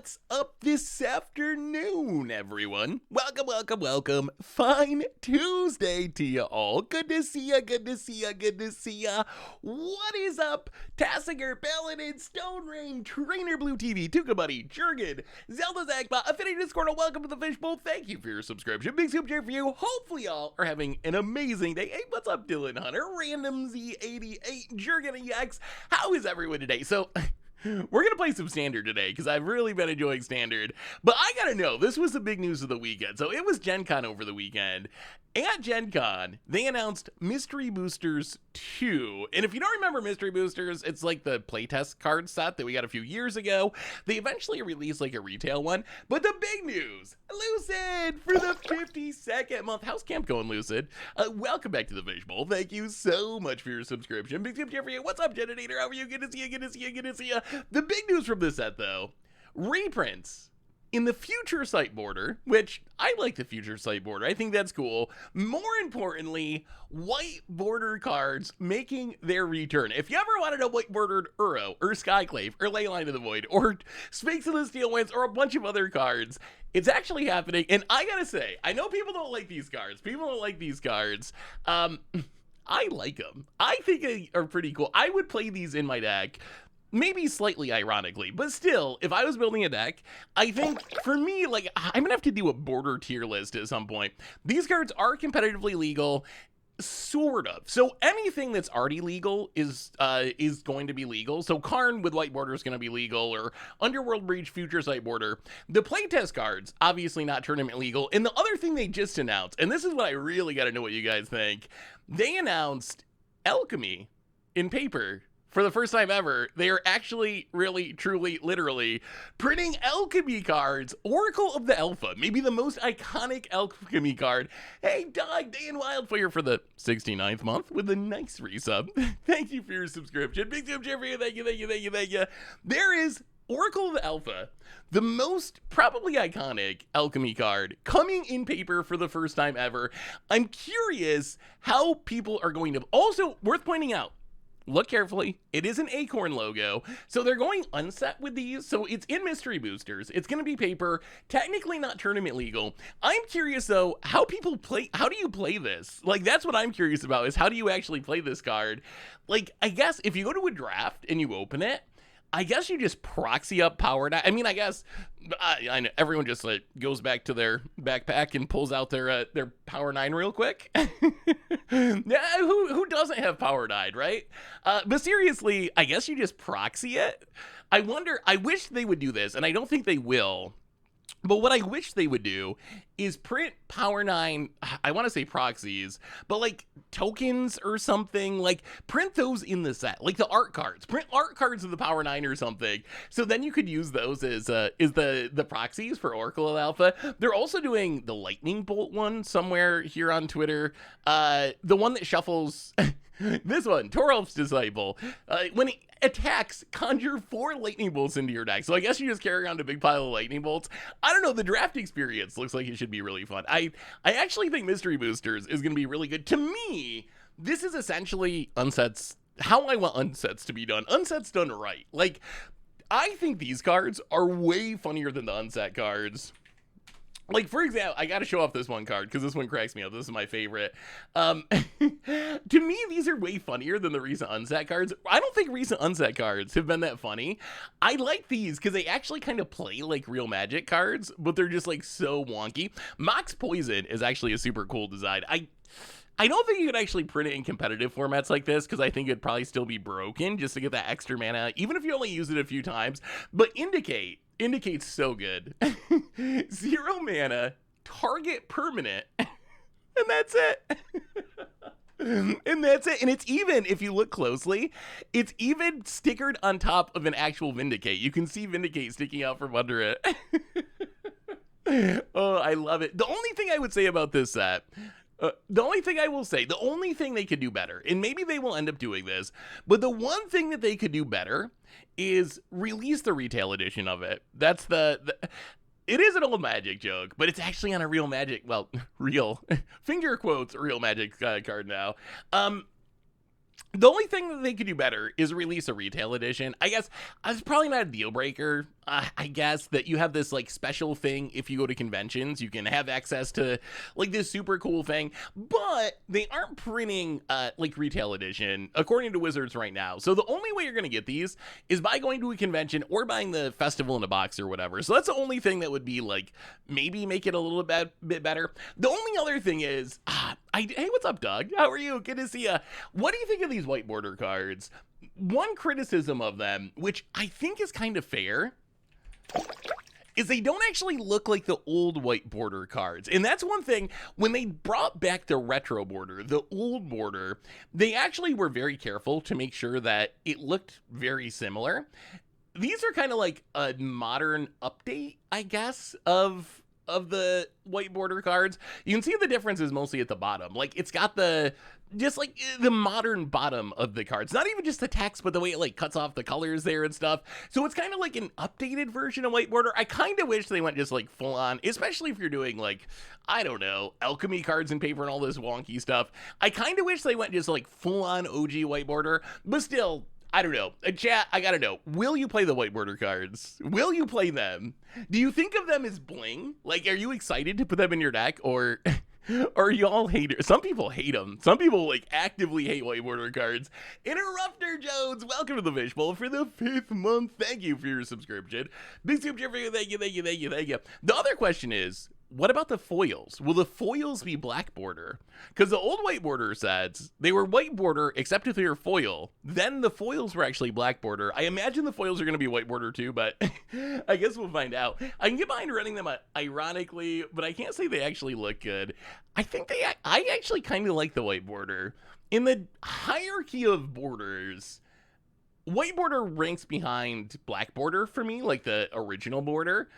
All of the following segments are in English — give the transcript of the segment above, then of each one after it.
What's up this afternoon, everyone? Welcome. Fine Tuesday to you all. Good to see ya. What is up? Tassinger, Paladin, Stone Rain, Trainer Blue TV, Tuka Buddy, Jurgen, Zelda Zagba, Affinity Discord, and welcome to the Fishbowl. Thank you for your subscription. Big soup cheer for you. Hopefully y'all are having an amazing day. Hey, what's up, Dylan Hunter, Random Z88, Jurgen EX? How is everyone today? So, we're gonna play some Standard today because I've really been enjoying Standard. But I gotta know, this was the big news of the weekend. So it was Gen Con over the weekend. At Gen Con, they announced Mystery Boosters 2. And if you don't remember Mystery Boosters, it's like the playtest card set that we got a few years ago. They eventually released like a retail one. But the big news, Lucid for the 52nd month. How's camp going, Lucid? Welcome back to the Fishbowl. Thank you so much for your subscription. Big tip for you. What's up, Generator? How are you? Good to see you. The big news from this set, though, reprints in the Future Sight border, which I like the Future Sight border. I think that's cool. More importantly, white border cards making their return. If you ever wanted a white bordered Uro or Skyclave or Leyline of the Void or Sphinx of the Steel Winds or a bunch of other cards, it's actually happening. And I gotta say, I know people don't like these cards. I like them. I think they are pretty cool. I would play these in my deck. Maybe slightly ironically, but still, if I was building a deck, I think for me, like, I'm gonna have to do a border tier list at some point. These cards are competitively legal, sort of. So anything that's already legal is going to be legal. So Karn with white border is going to be legal, or Underworld Breach Future Sight border. The playtest cards, obviously not tournament legal. And the other thing they just announced, and this is what I really got to know what you guys think, they announced Alchemy in paper. For the first time ever, they are actually, really, truly, literally printing Alchemy cards. Oracle of the Alpha, maybe the most iconic Alchemy card. Hey, Dog, Day in Wildfire for the 69th month with a nice resub. Thank you for your subscription. Big tip, Jeffrey. Thank you. There is Oracle of the Alpha, the most probably iconic Alchemy card, coming in paper for the first time ever. I'm curious how people are going to... Also, worth pointing out, look carefully, it is an Acorn logo, so they're going unset with these, so it's in Mystery Boosters, it's going to be paper, technically not tournament legal. I'm curious though, how do you play this? Like, that's what I'm curious about, is how do you actually play this card? Like, I guess if you go to a draft and you open it, I guess you just proxy up Power 9. I mean, I guess I know everyone just like goes back to their backpack and pulls out their Power 9 real quick. Yeah, who doesn't have Power 9, right? But seriously, I guess you just proxy it. I wish they would do this, and I don't think they will. But what I wish they would do is print Power 9, I want to say proxies, but like tokens or something, like print those in the set, like the art cards, print art cards of the Power 9 or something. So then you could use those as the proxies for Oracle of Alpha. They're also doing the Lightning Bolt one somewhere here on Twitter. The one that shuffles... This one, Toralf's Disciple. When he attacks, conjure 4 lightning bolts into your deck. So I guess you just carry around a big pile of lightning bolts. I don't know, the draft experience looks like it should be really fun. I actually think Mystery Boosters is going to be really good. To me, this is essentially unsets, how I want unsets to be done. Unsets done right. Like, I think these cards are way funnier than the unset cards. Like, for example, I gotta show off this one card because this one cracks me up. This is my favorite. To me, these are way funnier than the recent unset cards. I don't think recent unset cards have been that funny. I like these because they actually kind of play like real Magic cards, but they're just like so wonky. Mox Poison is actually a super cool design. I don't think you could actually print it in competitive formats like this because I think it'd probably still be broken just to get that extra mana, even if you only use it a few times. But Indicate's so good. 0 mana, target permanent, and that's it. And that's it. And it's even, if you look closely, it's even stickered on top of an actual Vindicate. You can see Vindicate sticking out from under it. Oh, I love it. The only thing I would say about this set, the only thing they could do better, and maybe they will end up doing this, but the one thing that they could do better is release the retail edition of it. That's it is an old Magic joke, but it's actually on a real Magic, well, real, finger quotes, real Magic card now. The only thing that they could do better is release a retail edition. I guess it's probably not a deal breaker. I guess that you have this like special thing if you go to conventions, you can have access to like this super cool thing, but they aren't printing like retail edition according to Wizards right now. So the only way you're going to get these is by going to a convention or buying the festival in a box or whatever. So that's the only thing that would be like maybe make it a little bit better. The only other thing is, hey, what's up, Doug? How are you? Good to see you. What do you think of these white border cards? One criticism of them, which I think is kind of fair, is they don't actually look like the old white border cards. And that's one thing, when they brought back the retro border, the old border, they actually were very careful to make sure that it looked very similar. These are kind of like a modern update, I guess, of the white border cards. You can see the differences mostly at the bottom. Like, it's got just like the modern bottom of the cards, not even just the text, but the way it like cuts off the colors there and stuff. So it's kind of like an updated version of white border. I kind of wish they went just like full on, especially if you're doing like, I don't know, alchemy cards and paper and all this wonky stuff. I kind of wish they went just like full on OG white border, but still, I don't know. Chat, I gotta know. Will you play the white border cards? Will you play them? Do you think of them as bling? Like, are you excited to put them in your deck, or are y'all haters? Some people hate them. Some people like actively hate white border cards. Interrupter Jones, welcome to the Fishbowl for the 5th month. Thank you for your subscription. Big super for you. Thank you, thank you, thank you, thank you. The other question is, what about the foils? Will the foils be black border? Because the old white border sets, they were white border except if they were foil. Then the foils were actually black border. I imagine the foils are going to be white border too, but I guess we'll find out. I can get behind running them ironically, but I can't say they actually look good. I actually kind of like the white border. In the hierarchy of borders, white border ranks behind black border for me, like the original border.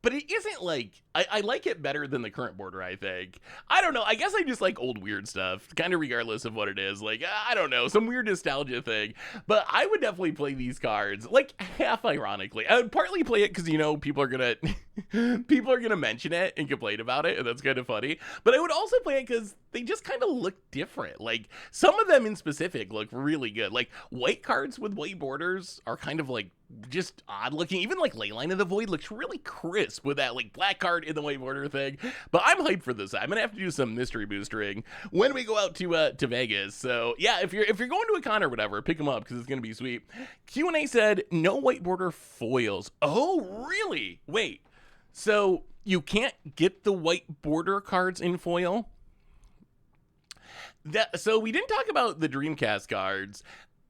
But it isn't like, I like it better than the current border, I think. I don't know, I guess I just like old weird stuff, kind of regardless of what it is. Like, I don't know, some weird nostalgia thing. But I would definitely play these cards, like, half ironically. I would partly play it because, you know, people are gonna mention it and complain about it, and that's kind of funny. But I would also play it because they just kind of look different. Like, some of them in specific look really good. Like, white cards with white borders are kind of like just odd looking. Even like Leyline of the Void looks really crisp with that like black card in the white border thing. But I'm hyped for this. I'm gonna have to do some mystery boostering when we go out to Vegas. So yeah, if you're going to a con or whatever, pick them up because it's gonna be sweet. Q&A said no white border foils. Oh really? Wait, so you can't get the white border cards in foil? So we didn't talk about the Dreamcast cards.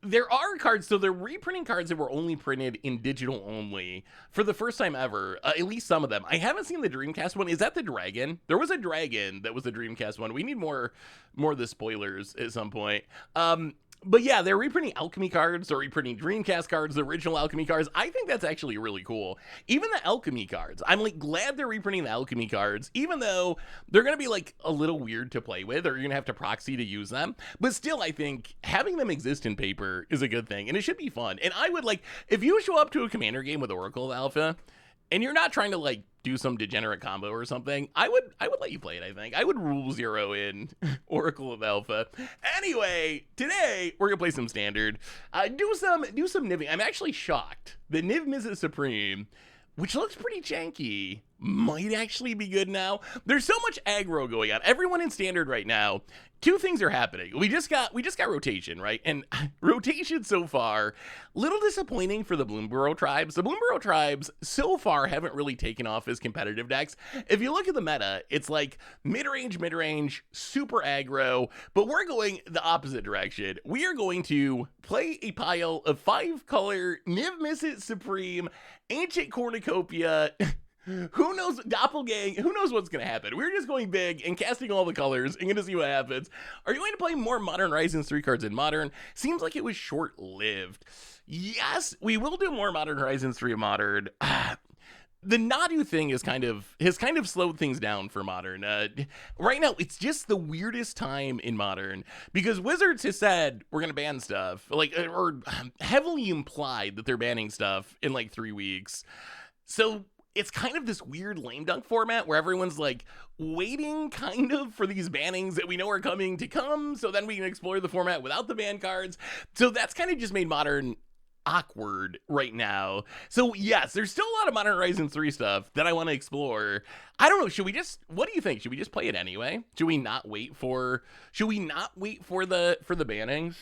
There are cards, so they're reprinting cards that were only printed in digital only for the first time ever, at least some of them. I haven't seen the Dreamcast one. Is that the dragon? There was a dragon that was the Dreamcast one. We need more of the spoilers at some point. But yeah, they're reprinting alchemy cards, they're reprinting Dreamcast cards, the original alchemy cards. I think that's actually really cool. Even the alchemy cards, I'm like glad they're reprinting the alchemy cards, even though they're gonna be like a little weird to play with, or you're gonna have to proxy to use them. But still, I think having them exist in paper is a good thing, and it should be fun. And I would like, if you show up to a Commander game with Oracle of Alpha, and you're not trying to like do some degenerate combo or something, I would let you play it. I think I would rule 0 in Oracle of Alpha. Anyway, today we're gonna play some standard. Do some Niving. I'm actually shocked. The Niv-Mizzet Supreme, which looks pretty janky, might actually be good now. There's so much aggro going on. Everyone in standard right now, two things are happening. We just got rotation, right? And rotation so far, little disappointing for the Bloomburrow tribes. The Bloomburrow tribes so far haven't really taken off as competitive decks. If you look at the meta, it's like mid-range, super aggro, but we're going the opposite direction. We are going to play a pile of 5-color Niv-Mizzet Supreme, Ancient Cornucopia, who knows, Doppelgang, who knows what's gonna happen. We're just going big and casting all the colors and gonna see what happens. Are you going to play more Modern Horizons 3 cards in Modern? Seems like it was short-lived. Yes, we will do more Modern Horizons 3 in Modern. The Nadu thing has kind of slowed things down for Modern. Right now, it's just the weirdest time in Modern because Wizards has said we're gonna ban stuff, like, or heavily implied that they're banning stuff in like 3 weeks. So it's kind of this weird lame dunk format where everyone's like waiting kind of for these bannings that we know are coming to come, so then we can explore the format without the ban cards. So that's kind of just made Modern awkward right now. So yes, there's still a lot of Modern Horizons 3 stuff that I want to explore. I don't know, what do you think? Should we just play it anyway? Should we not wait for the bannings?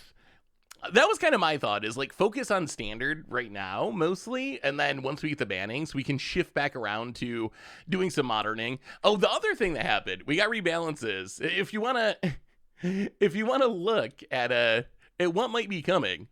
That was kind of my thought, is like focus on Standard right now mostly, and then once we get the bannings, we can shift back around to doing some moderning. Oh, the other thing that happened, we got rebalances. If you want to look at what might be coming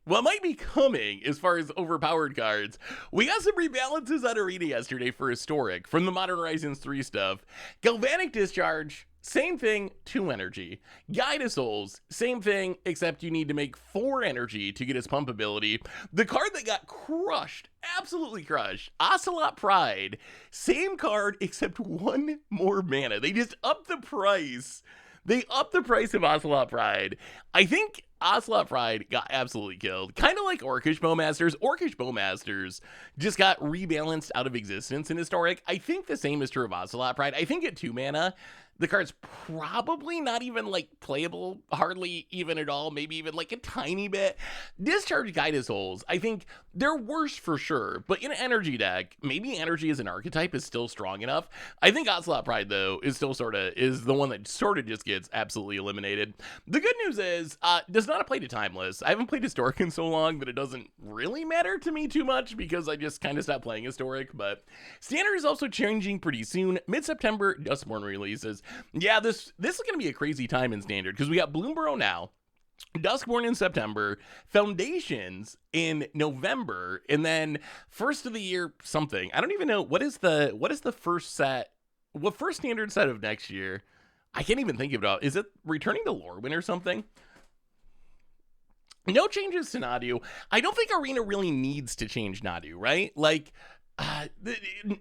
as far as overpowered cards, we got some rebalances on Arena yesterday for Historic from the Modern Horizons 3 stuff. Galvanic Discharge, same thing, 2 energy. Guide of Souls, same thing, except you need to make 4 energy to get its pump ability. The card that got crushed, absolutely crushed, Ocelot Pride, same card except 1 more mana. They just upped the price. They upped the price of Ocelot Pride. I think Ocelot Pride got absolutely killed. Kind of like Orcish Bowmasters. Orcish Bowmasters just got rebalanced out of existence in Historic. I think the same is true of Ocelot Pride. I think at 2 mana, the card's probably not even like playable, hardly even at all, maybe even like a tiny bit. Discharge Guide of Souls, I think they're worse for sure, but in an energy deck, maybe energy as an archetype is still strong enough. I think Ocelot Pride though is still is the one that sort of just gets absolutely eliminated. The good news is, does not apply to Timeless. I haven't played Historic in so long that it doesn't really matter to me too much because I just kind of stopped playing Historic, but Standard is also changing pretty soon. Mid-September, Dustborn releases. Yeah, this is going to be a crazy time in Standard because we got Bloomburrow now, Duskborn in September, Foundations in November, and then first of the year something. I don't even know what is the first set. What first Standard set of next year? I can't even think of it. Is it Returning to Lorwyn or something? No changes to Nadu. I don't think Arena really needs to change Nadu, right? Like,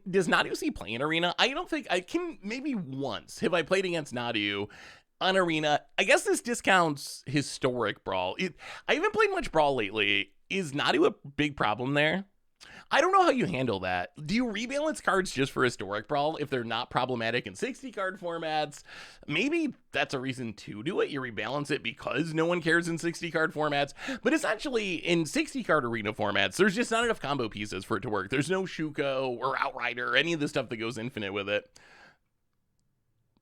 does Nadu see play in Arena? I don't think I can. Maybe once have I played against Nadu on Arena. I guess this discounts Historic Brawl. I haven't played much Brawl lately. Is Nadu a big problem there? I don't know how you handle that. Do you rebalance cards just for Historic Brawl if they're not problematic in 60 card formats? Maybe that's a reason to do it. You rebalance it because no one cares in 60 card formats. But essentially, in 60 card Arena formats, there's just not enough combo pieces for it to work. There's no Shuko or Outrider or any of the stuff that goes infinite with it.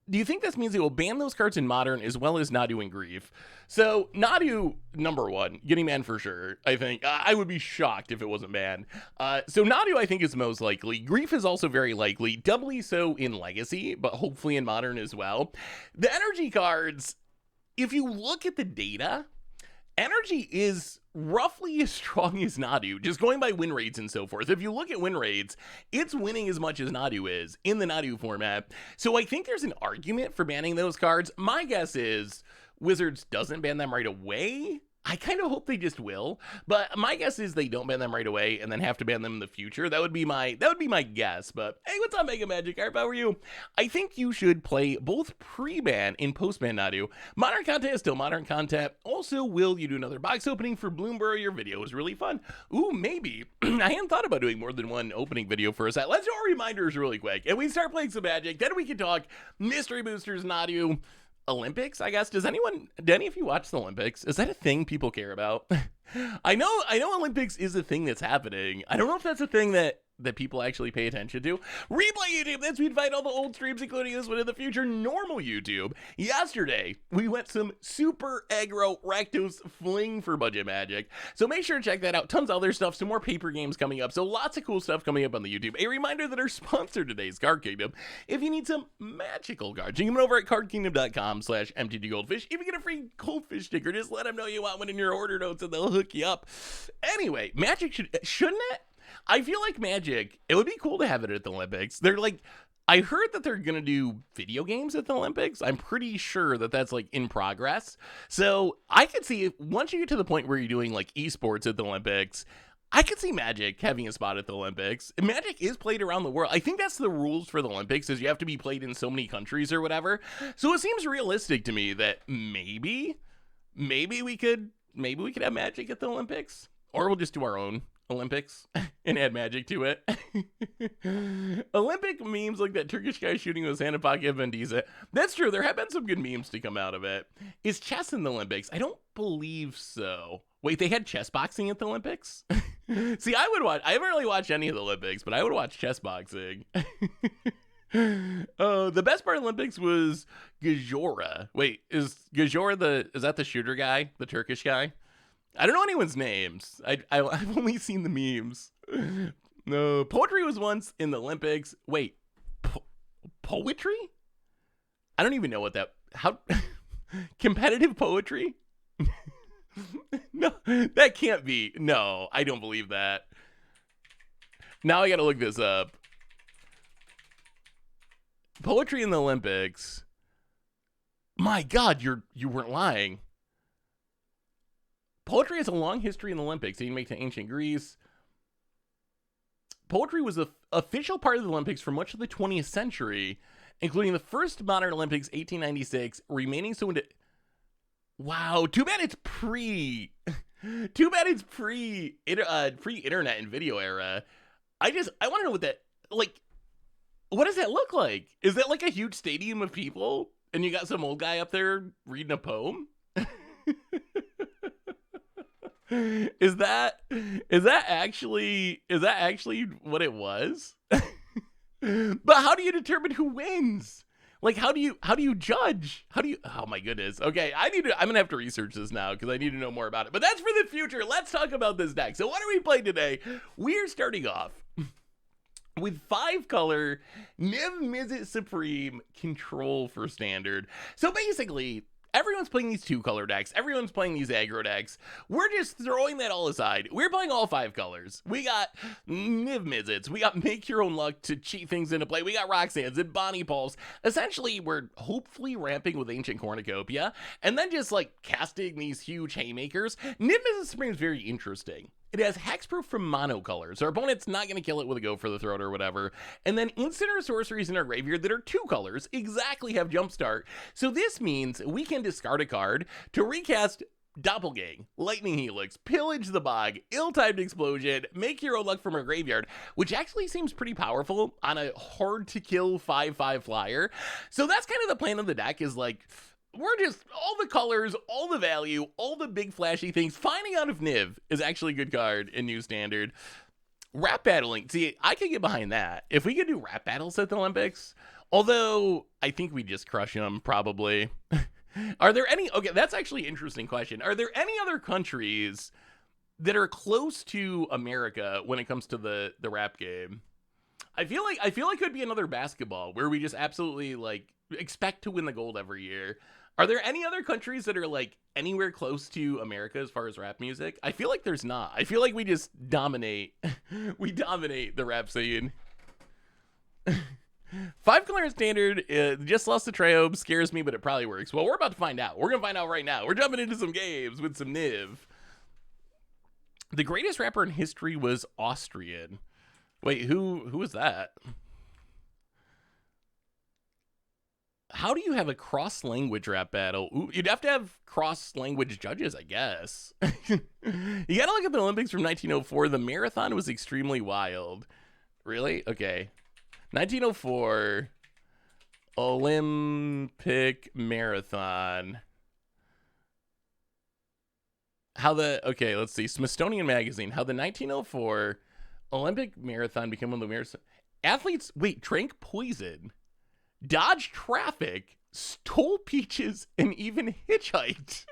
Do you think this means it will ban those cards in Modern as well as Nadu and Grief? So Nadu, number 1, getting banned for sure. I think I would be shocked if it wasn't banned. So Nadu, I think, is most likely. Grief is also very likely, doubly so in Legacy, but hopefully in Modern as well. The energy cards, if you look at the data, energy is roughly as strong as Nadu, just going by win rates and so forth. If you look at win rates, it's winning as much as Nadu is in the Nadu format. So I think there's an argument for banning those cards. My guess is Wizards doesn't ban them right away. I kind of hope they just will, but my guess is they don't ban them right away and then have to ban them in the future. That would be my guess. But hey, what's up, Mega Magic Arp? How are you? I think you should play both pre-ban and post-ban Nadu. Modern content is still modern content. Also, will you do another box opening for Bloomburrow? Your video was really fun. Ooh, maybe. I hadn't thought about doing more than one opening video for a set. Let's do our reminders really quick, and we start playing some Magic. Then we can talk mystery boosters, Nadu. Olympics, I guess. Did any of you watch the Olympics? Is that a thing people care about? I know Olympics is a thing that's happening. I don't know if that's a thing that people actually pay attention to. Replay YouTube, that's we'd find all the old streams, including this one in the future. Normal YouTube. Yesterday, we went some super aggro Rakdos fling for budget Magic. So make sure to check that out. Tons of other stuff, some more paper games coming up. So lots of cool stuff coming up on the YouTube. A reminder that our sponsor today is Card Kingdom. If you need some magical cards, you can come over at cardkingdom.com/mtggoldfish. If you get a free goldfish sticker, just let them know you want one in your order notes and they'll hook you up. Anyway, Magic shouldn't it? I feel like Magic, it would be cool to have it at the Olympics. They're like, I heard that they're going to do video games at the Olympics. I'm pretty sure that that's like in progress. So I could see once you get to the point where you're doing like esports at the Olympics, I could see Magic having a spot at the Olympics. Magic is played around the world. I think that's the rules for the Olympics is you have to be played in so many countries or whatever. So it seems realistic to me that maybe we could have Magic at the Olympics. Or we'll just do our own Olympics and add magic to it. Olympic memes like that Turkish guy shooting with his hand in pocket of Niv-Mizzet. That's true. There have been some good memes to come out of it. Is chess in the Olympics? I don't believe so. Wait, they had chess boxing at the Olympics? See, I would watch. I haven't really watched any of the Olympics, but I would watch chess boxing. The best part of the Olympics was Gajora. Wait, is Gajora is that the shooter guy, the Turkish guy? I don't know anyone's names. I've only seen the memes. No, poetry was once in the Olympics. Wait, poetry? I don't even know what that. How competitive poetry? No, that can't be. No, I don't believe that. Now I gotta look this up. Poetry in the Olympics. My God, you weren't lying. Poetry has a long history in the Olympics, dating back to ancient Greece. Poetry was the official part of the Olympics for much of the 20th century, including the first modern Olympics, 1896, remaining so into... Wow, too bad it's pre... Too bad it's pre-internet and video era. I want to know what that... Like, what does that look like? Is that like a huge stadium of people? And you got some old guy up there reading a poem? Is that actually what it was? But how do you determine who wins? Like, how do you judge? Oh my goodness. Okay, I'm gonna have to research this now because I need to know more about it. But that's for the future. Let's talk about this deck. So what are we playing today? We're starting off with 5-color Niv-Mizzet Supreme Control for Standard. So basically, everyone's playing these 2-color decks. Everyone's playing these aggro decks. We're just throwing that all aside. We're playing all 5 colors. We got Niv-Mizzets. We got Make Your Own Luck to cheat things into play. We got Roxanne's and Bonnie Pulse. Essentially, we're hopefully ramping with Ancient Cornucopia and then just like casting these huge haymakers. Niv-Mizzet Supreme is very interesting. It has hexproof from monocolors. Our opponent's not going to kill it with a go for the throat or whatever. And then instant or sorceries in our graveyard that are 2 colors exactly have jumpstart. So this means we can discard a card to recast Doppelgang, Lightning Helix, Pillage the Bog, Ill-Timed Explosion, Make Your Own Luck from our graveyard, which actually seems pretty powerful on a hard-to-kill 5/5 flyer. So that's kind of the plan of the deck, is like... We're just, all the colors, all the value, all the big flashy things. Finding out if Niv is actually a good card in New Standard. Rap battling. See, I could get behind that. If we could do rap battles at the Olympics, although I think we just crush them, probably. Are there any, okay, that's actually an interesting question. Are there any other countries that are close to America when it comes to the rap game? I feel like it could be another basketball where we just absolutely like expect to win the gold every year. Are there any other countries that are like anywhere close to America as far as rap music? I feel like there's not. I feel like we just dominate. We dominate the rap scene. 5-color Standard just lost to Triobe. Scares me, but it probably works. Well, we're about to find out. We're gonna find out right now. We're jumping into some games with some Niv. The greatest rapper in history was Austrian. Wait, who was that? How do you have a cross-language rap battle? Ooh, you'd have to have cross-language judges, I guess. You gotta look at the Olympics from 1904. The marathon was extremely wild. Really? Okay. 1904 Olympic marathon. Okay, let's see. Smithsonian Magazine. How the 1904 Olympic marathon became one of the marathon athletes. Wait, drank poison, dodged traffic, stole peaches, and even hitchhiked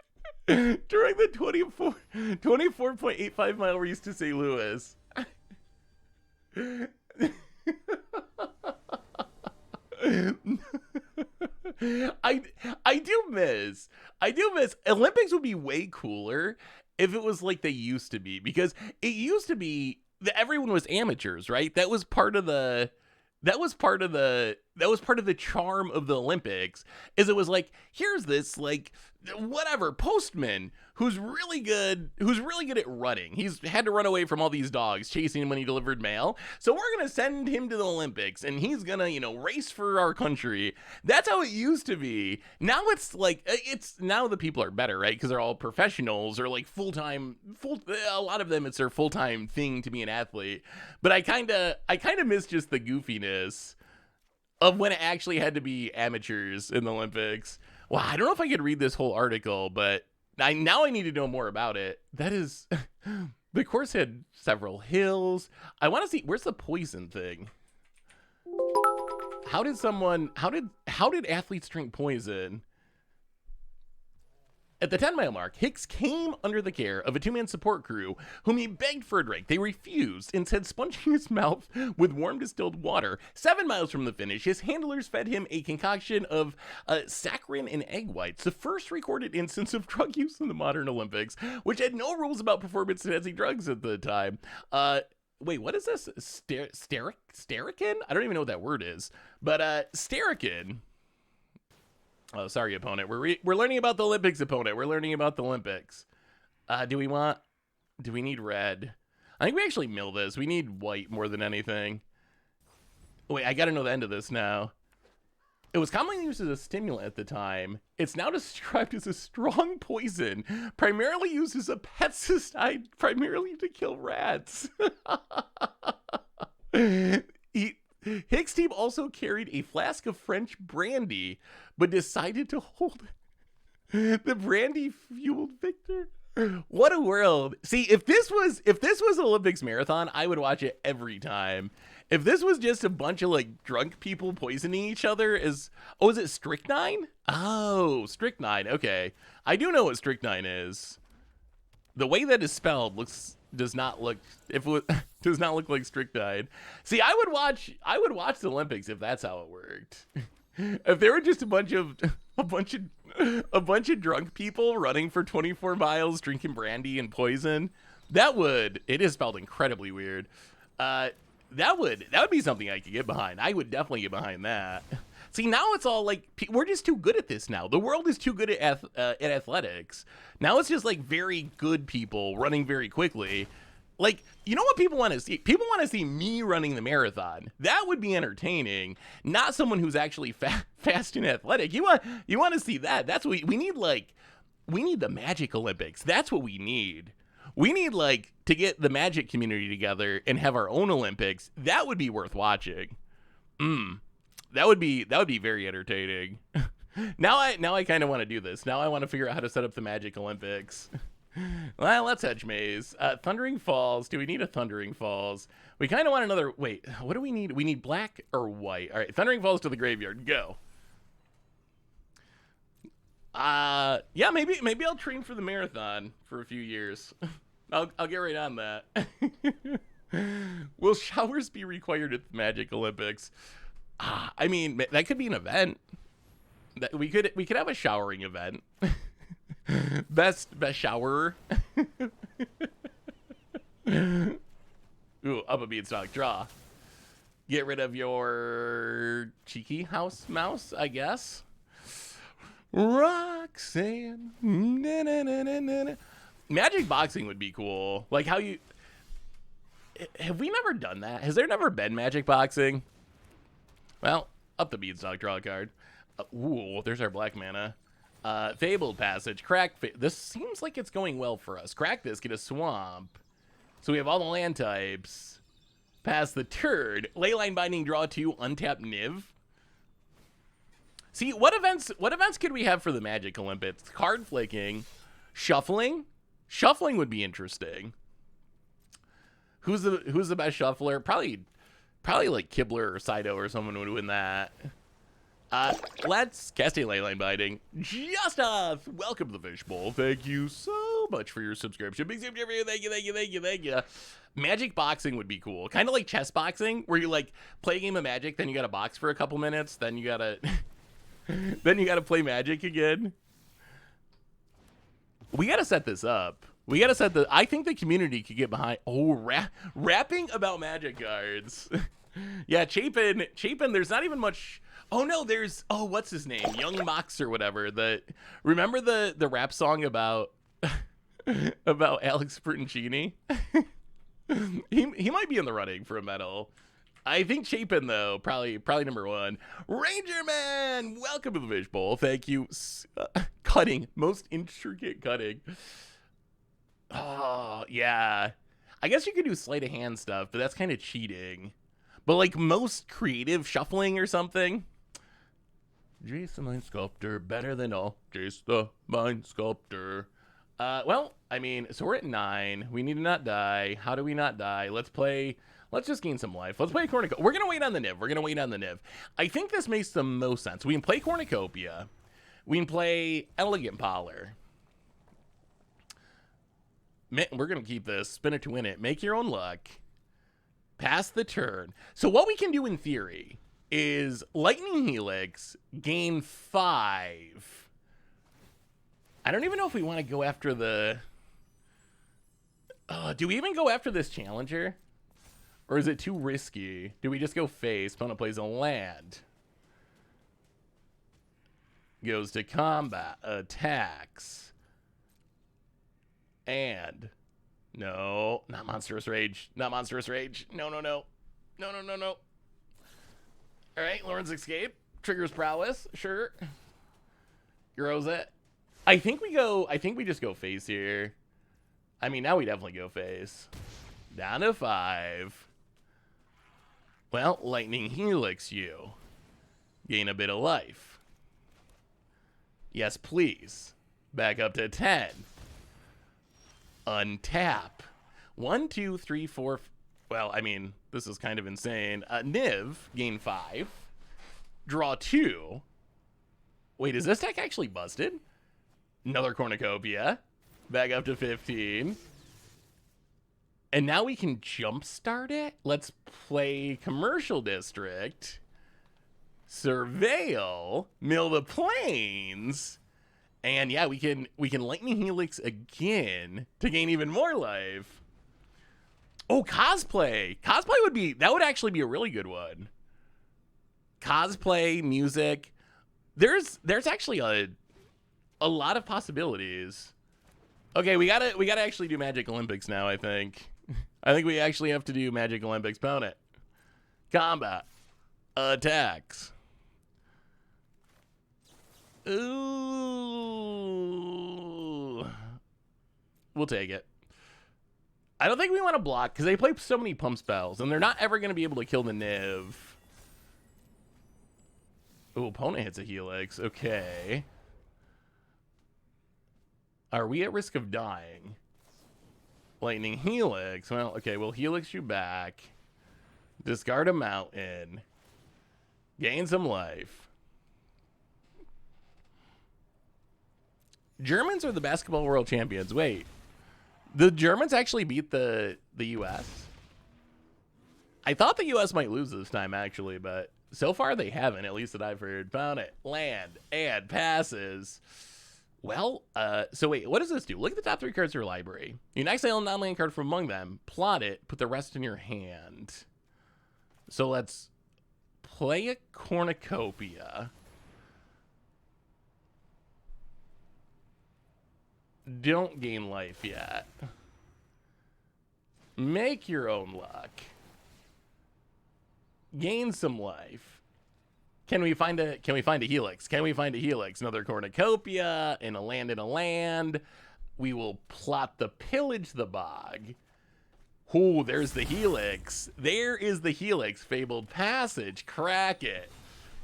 during the 24.85 mile race to St. Louis. I do miss Olympics would be way cooler if it was like they used to be, because it used to be that everyone was amateurs, right? That was part of the charm of the Olympics, is it was like, here's this like whatever postman who's really good at running. He's had to run away from all these dogs chasing him when he delivered mail. So we're going to send him to the Olympics, and he's going to, you know, race for our country. That's how it used to be. Now it's like, now the people are better, right? Because they're all professionals or like a lot of them, it's their full-time thing to be an athlete. But I kind of miss just the goofiness of when it actually had to be amateurs in the Olympics. Wow, I don't know if I could read this whole article, but now I need to know more about it. That is, the course had several hills. I want to see, where's the poison thing? How did athletes drink poison? At the 10-mile mark, Hicks came under the care of a 2-man support crew whom he begged for a drink. They refused, instead sponging his mouth with warm distilled water. 7 miles from the finish, his handlers fed him a concoction of saccharin and egg whites, the first recorded instance of drug use in the modern Olympics, which had no rules about performance-enhancing drugs at the time. Wait, what is this? Stericin? I don't even know what that word is. But Stericin... Oh, sorry, opponent. We're learning about the Olympics, opponent. We're learning about the Olympics. Do we need red? I think we actually mill this. We need white more than anything. Wait, I gotta know the end of this now. It was commonly used as a stimulant at the time. It's now described as a strong poison, primarily used as a pesticide, primarily to kill rats. Hicks' team also carried a flask of French brandy, but decided to hold the brandy-fueled victor. What a world. See, if this was Olympics marathon, I would watch it every time. If this was just a bunch of like drunk people poisoning each other is it strychnine? Oh, strychnine. Okay. I do know what strychnine is. The way that is spelled does not look like strychnine. See, I would watch the Olympics if that's how it worked. If there were just a bunch of drunk people running for 24 miles drinking brandy and poison, it is spelled incredibly weird. That would be something I could get behind. I would definitely get behind that. See, now it's all like, we're just too good at this now. The world is too good at athletics. Now it's just like very good people running very quickly. Like, you know what people want to see? People want to see me running the marathon. That would be entertaining. Not someone who's actually fast and athletic. You want to see that. That's what we need. Like, we need the Magic Olympics. That's what we need. We need like to get the Magic community together and have our own Olympics. That would be worth watching. That would be very entertaining. Now I kind of want to do this. Now I want to figure out how to set up the Magic Olympics. Well, let's hedge maze. Thundering Falls. Do we need a Thundering Falls? We kind of want another. Wait, what do we need? We need black or white. All right, Thundering Falls to the graveyard. Go. Yeah, maybe I'll train for the marathon for a few years. I'll get right on that. Will showers be required at the Magic Olympics? I mean, that could be an event. That we could have a showering event. best shower. Ooh, up a beanstalk. Draw. Get rid of your cheeky house mouse, I guess. Roxanne. Na, na, na, na, na. Magic boxing would be cool. Like how you... Have we never done that? Has there never been Magic boxing? Well, up the beanstalk, draw a card. Ooh, there's our black mana. Fabled Passage. This seems like it's going well for us. Crack this, get a swamp. So we have all the land types. Pass the turd. Leyline Binding, draw 2, untap Niv. See, what events could we have for the Magic Olympics? Card flicking. Shuffling? Shuffling would be interesting. Who's the best shuffler? Probably like Kibler or Saito or someone would win that. Let's cast a Leyline Binding. Justus, welcome to the Fishbowl. Thank you so much for your subscription. Big super thank you. Magic boxing would be cool. Kind of like chess boxing, where you like play a game of Magic, then you gotta box for a couple minutes, then you gotta play Magic again. We gotta set this up. I think the community could get behind. Oh, rapping about Magic cards. Yeah, Chapin. There's not even much. Oh no, what's his name? Young Mox or whatever. Remember the rap song about about Alex Bertoncini. he might be in the running for a medal. I think Chapin, though, probably number one. Ranger Man, welcome to the Fish Bowl. Thank you. Cutting, most intricate cutting. Oh, yeah. I guess you could do sleight of hand stuff, but that's kind of cheating. But like most creative shuffling or something. Jace the Mind Sculptor, better than all. Jace the Mind Sculptor. Well, I mean, so we're at 9. We need to not die. How do we not die? Let's just gain some life. Let's play Cornucopia. We're going to wait on the Niv. I think this makes the most sense. We can play Cornucopia. We can play Elegant Poller. We're going to keep this. Spin it to win it. Make your own luck. Pass the turn. So what we can do in theory is Lightning Helix, gain 5. I don't even know if we want to go after the... do we even go after this Challenger? Or is it too risky? Do we just go face? Opponent plays a land. Goes to combat. Attacks. And... No. Not Monstrous Rage. No. Alright, Lauren's Escape. Triggers Prowess. Sure. Grows it. I think we just go face here. I mean, now we definitely go face. Down to 5. Well, Lightning Helix you. Gain a bit of life. Yes, please. Back up to 10. Untap. 1, 2, 3, 4. Well, I mean, this is kind of insane. Niv, gain 5. Draw 2. Wait, is this deck actually busted? Another Cornucopia. Back up to 15. And now we can jumpstart it. Let's play Commercial District. Surveil. Mill the Plains. And yeah, we can Lightning Helix again to gain even more life. Oh, Cosplay. That would actually be a really good one. Cosplay, music. There's actually a lot of possibilities. Okay, we gotta actually do Magic Olympics now, I think. I think we actually have to do Magic Olympics. Opponent. Combat. Attacks. Ooh. We'll take it. I don't think we want to block because they play so many pump spells and they're not ever going to be able to kill the Niv. Oh, opponent hits a Helix. Okay. Are we at risk of dying? Lightning Helix. Well, okay, we'll Helix you back. Discard a mountain. Gain some life. Germans are the basketball world champions. Wait. The Germans actually beat the U.S.? I thought the U.S. might lose this time, actually, but so far they haven't, at least that I've heard. Found it. Land. Add. Passes. Well, so wait, what does this do? Look at the top 3 cards of your library. You can exile a non-land card from among them, plot it, put the rest in your hand. So let's play a Cornucopia. Don't gain life yet. Make your own luck. Gain some life. Can we find a Helix? Another Cornucopia in a land. We will plot the Pillage the Bog. Ooh, there's the Helix. There is the Helix. Fabled Passage. Crack it.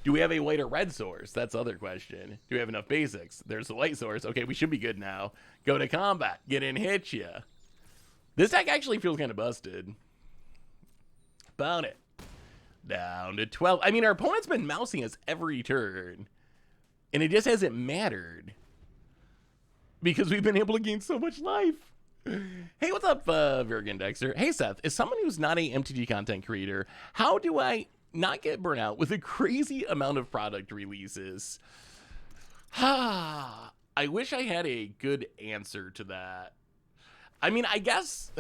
Do we have a white or red source? That's the other question. Do we have enough basics? There's the white source. Okay, we should be good now. Go to combat. Get in, hit ya. This deck actually feels kind of busted. Bound it. Down to 12. I mean, our opponent's been mousing us every turn. And it just hasn't mattered. Because we've been able to gain so much life. Hey, what's up, Virgin Dexter? Hey, Seth. As someone who's not a MTG content creator, how do I not get burnt out with a crazy amount of product releases? I wish I had a good answer to that. I mean, I guess...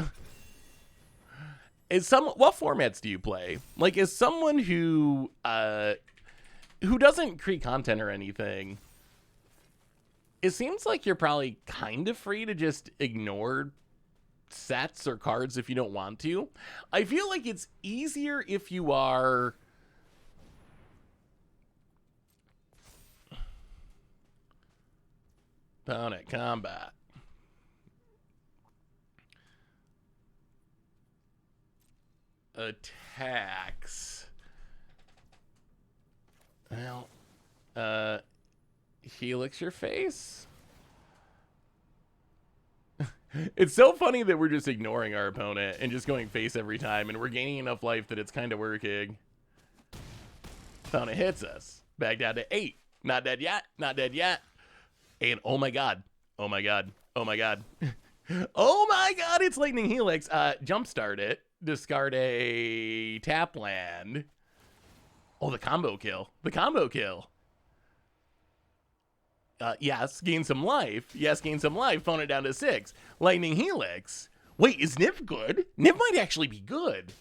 what formats do you play? Like, as someone who doesn't create content or anything, It seems like you're probably kind of free to just ignore sets or cards if you don't want to. I feel like it's easier if you are... Opponent combat. Attacks. Well, Helix your face? It's so funny that we're just ignoring our opponent and just going face every time, and we're gaining enough life that it's kind of working. Opponent hits us. Back down to 8. Not dead yet. Not dead yet. And oh my god. Oh my god. Oh my god. Oh my god, it's Lightning Helix. Jumpstart it. Discard a tap land. Oh, the combo kill. The combo kill. Yes, gain some life. Yes, gain some life. Phone it down to 6. Lightning Helix. Wait, is Niv good? Niv might actually be good.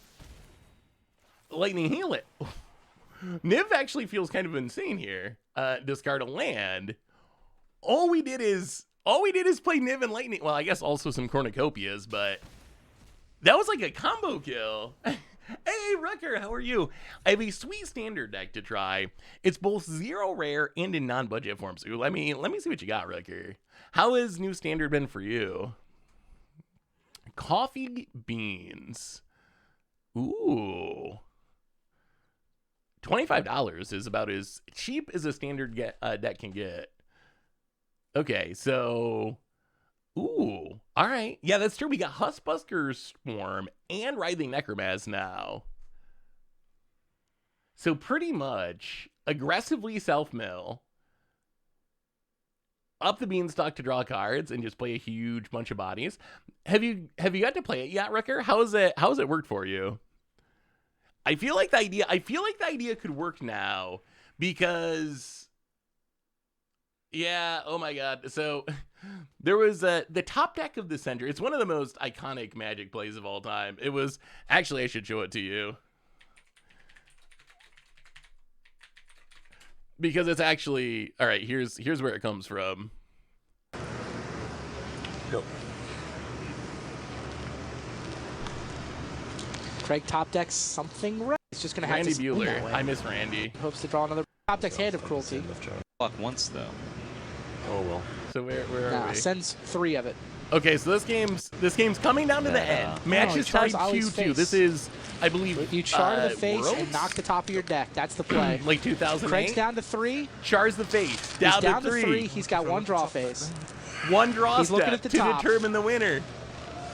Lightning Helix. Niv actually feels kind of insane here. Discard a land. All we did is play Niv and Lightning. Well, I guess also some cornucopias, but that was like a combo kill. Hey, Rucker, how are you? I have a sweet standard deck to try. It's both 0 rare and in non-budget forms. Ooh, let me see what you got, Rucker. How has new standard been for you? Coffee beans. Ooh. $25 is about as cheap as a standard deck can get. Okay, so... Ooh, all right. Yeah, that's true. We got Huskbuster Swarm and Writhing Necromaz now. So pretty much aggressively self-mill, up the beanstalk to draw cards, and just play a huge bunch of bodies. Have you got to play it yet, Ricker? How's it worked for you? I feel like the idea could work now because... Yeah, oh my god. So there was the top deck of the center. It's one of the most iconic Magic plays of all time. It was actually, I should show it to you because it's actually all right. Here's where it comes from. Go. Craig top decks something right. It's just gonna have Randy to Bueller. I miss Randy. Hopes to draw another top deck's Hand of Cruelty. Block once though. Oh well. So where are we? Sends 3 of it. Okay, so this game's coming down to the end. Match is tied 2-2. This is, I believe, you char to the face Worlds? and knock the top of your deck. That's the play. Like 2008. Craig's down to 3. Chars the face. He's down to 3. He's got 1 draw phase. One draw He's step looking at the to top. determine the winner.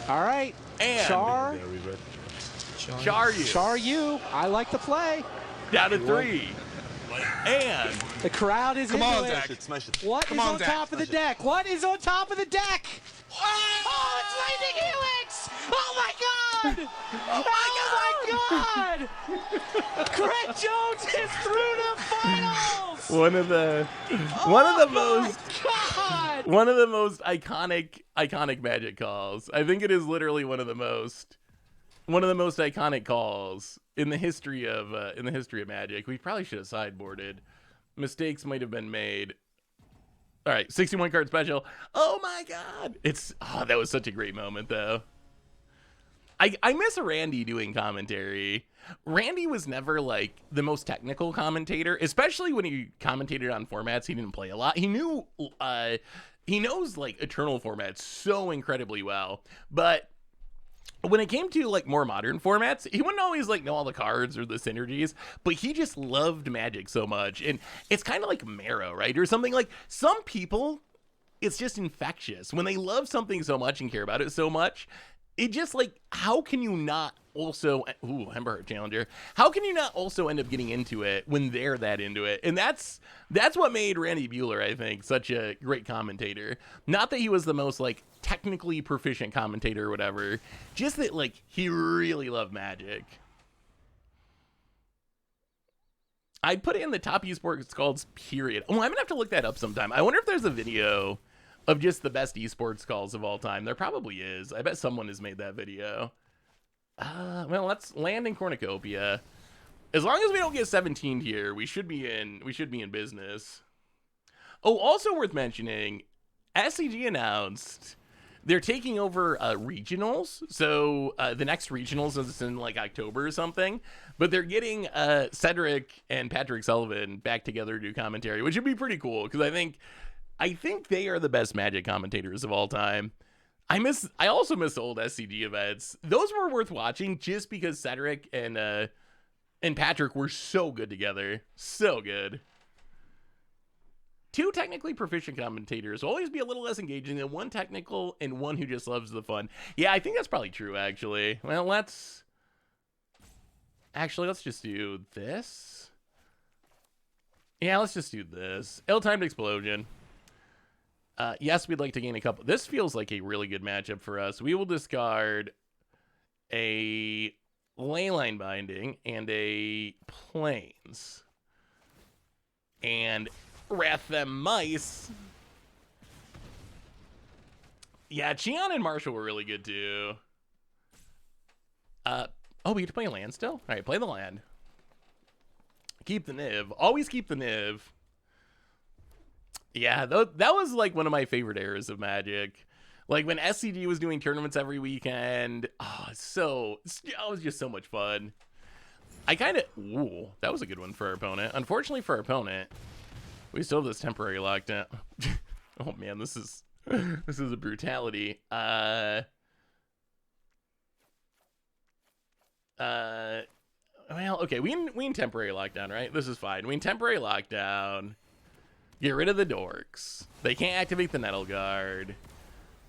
All right. And Char you. Char you. I like the play. Down to 3. And the crowd is into it. Smash it. What is on top of the deck? What is on top of the deck? Oh, it's Lightning Helix! Oh my god! Oh my god! Craig Jones is through the finals! one of the most iconic Magic calls. I think it is literally one of the most iconic calls in the history of Magic. We probably should have sideboarded. Mistakes might have been made. All right, 61 card special. Oh my god. That was such a great moment though. I miss Randy doing commentary. Randy was never like the most technical commentator, especially when he commentated on formats he didn't play a lot. He knows like Eternal formats so incredibly well, but when it came to like more modern formats, he wouldn't always like know all the cards or the synergies, but he just loved Magic so much. And it's kind of like Marrow, right? Or something. Like some people, it's just infectious. When they love something so much and care about it so much, it just like, how can you not also, Emberheart Challenger, how can you not also end up getting into it when they're that into it? And that's what made Randy Bueller, I think, such a great commentator. Not that he was the most like technically proficient commentator or whatever, just that like he really loved Magic. I'd put it in the top esports calls, period. Oh, I'm gonna have to look that up sometime. I wonder if there's a video of just the best esports calls of all time. There probably is. I bet someone has made that video. Well, let's land in Cornucopia. As long as we don't get 17 here, we should be in business. Oh, also worth mentioning, SCG announced they're taking over regionals. So the next regionals is in like October or something. But they're getting Cedric and Patrick Sullivan back together to do commentary, which would be pretty cool because I think they are the best Magic commentators of all time. I also miss old SCG events. Those were worth watching just because Cedric and Patrick were so good together. So good. Two technically proficient commentators will always be a little less engaging than one technical and one who just loves the fun. Yeah, I think that's probably true, actually. Well, let's just do this. Yeah, let's just do this. Ill-timed explosion. Yes, we'd like to gain a couple. This feels like a really good matchup for us. We will discard a Leyline Binding and a Plains. And Wrath them Mice. Yeah, Cheon and Marshall were really good too. Oh, we get to play a land still? All right, play the land. Keep the Niv. Always keep the Niv. Yeah, that was like one of my favorite eras of Magic. Like when SCG was doing tournaments every weekend. Oh, it was just so much fun. Ooh, that was a good one for our opponent. Unfortunately for our opponent, we still have this temporary lockdown. Oh man, this is a brutality. Well, okay, we in temporary lockdown, right? This is fine. We in temporary lockdown. Get rid of the dorks. They can't activate the Nettle Guard.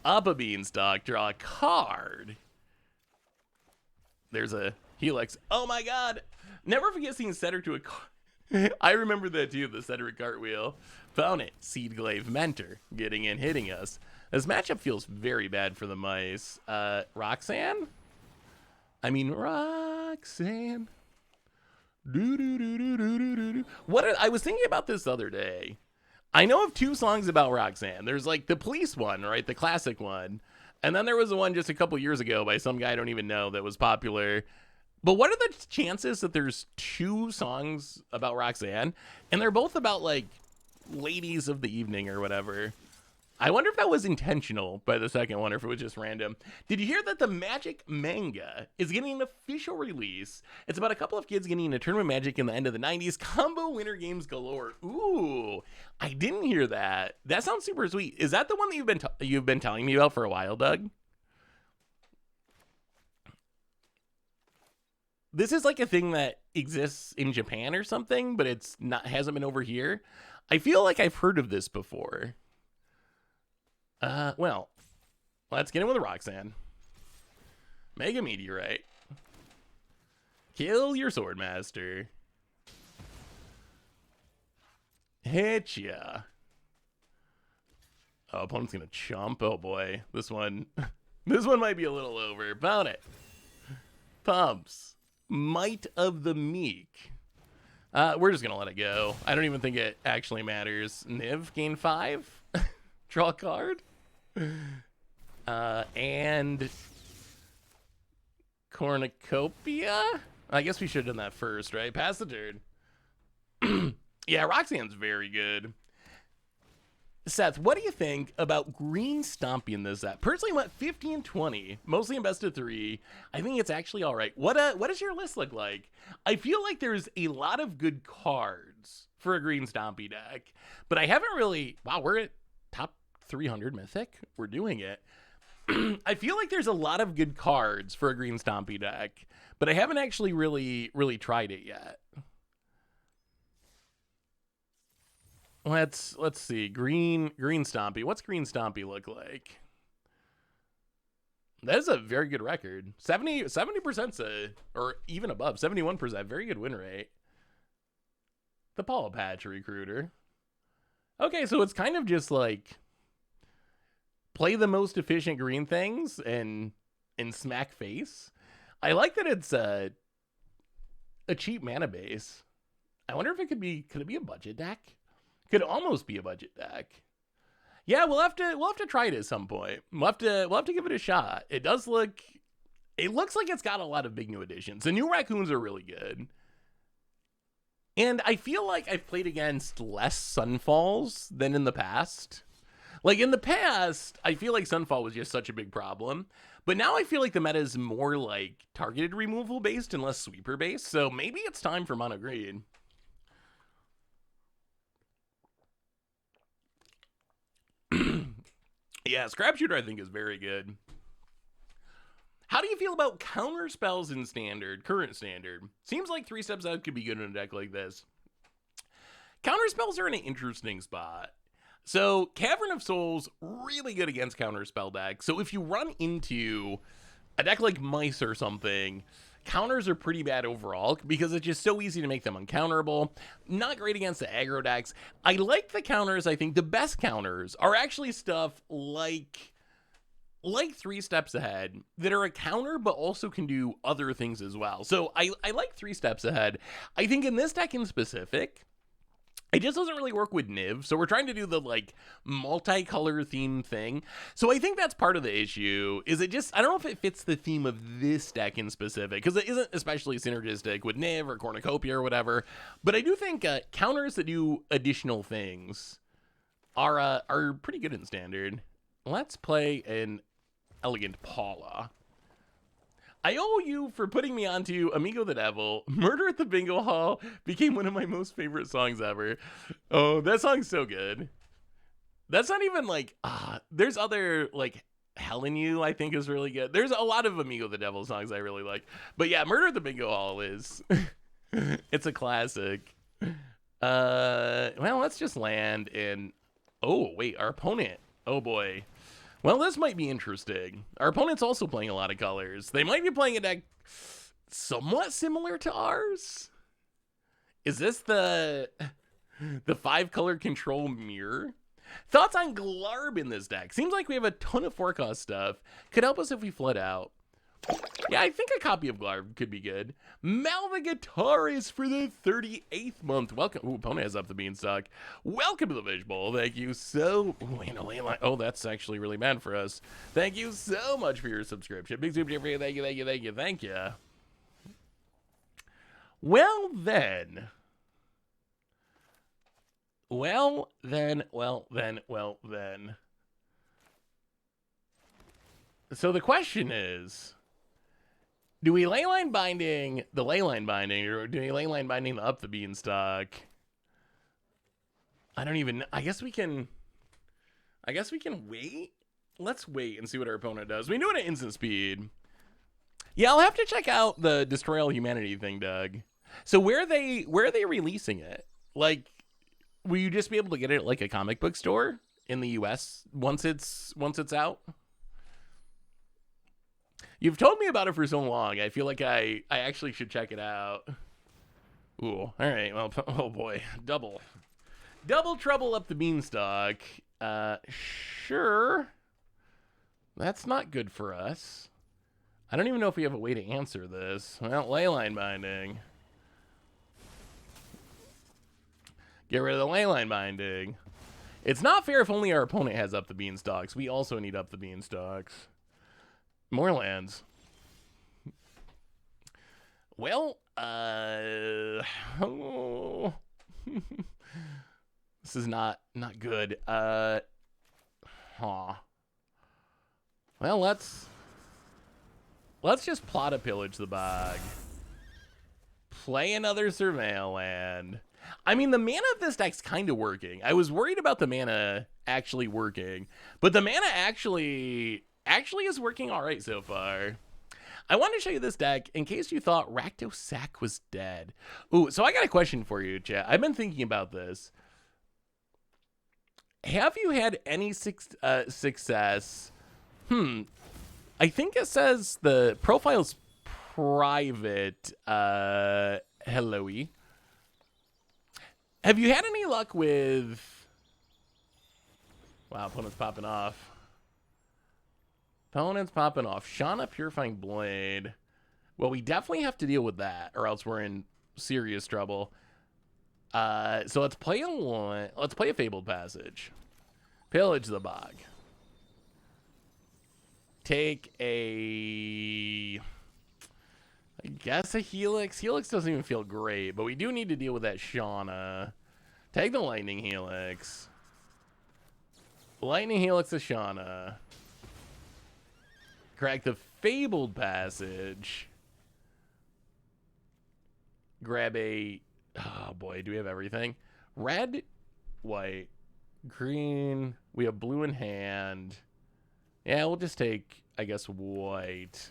Up a Beanstalk, draw a card. There's a Helix. Oh my god. Never forget seeing Cedric to a card. I remember that too, the Cedric cartwheel. Found it. Seedglaive Mentor getting in, hitting us. This matchup feels very bad for the mice. Roxanne? I mean, Roxanne. I was thinking about this the other day. I know of two songs about Roxanne. There's like the police one, right? The classic one. And then there was the one just a couple years ago by some guy I don't even know that was popular. But what are the chances that there's two songs about Roxanne and they're both about like ladies of the evening or whatever? I wonder if that was intentional by the second one or if it was just random. Did you hear that the Magic manga is getting an official release? It's about a couple of kids getting into tournament Magic in the end of the 90s. Combo winner games galore. Ooh, I didn't hear that. That sounds super sweet. Is that the one that you've been telling me about for a while, Doug? This is like a thing that exists in Japan or something, but hasn't been over here. I feel like I've heard of this before. Well, let's get in with Roxanne. Mega Meteorite. Kill your Swordmaster. Hit ya. Oh, opponent's gonna chump. Oh boy, this one might be a little over. Pound it. Pumps. Might of the Meek. We're just gonna let it go. I don't even think it actually matters. Niv, gain 5. Draw a card. And Cornucopia? I guess we should have done that first, right? Pass the turn. Yeah, Roxanne's very good. Seth, what do you think about Green Stompy in this set? Personally, went 50 and 20, mostly in best of 3. I think it's actually all right. What does your list look like? I feel like there's a lot of good cards for a Green Stompy deck, but I haven't really. Wow, we're at top 300 Mythic. We're doing it. I feel like there's a lot of good cards for a Green Stompy deck, but I haven't actually really tried it yet. Let's see. Green Stompy. What's Green Stompy look like? That is a very good record. 70%'s or even above 71%. Very good win rate. The Paul Patch Recruiter. Okay, so it's kind of just like play the most efficient green things and smack face. I like that it's a cheap mana base. I wonder if could it be a budget deck? Could almost be a budget deck. Yeah, we'll have to try it at some point. We'll have to give it a shot. It looks like it's got a lot of big new additions. The new raccoons are really good. And I feel like I've played against less Sunfalls than in the past. Like in the past, I feel like Sunfall was just such a big problem. But now I feel like the meta is more like targeted removal based and less sweeper based. So maybe it's time for mono green. Yeah, Scrap Shooter I think is very good. How do you feel about counter spells in standard, current standard? Seems like 3 steps out could be good in a deck like this. Counter spells are in an interesting spot. So Cavern of Souls, really good against counter spell decks. So if you run into a deck like Mice or something, counters are pretty bad overall because it's just so easy to make them uncounterable. Not great against the aggro decks. I like the counters. I think the best counters are actually stuff like 3 steps ahead that are a counter but also can do other things as well. So I like 3 steps ahead. I think in this deck in specific, it just doesn't really work with Niv, so we're trying to do the, like, multicolor theme thing. So I think that's part of the issue, is it just, I don't know if it fits the theme of this deck in specific, because it isn't especially synergistic with Niv or Cornucopia or whatever, but I do think counters that do additional things are pretty good in Standard. Let's play an Elegant Paula. I owe you for putting me onto Amigo the Devil. Murder at the Bingo Hall became one of my most favorite songs ever. Oh, that song's so good. That's not even like, there's other, like, Hell in You, I think is really good. There's a lot of Amigo the Devil songs I really like. But yeah, Murder at the Bingo Hall is, it's a classic. Well, let's just land in, oh, wait, our opponent. Oh boy. Well, this might be interesting. Our opponent's also playing a lot of colors. They might be playing a deck somewhat similar to ours. Is this the 5-color control mirror? Thoughts on Glarb in this deck? Seems like we have a ton of forecast stuff. Could help us if we flood out. Yeah, I think a copy of Glarb could be good. Mal the Guitarist for the 38th month. Welcome. Ooh, opponent has up the beanstalk. Welcome to the Fish Bowl. Thank you so... Wait, no, wait, oh, that's actually really bad for us. Thank you so much for your subscription. Big super for you. Thank you, thank you, thank you, thank you. Well then. Well then. So the question is... Do we leyline binding the leyline binding, or do we leyline binding the up the beanstalk? I don't even. I guess we can wait. Let's wait and see what our opponent does. We do it at instant speed. Yeah, I'll have to check out the Destroy All Humanity thing, Doug. So where are they releasing it? Like, will you just be able to get it at like a comic book store in the US once it's out? You've told me about it for so long. I feel like I actually should check it out. Ooh, all right. Well, oh boy, double trouble up the beanstalk. Sure. That's not good for us. I don't even know if we have a way to answer this. Well, leyline binding. Get rid of the leyline binding. It's not fair if only our opponent has up the beanstalks. We also need up the beanstalks. More lands. Well, oh. This is not good. Well, let's just plot a Pillage the Bog. Play another Surveil land. I mean, the mana of this deck's kind of working. I was worried about the mana actually working, but the mana actually is working all right so far. I wanted to show you this deck in case you thought Rakdos-Sak was dead. Ooh, so I got a question for you, chat. I've been thinking about this. Have you had any success? I think it says the profile's private. Hello-y. Have you had any luck with... Wow, opponent's popping off. Opponent's popping off. Shauna Purifying Blade. Well, we definitely have to deal with that, or else we're in serious trouble. So let's play a Fabled Passage. Pillage the Bog. Take a... I guess a Helix. Helix doesn't even feel great, but we do need to deal with that Shauna. Take the Lightning Helix. Lightning Helix Ashana. Crack the Fabled Passage. Grab a... Oh, boy. Do we have everything? Red, white, green. We have blue in hand. Yeah, we'll just take, I guess, white.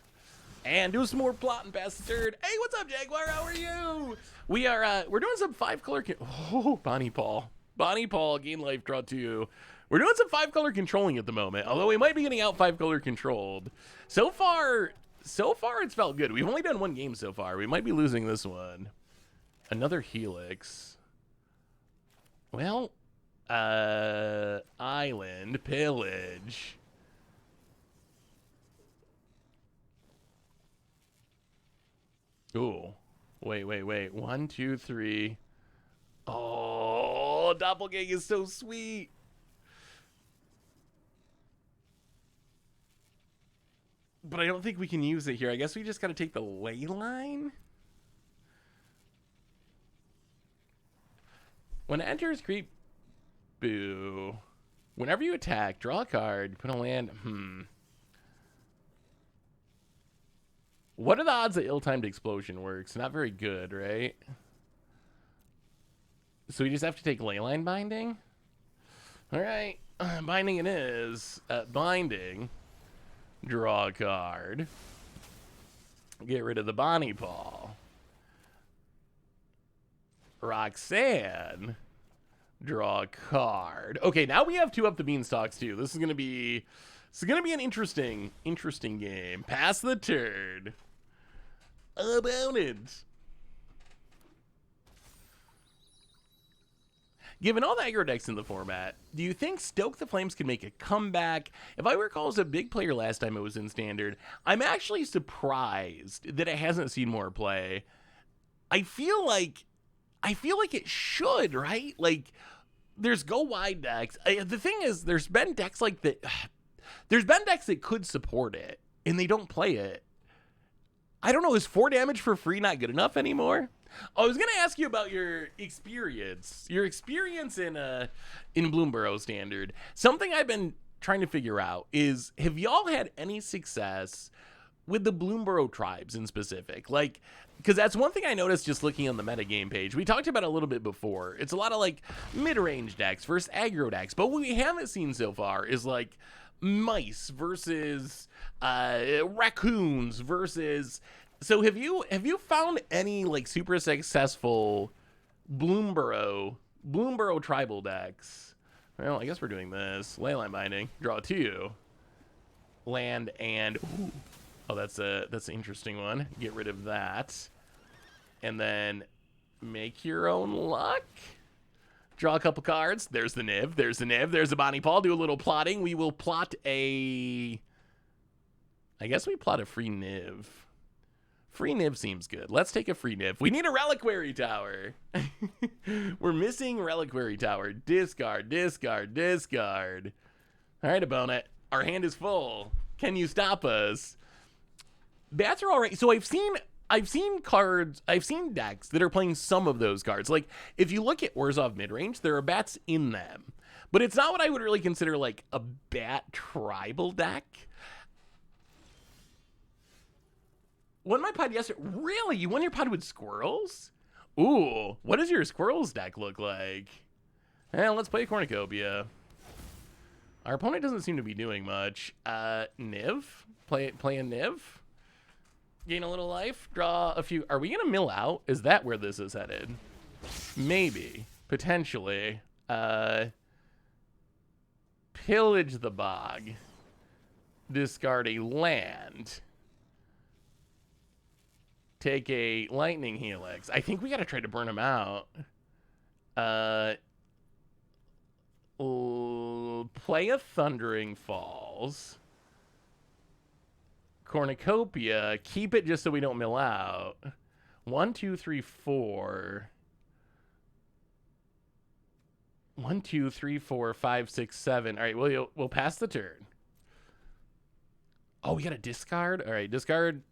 And do some more plotting past the turn. Hey, what's up, Jaguar? How are you? We're doing some 5-color... Oh, Bonnie Paul. Bonnie Paul, gain life, draw 2. We're doing some 5-color controlling at the moment, although we might be getting out 5-color controlled. So far, it's felt good. We've only done 1 game so far. We might be losing this one. Another Helix. Well, Island, Pillage. Ooh. Wait. 1, 2, 3. Oh, Doppelgang is so sweet. But I don't think we can use it here. I guess we just got to take the ley line. When it enters creep, boo. Whenever you attack, draw a card, put a land. What are the odds that ill-timed explosion works? Not very good, right? So we just have to take leyline binding? All right. Binding it is. Binding. Draw a card. Get rid of the Bonnie Paul. Roxanne. Draw a card. Okay, now we have 2 up the beanstalks too. This is gonna be an interesting game. Pass the turn. About it. Given all the aggro decks in the format, do you think Stoke the Flames can make a comeback? If I recall, as a big player last time it was in Standard, I'm actually surprised that it hasn't seen more play. I feel like it should, right? Like, there's go wide decks. The thing is, there's been decks like that. There's been decks that could support it, and they don't play it. I don't know. Is 4 damage for free not good enough anymore? I was gonna ask you about your experience in Bloomburrow Standard. Something I've been trying to figure out is, have y'all had any success with the Bloomburrow tribes in specific? Like, because that's one thing I noticed just looking on the metagame page. We talked about it a little bit before. It's a lot of like mid-range decks versus aggro decks, but what we haven't seen so far is like mice versus raccoons versus... So have you found any like super successful Bloomburrow tribal decks? Well, I guess we're doing this. Leyline binding. Draw 2. Land and... Ooh. Oh, that's an interesting one. Get rid of that. And then make your own luck. Draw a couple cards. There's the Niv. There's the Bonnie Paul. Do a little plotting. We will plot a... I guess we plot a free Niv. Free Niv seems good. Let's take a free Niv. We need a Reliquary Tower. We're missing Reliquary Tower. Discard. All right, Abonnet. Our hand is full. Can you stop us? Bats are all right. So I've seen decks that are playing some of those cards. Like, if you look at Orzhov midrange, there are bats in them. But it's not what I would really consider like a bat tribal deck. Won my pod yesterday. Really? You won your pod with squirrels? Ooh, what does your squirrels deck look like? Well, let's play a cornucopia. Our opponent doesn't seem to be doing much. Niv? Play a Niv? Gain a little life? Draw a few... Are we going to mill out? Is that where this is headed? Maybe. Potentially. Pillage the bog. Discard a land. Take a lightning helix. I think we got to try to burn him out. Play a Thundering Falls. Cornucopia. Keep it just so we don't mill out. 1, 2, 3, 4. 1, 2, 3, 4, 5, 6, 7. All right, we'll pass the turn. Oh, we got to discard? All right, discard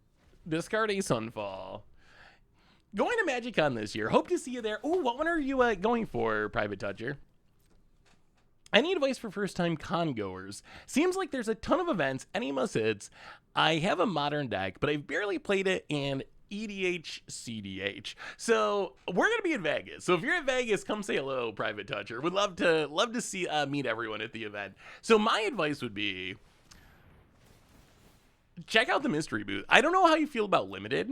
a Sunfall. Going to MagicCon this year. Hope to see you there. Oh, what one are you going for, Private Toucher? Any advice for first-time con goers? Seems like there's a ton of events, any must-hits. I have a modern deck, but I've barely played it in EDH, CDH. So we're gonna be in Vegas. So if you're in Vegas, come say hello, Private Toucher. Would love to see meet everyone at the event. So my advice would be check out the mystery booth. I don't know how you feel about limited,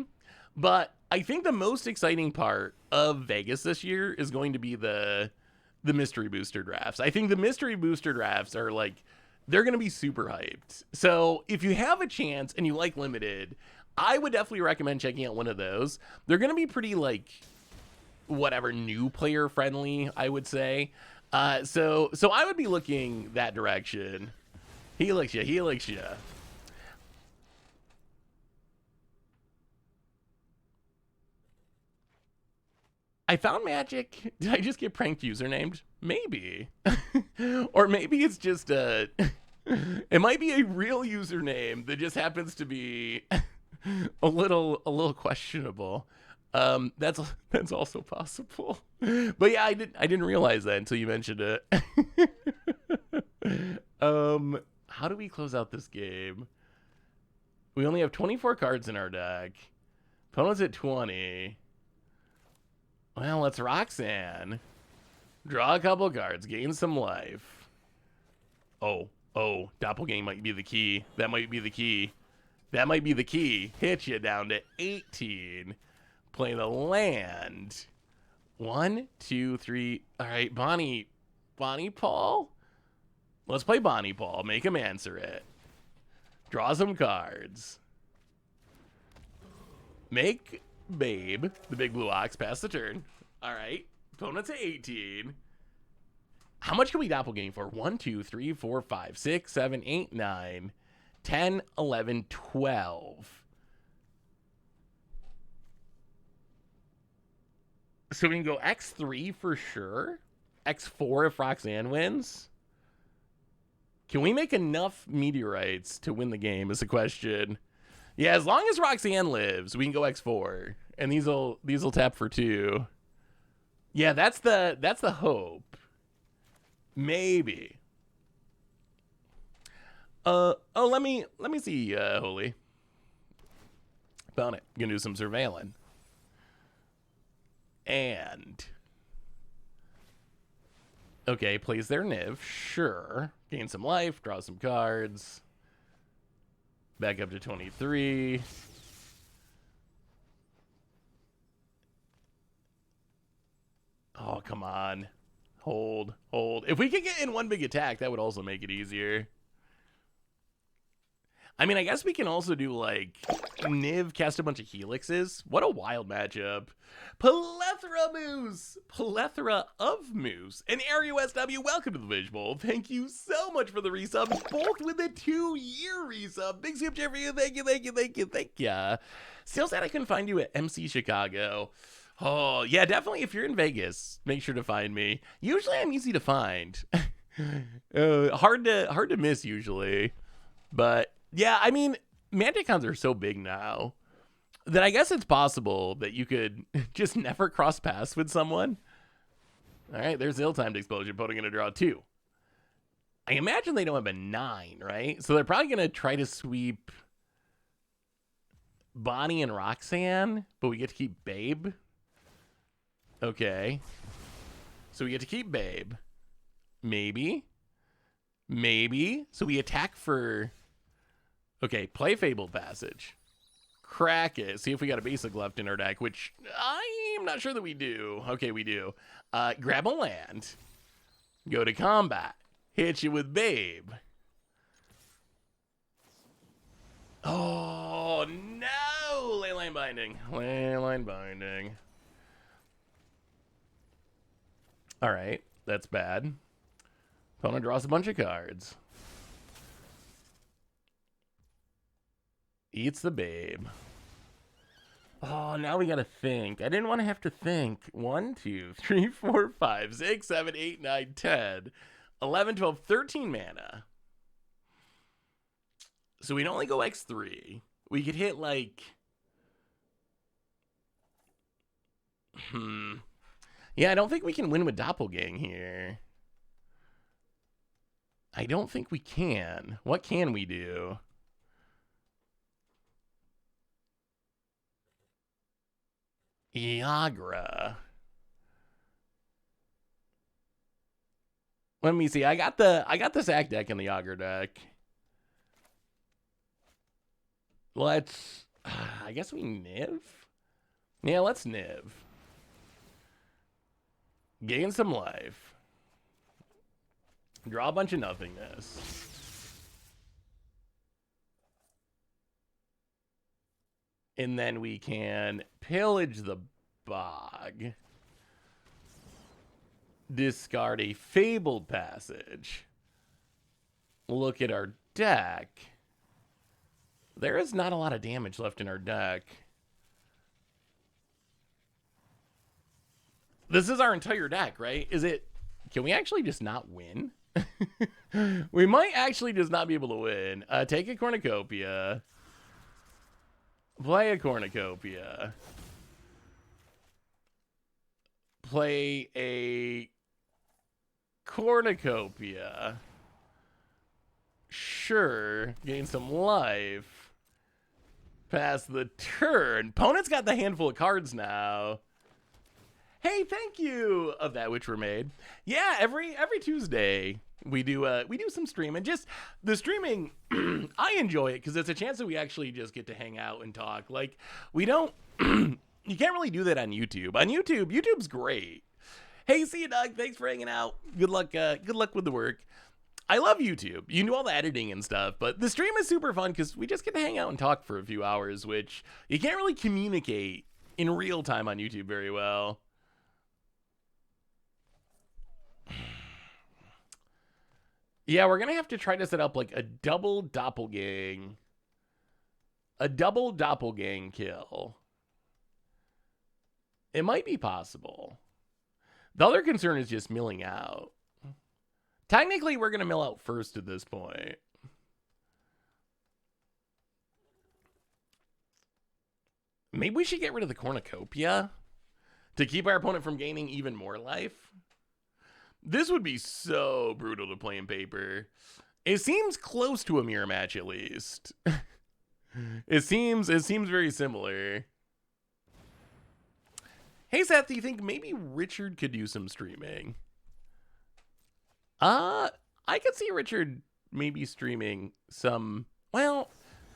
but I think the most exciting part of Vegas this year is going to be the mystery booster drafts. I think the mystery booster drafts are like, they're going to be super hyped. So if you have a chance and you like limited, I would definitely recommend checking out one of those. They're going to be pretty like, whatever, new player friendly, I would say. So I would be looking that direction. He likes you. He likes you. I found magic. Did I just get pranked usernamed? Maybe. Or maybe it's just it might be a real username that just happens to be a little questionable. That's also possible. But yeah, I didn't realize that until you mentioned it. How do we close out this game? We only have 24 cards in our deck. Opponent's at 20. Well, let's Roxanne. Draw a couple cards, gain some life. Oh, Doppelgang might be the key. That might be the key. That might be the key. Hit you down to 18. Play the land. 1, 2, 3. All right, Bonnie Paul? Let's play Bonnie Paul. Make him answer it. Draw some cards. Make Babe, the big blue ox, pass the turn. All right. Opponent's at 18. How much can we doppelgang for? 1, 2, 3, 4, 5, 6, 7, 8, 9, 10, 11, 12. So we can go X3 for sure. X4 if Roxanne wins. Can we make enough meteorites to win the game is the question. Yeah, as long as Roxanne lives, we can go X4. And these'll tap for 2. Yeah, that's the hope. Maybe. Let me see, Holy. Found it. Gonna do some surveilling. And okay, plays their Niv. Sure. Gain some life, draw some cards. Back up to 23. Oh, come on. Hold. If we could get in one big attack, that would also make it easier. I mean, I guess we can also do, like, Niv cast a bunch of helixes. What a wild matchup. Plethora of moves. And Ari SW, welcome to the Visual. Thank you so much for the resub, both with a 2-year resub. Big super chat for you. Thank you. Still sad I couldn't find you at MC Chicago. Oh, yeah, definitely if you're in Vegas, make sure to find me. Usually I'm easy to find. Hard to miss usually. But yeah, I mean, Manticons are so big now that I guess it's possible that you could just never cross paths with someone. All right, there's ill-timed explosion. Opponent going to draw 2. I imagine they don't have a 9, right? So they're probably going to try to sweep Bonnie and Roxanne, but we get to keep Babe. Okay. So we get to keep Babe. Maybe. So we attack for... Okay, play Fabled Passage. Crack it. See if we got a basic left in our deck, which I'm not sure that we do. Okay, we do. Grab a land. Go to combat. Hit you with Babe. Oh, no! Leyline Binding. All right, that's bad. Opponent draws a bunch of cards. Eats the Babe. Oh, now we gotta think. I didn't want to have to think. 1, 2, 3, 4, 5, 6, 7, 8, 9, 10, 11, 12, 13 mana. So we'd only go X3. We could hit like... Yeah, I don't think we can win with Doppelgang here. I don't think we can. What can we do? Iagra. Let me see. I got the sack deck in the Iagra deck. Let's I guess we Niv? Yeah, let's Niv. Gain some life. Draw a bunch of nothingness. And then we can pillage the bog. Discard a fabled passage. Look at our deck. There is not a lot of damage left in our deck. This is our entire deck, right? Is it... Can we actually just not win? We might actually just not be able to win. Take a cornucopia. Play a cornucopia. Play a cornucopia. Sure. Gain some life. Pass the turn. Opponent's got the handful of cards now. Hey, thank you of that which were made. Yeah, every Tuesday we do some streaming. Just the streaming, I enjoy it because it's a chance that we actually just get to hang out and talk. Like we don't, you can't really do that on YouTube. On YouTube, YouTube's great. Hey, see you, Doug. Thanks for hanging out. Good luck with the work. I love YouTube. You do all the editing and stuff, but the stream is super fun because we just get to hang out and talk for a few hours, which you can't really communicate in real time on YouTube very well. Yeah, we're going to have to try to set up like a double doppelgang. A double doppelgang kill. It might be possible. The other concern is just milling out. Technically, we're going to mill out first at this point. Maybe we should get rid of the cornucopia to keep our opponent from gaining even more life. This would be so brutal to play in paper. It seems close to a mirror match, at least. It seems very similar. Hey, Seth, do you think maybe Richard could do some streaming? I could see Richard maybe streaming some. Well,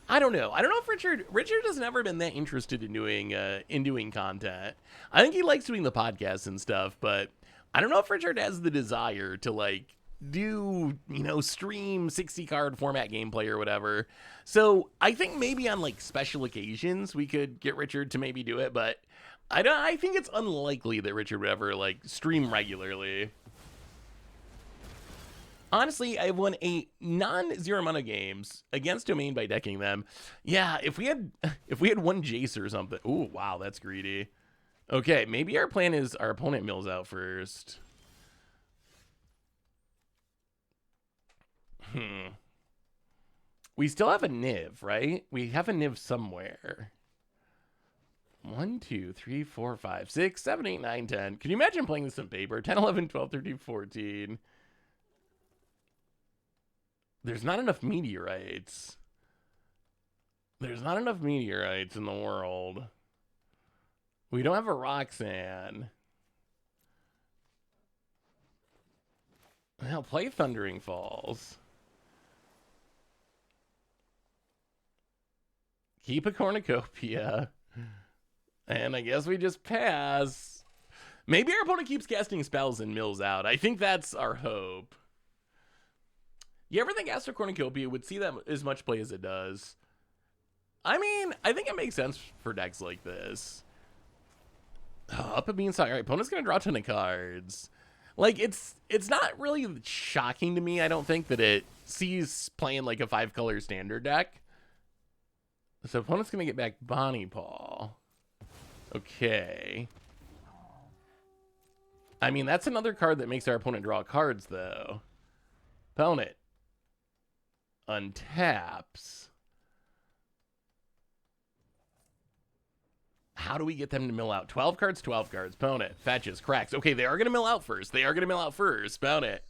I don't know. I don't know if Richard has never been that interested in doing content. I think he likes doing the podcasts and stuff, but I don't know if Richard has the desire to like do, stream 60 card format gameplay or whatever. So I think maybe on like special occasions we could get Richard to maybe do it, but I think it's unlikely that Richard would ever like stream regularly. Honestly, I've won a non-zero amount of games against Domain by decking them. Yeah, if we had one Jace or something. Ooh, wow, that's greedy. Okay, maybe our plan is our opponent mills out first. We still have a Niv, right? We have a Niv somewhere. 1, 2, 3, 4, 5, 6, 7, 8, 9, 10. Can you imagine playing this in paper? 10, 11, 12, 13, 14. There's not enough meteorites. There's not enough meteorites in the world. We don't have a Roxanne. Well, play Thundering Falls. Keep a cornucopia. And I guess we just pass. Maybe our opponent keeps casting spells and mills out. I think that's our hope. You ever think Astro Cornucopia would see that as much play as it does? I mean, I think it makes sense for decks like this. Oh, up a beanstalk. All right, opponent's going to draw a ton of cards. Like, it's not really shocking to me, I don't think, that it sees playing like a 5-color standard deck. So opponent's going to get back Bonnie Paw. Okay. I mean, that's another card that makes our opponent draw cards, though. Opponent untaps. How do we get them to mill out? 12 cards, 12 cards. Opponent fetches, cracks. Okay, they are going to mill out first. Opponent.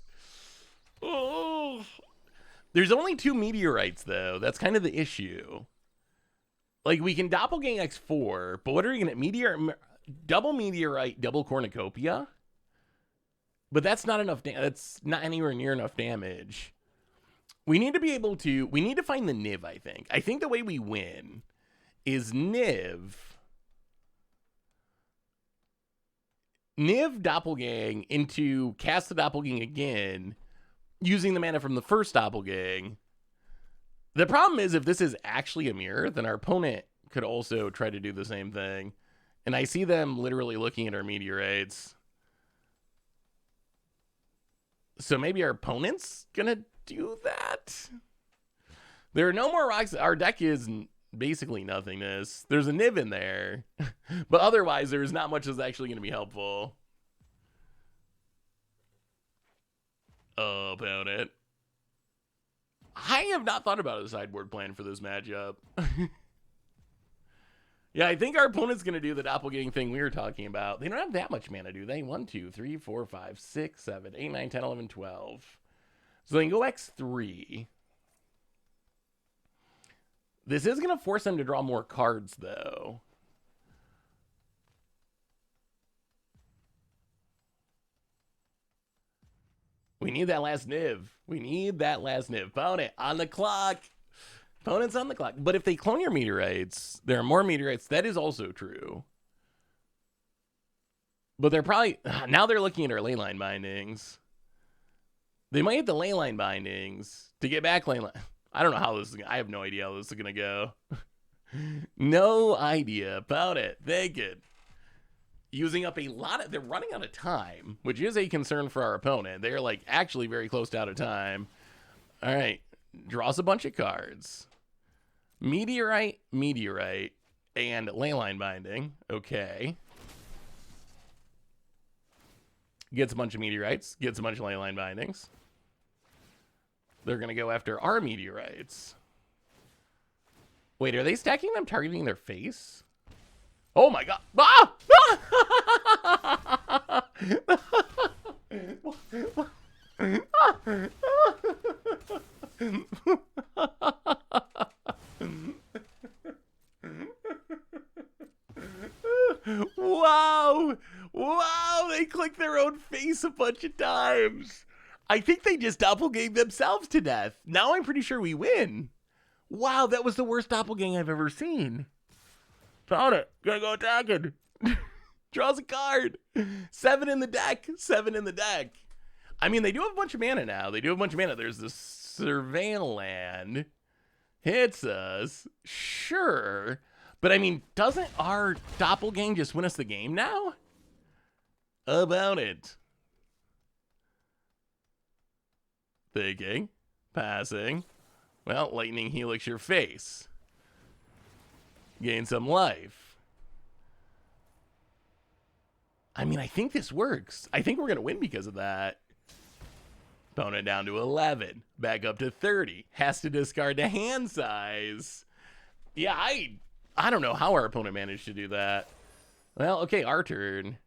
Oh, There's only 2 meteorites, though. That's kind of the issue. Like, we can doppelgang X4, but what are we going to... double meteorite, double cornucopia? But that's not enough. That's not anywhere near enough damage. We need to be able to... We need to find the Niv, I think. I think the way we win is Niv doppelgang into cast the doppelgang again using the mana from the first doppelgang. The problem is if this is actually a mirror, then our opponent could also try to do the same thing. And I see them literally looking at our meteorites. So maybe our opponent's gonna do that? There are no more rocks. Our deck is basically nothingness. There's a Niv in there. But otherwise, there's not much that's actually gonna be helpful. Opponent. I have not thought about a sideboard plan for this matchup. Yeah, I think our opponent's going to do the doppelgang thing we were talking about. They don't have that much mana, do they? 1, 2, 3, 4, 5, 6, 7, 8, 9, 10, 11, 12. So they can go X3. This is going to force them to draw more cards, though. We need that last Niv. We need that last Niv. Opponent on the clock. Opponent's on the clock. But if they clone your meteorites, there are more meteorites. That is also true. But they're probably... Now they're looking at our leyline bindings. They might hit the leyline bindings to get back leyline. I don't know how this is... I have no idea how this is going to go. No idea about it. They get using up a lot of... They're running out of time, which is a concern for our opponent. They're like actually very close to out of time. All right. Draws a bunch of cards. Meteorite, meteorite, and leyline binding. Okay. Gets a bunch of meteorites. Gets a bunch of leyline bindings. They're going to go after our meteorites. Wait, are they stacking them targeting their face? Oh my god. Ah! Wow. Wow, they clicked their own face a bunch of times. I think they just doppelganged themselves to death. Now I'm pretty sure we win. Wow, that was the worst doppelgang I've ever seen. Found it. Gotta go attacking. Draws a card. 7 in the deck. 7 in the deck. I mean, they do have a bunch of mana now. They do have a bunch of mana. There's this Surveilland. Hits us. Sure. But I mean, doesn't our doppelgang just win us the game now? About it. Thinking. Passing. Well, lightning helix your face. Gain some life. I mean, I think this works. I think we're going to win because of that. Opponent down to 11. Back up to 30. Has to discard the hand size. Yeah, I don't know how our opponent managed to do that. Well, okay, our turn.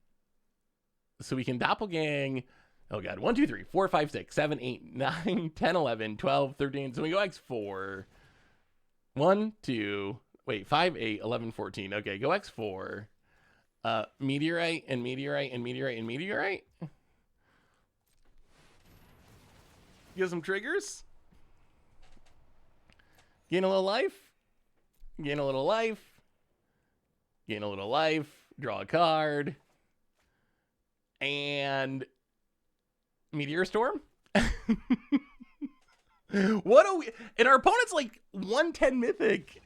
So we can doppelgang. Oh, God. 1, 2, 3, 4, 5, 6, 7, 8, 9, 10, 11, 12, 13. So we go X4. 1, 2... Wait, 5, 8, 11, 14. Okay, go X4. Meteorite and meteorite and meteorite and meteorite. Get some triggers. Gain a little life. Gain a little life. Gain a little life. Draw a card. And Meteor Storm. What are we? And our opponent's like 110 Mythic.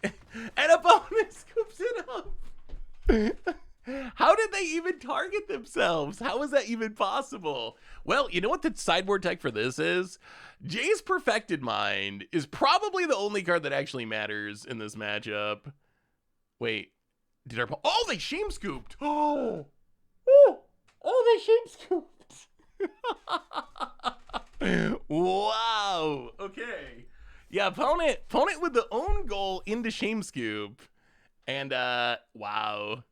And opponent scoops it up. How did they even target themselves? How is that even possible? Well, you know what the sideboard tech for this is? Jay's Perfected Mind is probably the only card that actually matters in this matchup. Wait, did our... Oh, they shame scooped. Oh, they shame scooped. Wow. Okay. Yeah, opponent with the own goal into shame scoop. And wow.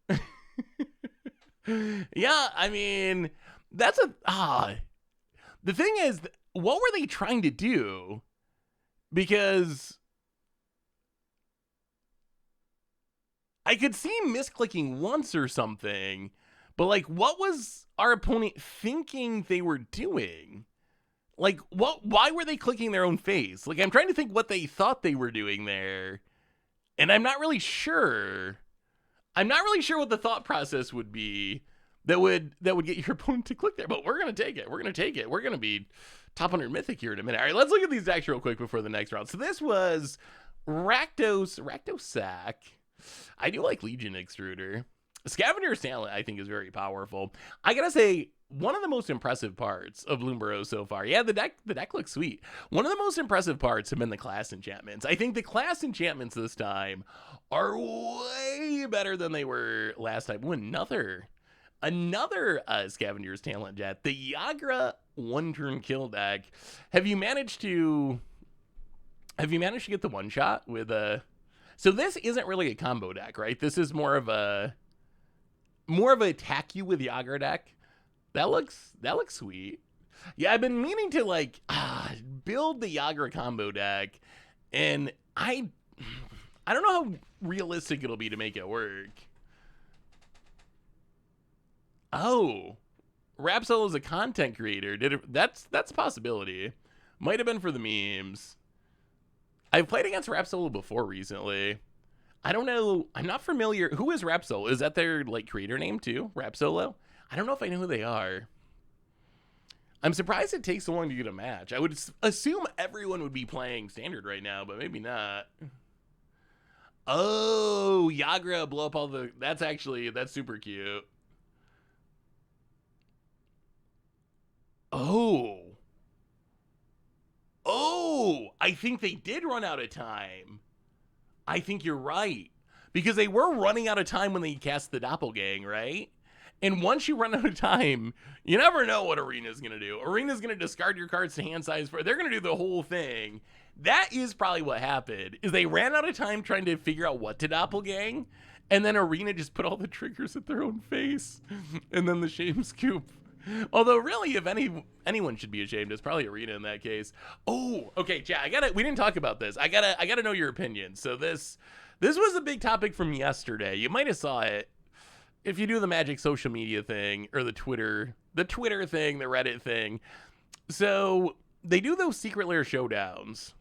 Yeah, I mean, that's a the thing is what were they trying to do? Because I could see misclicking once or something, but like, what was our opponent thinking they were doing? Like, why were they clicking their own face? Like, I'm trying to think what they thought they were doing there, and I'm not really sure. I'm not really sure what the thought process would be that would get your opponent to click there, but we're going to take it. We're going to take it. We're going to be top 100 Mythic here in a minute. All right, let's look at these decks real quick before the next round. So this was Rakdos Sack. I do like Legion Extruder. Scavenger's Talent, I think, is very powerful. I gotta say, one of the most impressive parts of Bloomburrow so far, yeah, the deck looks sweet. One of the most impressive parts have been the class enchantments. I think the class enchantments this time are way better than they were last time. Ooh, another Scavenger's Talent Jet, the Yagra one-turn kill deck. Have you managed to get the one shot with a? So this isn't really a combo deck, right? This is more of a attack you with Yagra deck. That looks sweet. Yeah, I've been meaning to like build the Yagra combo deck, and I don't know how realistic it'll be to make it work. Oh, Rapsol is a content creator. That's a possibility. Might have been for the memes. I've played against Rapsolo before recently. I don't know. I'm not familiar. Who is Rapsolo? Is that their like creator name too? Rapsolo? I don't know if I know who they are. I'm surprised it takes so long to get a match. I would assume everyone would be playing standard right now, but maybe not. Oh, Yagra blow up all the. That's super cute. Oh, I think they did run out of time. I think you're right. Because they were running out of time when they cast the Doppelgang, right? And once you run out of time, you never know what Arena's going to do. Arena's going to discard your cards to hand size. They're going to do the whole thing. That is probably what happened, is they ran out of time trying to figure out what to Doppelgang. And then Arena just put all the triggers at their own face. And then the shame scoop. Although really, if anyone should be ashamed, it's probably Arena in that case. Oh, okay, chat. We didn't talk about this. I gotta know your opinion. So this was a big topic from yesterday. You might have saw it if you do the Magic social media thing or the Twitter thing, the Reddit thing. So they do those secret lair showdowns.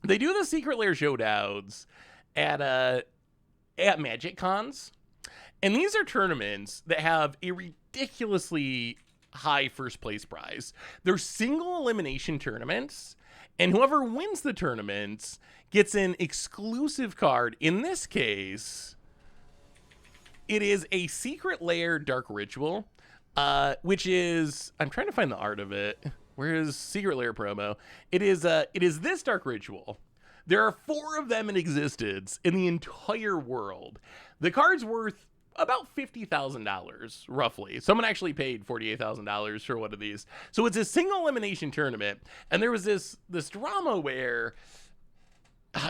They do the secret lair showdowns at Magic Cons. And these are tournaments that have a ridiculously high first place prize. They're single elimination tournaments, and whoever wins the tournaments gets an exclusive card. In this case, it is a secret lair dark ritual, which is, I'm trying to find the art of it. Where is secret lair promo? It is this dark ritual. There are 4 of them in existence in the entire world. The card's worth about $50,000, roughly. Someone actually paid $48,000 for one of these. So it's a single elimination tournament, and there was this drama where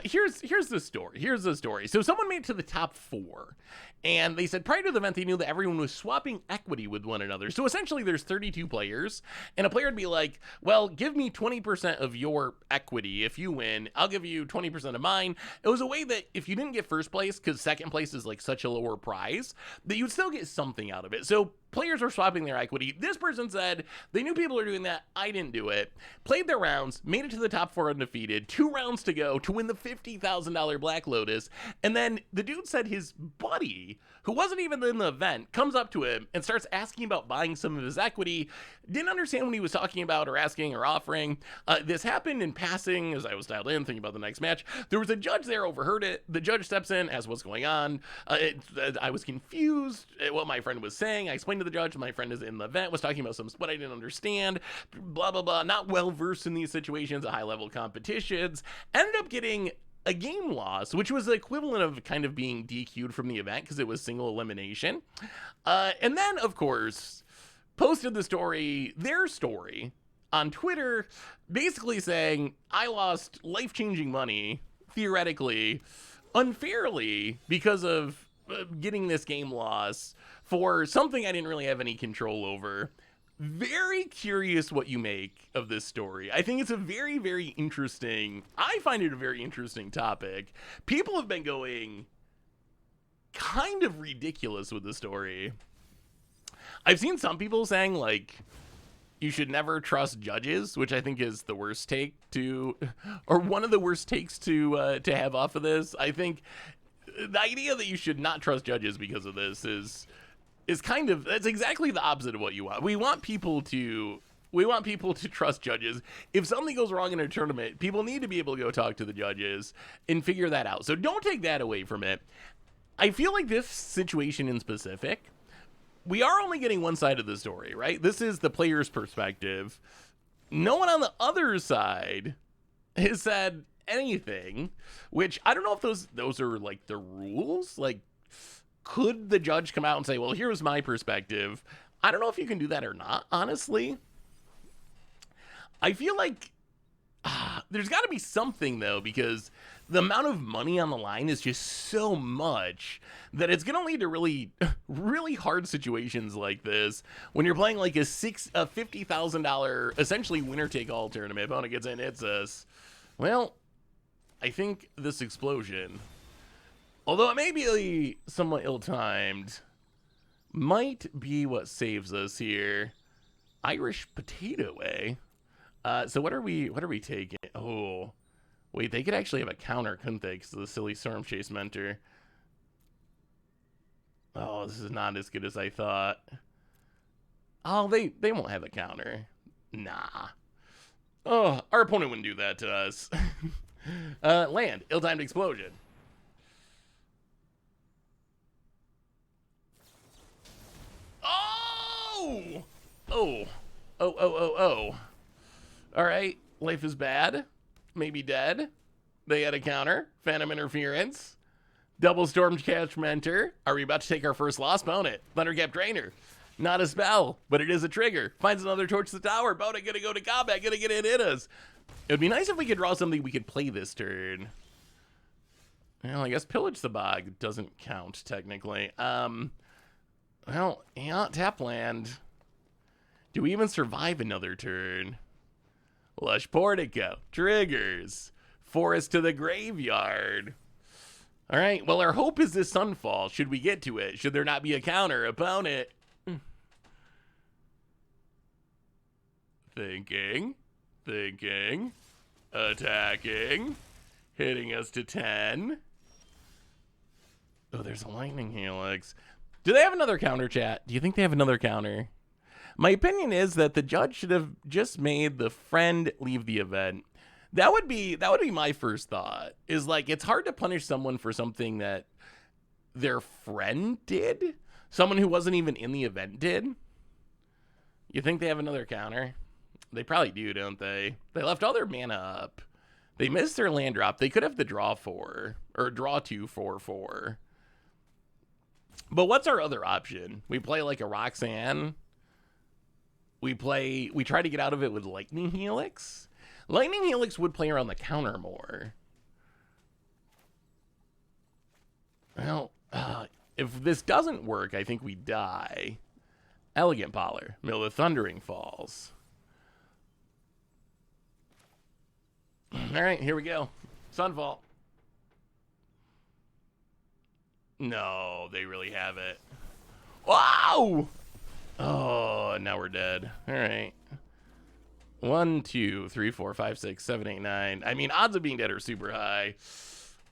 here's the story. So someone made it to the top 4, and they said prior to the event they knew that everyone was swapping equity with one another. So essentially there's 32 players, and a player would be like, well, give me 20% of your equity. If you win, I'll give you 20% of mine. It was a way that if you didn't get first place, because second place is like such a lower prize, that you'd still get something out of it. So players were swapping their equity. This person said they knew people were doing that. I didn't do it. Played their rounds, made it to the top 4 undefeated, 2 rounds to go to win the $50,000 Black Lotus. And then the dude said his buddy, who wasn't even in the event, comes up to him and starts asking about buying some of his equity. Didn't understand what he was talking about or asking or offering. This happened in passing as I was dialed in, thinking about the next match. There was a judge there, overheard it. The judge steps in, asks what's going on. I was confused at what my friend was saying. I explained to the judge, my friend is in the event, was talking about some split I didn't understand, blah, blah, blah. Not well versed in these situations, high level competitions. Ended up getting a game loss, which was the equivalent of kind of being DQ'd from the event because it was single elimination. And then, of course, posted their story on Twitter, basically saying, I lost life-changing money, theoretically, unfairly, because of getting this game loss for something I didn't really have any control over. very curious what you make of this story. I think it's a very, very interesting, I find it a very interesting topic. People have been going kind of ridiculous with the story. I've seen some people saying, like, you should never trust judges, which I think is the worst take to, or one of the worst takes to have off of this. I think the idea that you should not trust judges because of this is kind of, that's exactly the opposite of what you want. We want people to trust judges. If something goes wrong in a tournament, people need to be able to go talk to the judges and figure that out. So don't take that away from it. I feel like this situation in specific, we are only getting one side of the story, right? This is the player's perspective. No one on the other side has said anything, which I don't know if those are like the rules. Like, could the judge come out and say, well, here's my perspective? I don't know if you can do that or not, honestly. I feel like there's got to be something, though, because the amount of money on the line is just so much that it's going to lead to really, really hard situations like this. When you're playing like a $50,000, essentially winner-take-all tournament, opponent gets in, hits us. Well, I think this explosion, although it may be somewhat ill-timed, might be what saves us here. Irish potato, eh? So what are we taking? Oh, wait, they could actually have a counter, couldn't they? Because of the silly Storm Chase Mentor. Oh, this is not as good as I thought. Oh, they won't have a counter. Nah. Oh, our opponent wouldn't do that to us. Land, ill-timed explosion. Oh! Oh. Oh. All right, life is bad. Maybe dead. They had a counter. Phantom Interference. Double Storm Catch Mentor. Are we about to take our first loss? Opponent. Thundercap Drainer. Not a spell, but it is a trigger. Finds another Torch to the tower. Opponent gonna go to combat. Gonna get it us. It would be nice if we could draw something we could play this turn. Well, I guess Pillage the Bog doesn't count, technically. Well, yeah, tap land. Do we even survive another turn? Lush Portico. Triggers. Forest to the Graveyard. All right, well, our hope is this Sunfall. Should we get to it? Should there not be a counter? Opponent. Thinking. Attacking. Hitting us to 10. Oh, there's a Lightning Helix. Do they have another counter, chat? Do you think they have another counter? My opinion is that the judge should have just made the friend leave the event. That would be my first thought. Is like, it's hard to punish someone for something that their friend did. Someone who wasn't even in the event did. You think they have another counter? They probably do, don't they? They left all their mana up. They missed their land drop. They could have the draw 4 or draw 2 4/4. But what's our other option? We play like a Roxanne. We try to get out of it with Lightning Helix. Lightning Helix would play around the counter more. Well, if this doesn't work, I think we die. Elegant Poller. Mill of Thundering Falls. All right, here we go. Sunfall. No, they really have it. Wow! Oh, now we're dead. All right. 1, 2, 3, 4, 5, 6, 7, 8, 9. I mean, odds of being dead are super high.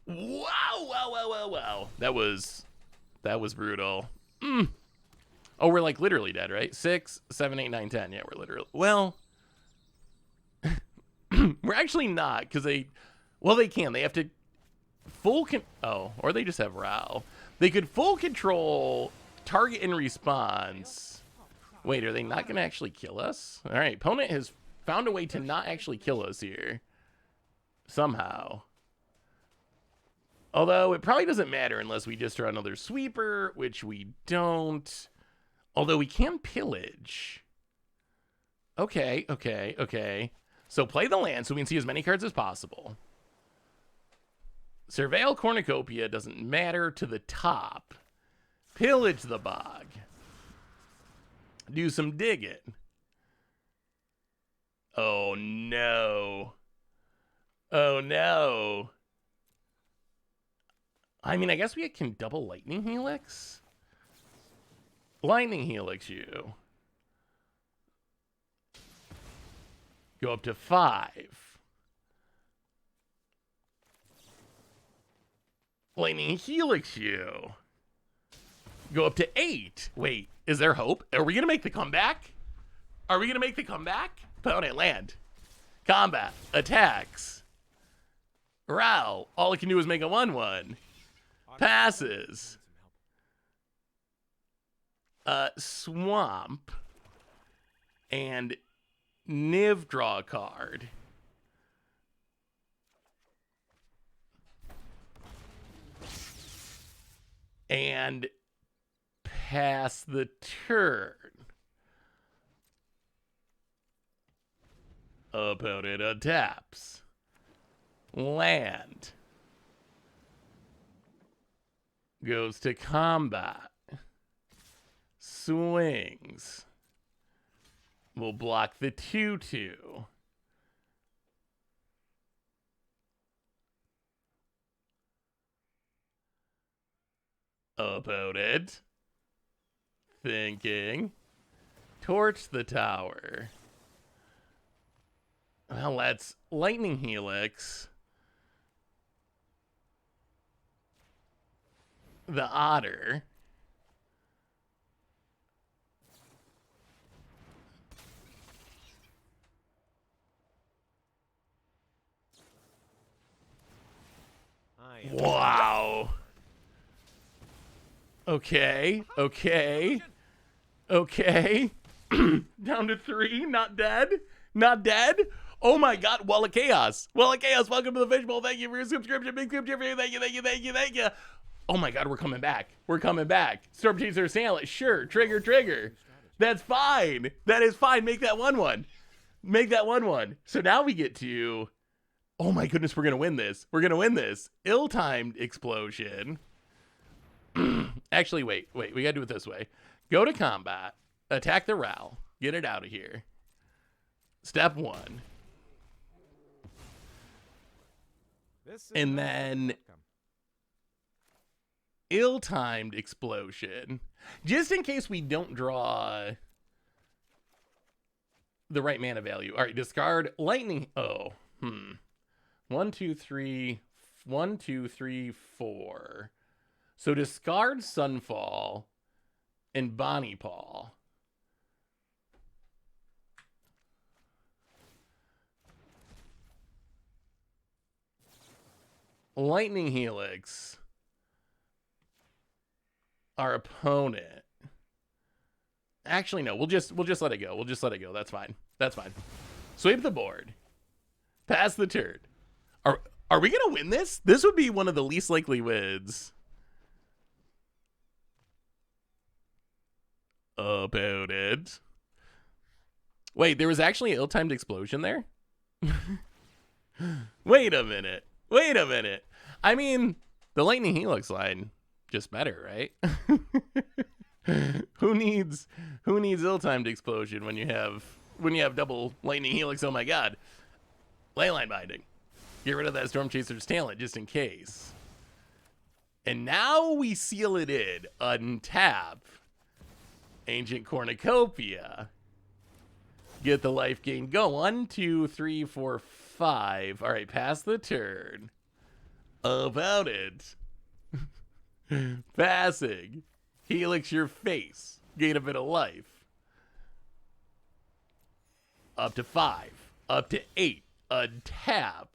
Wow. That was brutal. Oh, we're like literally dead, right? 6, 7, 8, 9, 10. Yeah, we're literally. Well, we're actually not, because they can. They have to or they just have Ral. They could full control target and response. Wait, are they not going to actually kill us? All right, opponent has found a way to not actually kill us here. Somehow. Although, it probably doesn't matter unless we just draw another sweeper, which we don't. Although, we can pillage. Okay. So, play the land so we can see as many cards as possible. Surveil Cornucopia doesn't matter to the top. Pillage the Bog. Do some digging. Oh no. Oh no. I mean, I guess we can double Lightning Helix. Lightning Helix you. Go up to 5. Lightning Helix you. Go up to 8. Wait, is there hope? Are we going to make the comeback? Are we going to make the comeback? Opponent land. Combat. Attacks. Row. All it can do is make a 1/1. Passes. Swamp. And Niv draw a card. And pass the turn. Opponent untaps. Land. Goes to combat. Swings. We'll block the 2/2. Opponent. Thinking. Torch the tower. Well, that's Lightning Helix. The Otter. Wow. Okay. Okay. Okay. Down to 3. Not dead. Not dead. Oh my God. Wall of Chaos. Wall of Chaos. Welcome to the Fishbowl. Thank you for your subscription. Big subscription. Thank you. Thank you. Thank you. Thank you. Oh my God. We're coming back. We're coming back. Storm Chaser Assailant. Sure. Trigger. Trigger. That's fine. That is fine. Make that 1/1. Make that 1/1. So now we get to... Oh my goodness, we're going to win this. We're going to win this. Ill-timed explosion. Actually, wait. We got to do it this way. Go to combat. Attack the Row. Get it out of here. Step 1. And then ill-timed explosion. Just in case we don't draw the right mana value. All right, discard lightning. Oh, 1, 2, 3. 1, 2, 3, 4. So discard Sunfall and Bonnie Paw. Lightning Helix. Our opponent. Actually, no. We'll just let it go. We'll just let it go. That's fine. That's fine. Sweep the board. Pass the turn. Are we gonna win this? This would be one of the least likely wins. Opponent. Wait, there was actually an ill-timed explosion there? Wait a minute. Wait a minute. I mean, the Lightning Helix line just better, right? Who needs ill-timed explosion when you have double Lightning Helix? Oh my God. Leyline Binding. Get rid of that Storm Chaser's talent just in case. And now we seal it in. Untap. Ancient Cornucopia. Get the life gain. Go. 1, 2, 3, 4, 5. All right, pass the turn. About it. Passing. Helix your face. Gain a bit of life. Up to 5. Up to 8. Untap.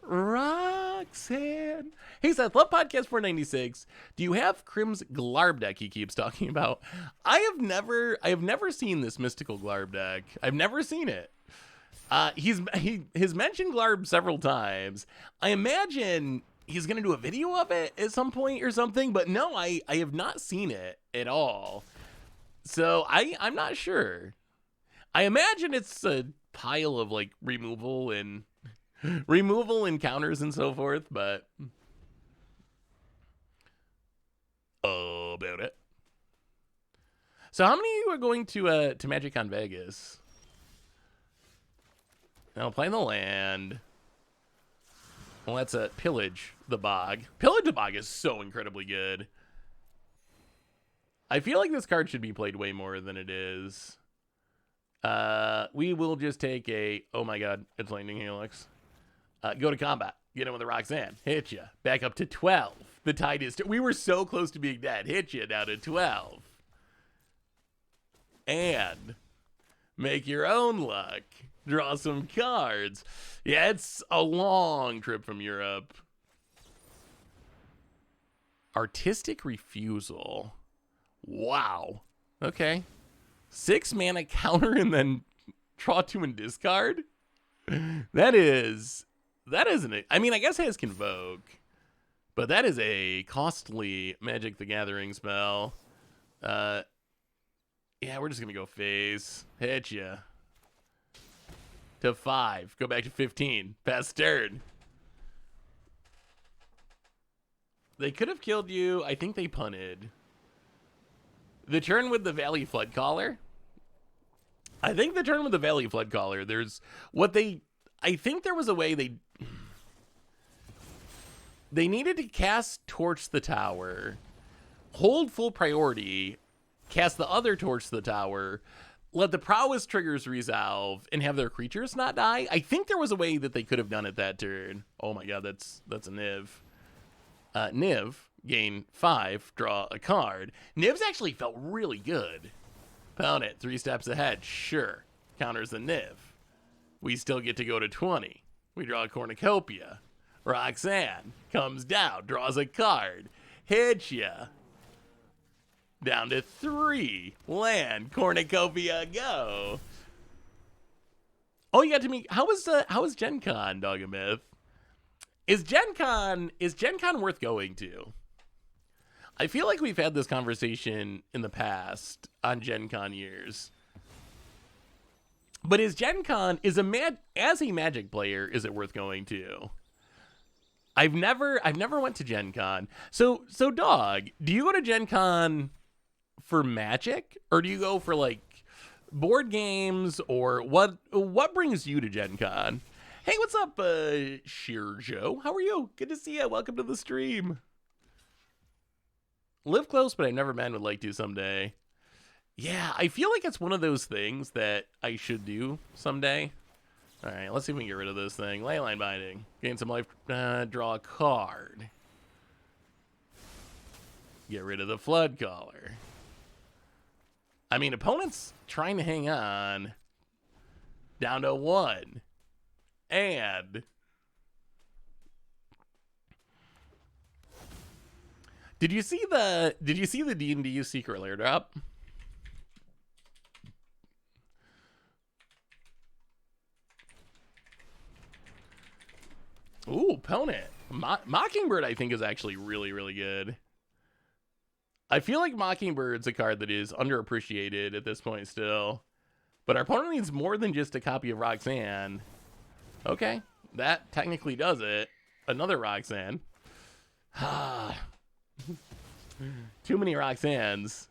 Roxanne. Hey Seth, love podcast 496. Do you have Crim's Glarb deck he keeps talking about? I have never seen this mystical Glarb deck. I've never seen it. He has mentioned Glarb several times. I imagine he's gonna do a video of it at some point or something, but no, I have not seen it at all. So I'm not sure. I imagine it's a pile of like removal encounters and so forth, but about it. So how many of you are going to MagicCon Vegas? Now play the land. Well, that's a pillage the bog. Pillage the bog is so incredibly good. I feel like this card should be played way more than it is. We will just take a, oh my god, it's Lightning Helix. Go to combat. Get him with a Roxanne. Hit ya. Back up to 12. The tide is, we were so close to being dead. Hit ya down to 12. And make your own luck. Draw some cards. Yeah, it's a long trip from Europe. Artistic Refusal. Wow. Okay. 6 mana counter and then draw 2 and discard? That isn't it. I mean, I guess it has Convoke, but that is a costly Magic the Gathering spell. Yeah, we're just gonna go face. Hit ya. To 5. Go back to 15. Pass turn. They could have killed you. I think they punted. The turn with the Valley Floodcaller. I think the turn with the Valley Floodcaller, there's what they, I think there was a way they needed to cast Torch the Tower, hold full priority, cast the other Torch the Tower, let the prowess triggers resolve, and have their creatures not die. I think there was a way that they could have done it that turn. Oh my god, that's a Niv. Niv, gain 5, draw a card. Niv's actually felt really good. Pound it, 3 steps ahead, sure. Counters the Niv. We still get to go to 20. We draw a Cornucopia. Roxanne comes down, draws a card. Hit ya. Down to 3. Land, Cornucopia, go. Oh, you got to meet. How was Gen Con, Dog and Myth? Is Gen Con worth going to? I feel like we've had this conversation in the past on Gen Con years. But is Gen Con, as a Magic player, is it worth going to? I've never went to Gen Con. So Dog, do you go to Gen Con for Magic, or do you go for like board games, or what brings you to Gen Con? Hey, what's up, Sheer Joe? How are you? Good to see you. Welcome to the stream. Live close, but I've never been. Would like to someday. Yeah, I feel like it's one of those things that I should do someday. All right, let's see if we can get rid of this thing. Leyline Binding. Gain some life. Draw a card. Get rid of the Flood Caller. I mean, opponent's trying to hang on. Down to 1. And did you see the D&D secret lair drop? Ooh, opponent. Mockingbird, I think, is actually really, really good. I feel like Mockingbird's a card that is underappreciated at this point still. But our opponent needs more than just a copy of Roxanne. Okay, that technically does it. Another Roxanne. Too many Roxannes.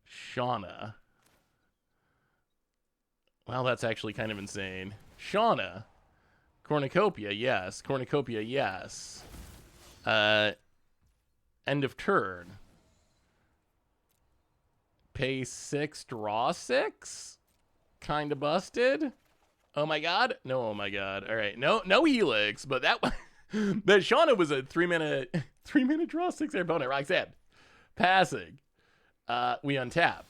Shauna. Well, that's actually kind of insane. Shauna. Cornucopia, yes. Cornucopia, yes. End of turn. Pay 6, draw 6? Kinda busted. Oh my god. No, oh my god. All right. No Helix, but that Shauna was a 3 minute draw 6 air opponent. Roxanne. Passing. We untap.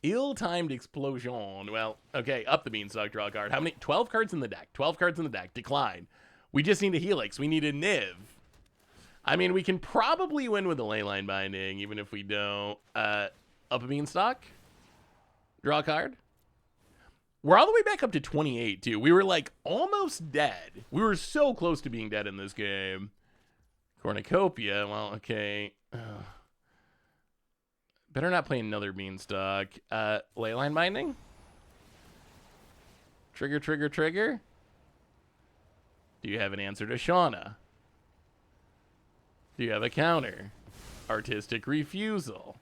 Ill-timed explosion. Well, okay, up the beanstalk, draw a card. How many? 12 cards in the deck. 12 cards in the deck. Decline. We just need a Helix. We need a Niv. I mean, we can probably win with the Leyline Binding, even if we don't. Up a beanstalk. Draw a card. We're all the way back up to 28, too. We were, like, almost dead. We were so close to being dead in this game. Cornucopia. Well, okay. Better not play another beanstalk. Leyline Binding? Trigger, trigger, trigger? Do you have an answer to Shauna? Do you have a counter? Artistic Refusal.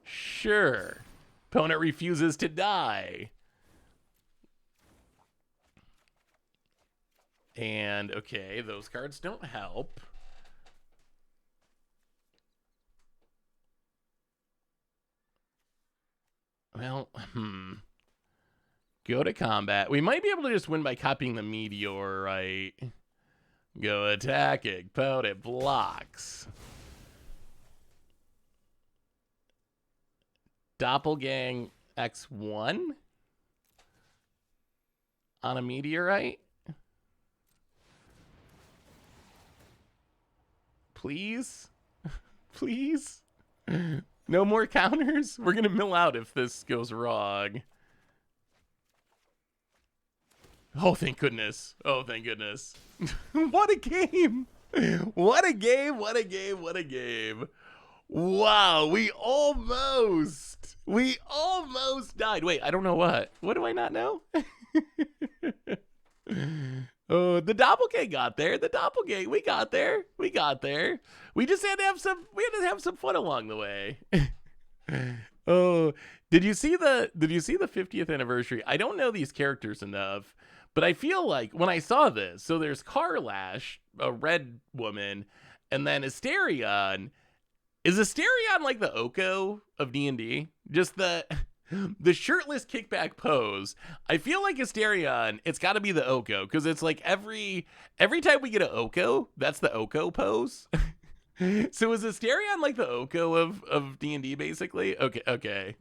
Sure. Opponent refuses to die. And, okay, those cards don't help. Well, Go to combat. We might be able to just win by copying the meteor, right? Go attacking. Opponent blocks. Doppelgang X1 on a meteorite. Please? Please? No more counters? We're going to mill out if this goes wrong. Oh, thank goodness. Oh, thank goodness. What a game. What a game. What a game. What a game. Wow. We almost died. Wait, I don't know what. What do I not know? Oh, the doppelgang got there. The doppelgang. We got there. We got there. We just had to have some fun along the way. Oh, did you see the 50th anniversary? I don't know these characters enough. But I feel like when I saw this, so there's Karlash, a red woman, and then Asterion. Is Asterion like the Oko of D&D? Just the shirtless kickback pose. I feel like Asterion, it's got to be the Oko, because it's like every time we get an Oko, that's the Oko pose. So is Asterion like the Oko of D&D, basically? Okay.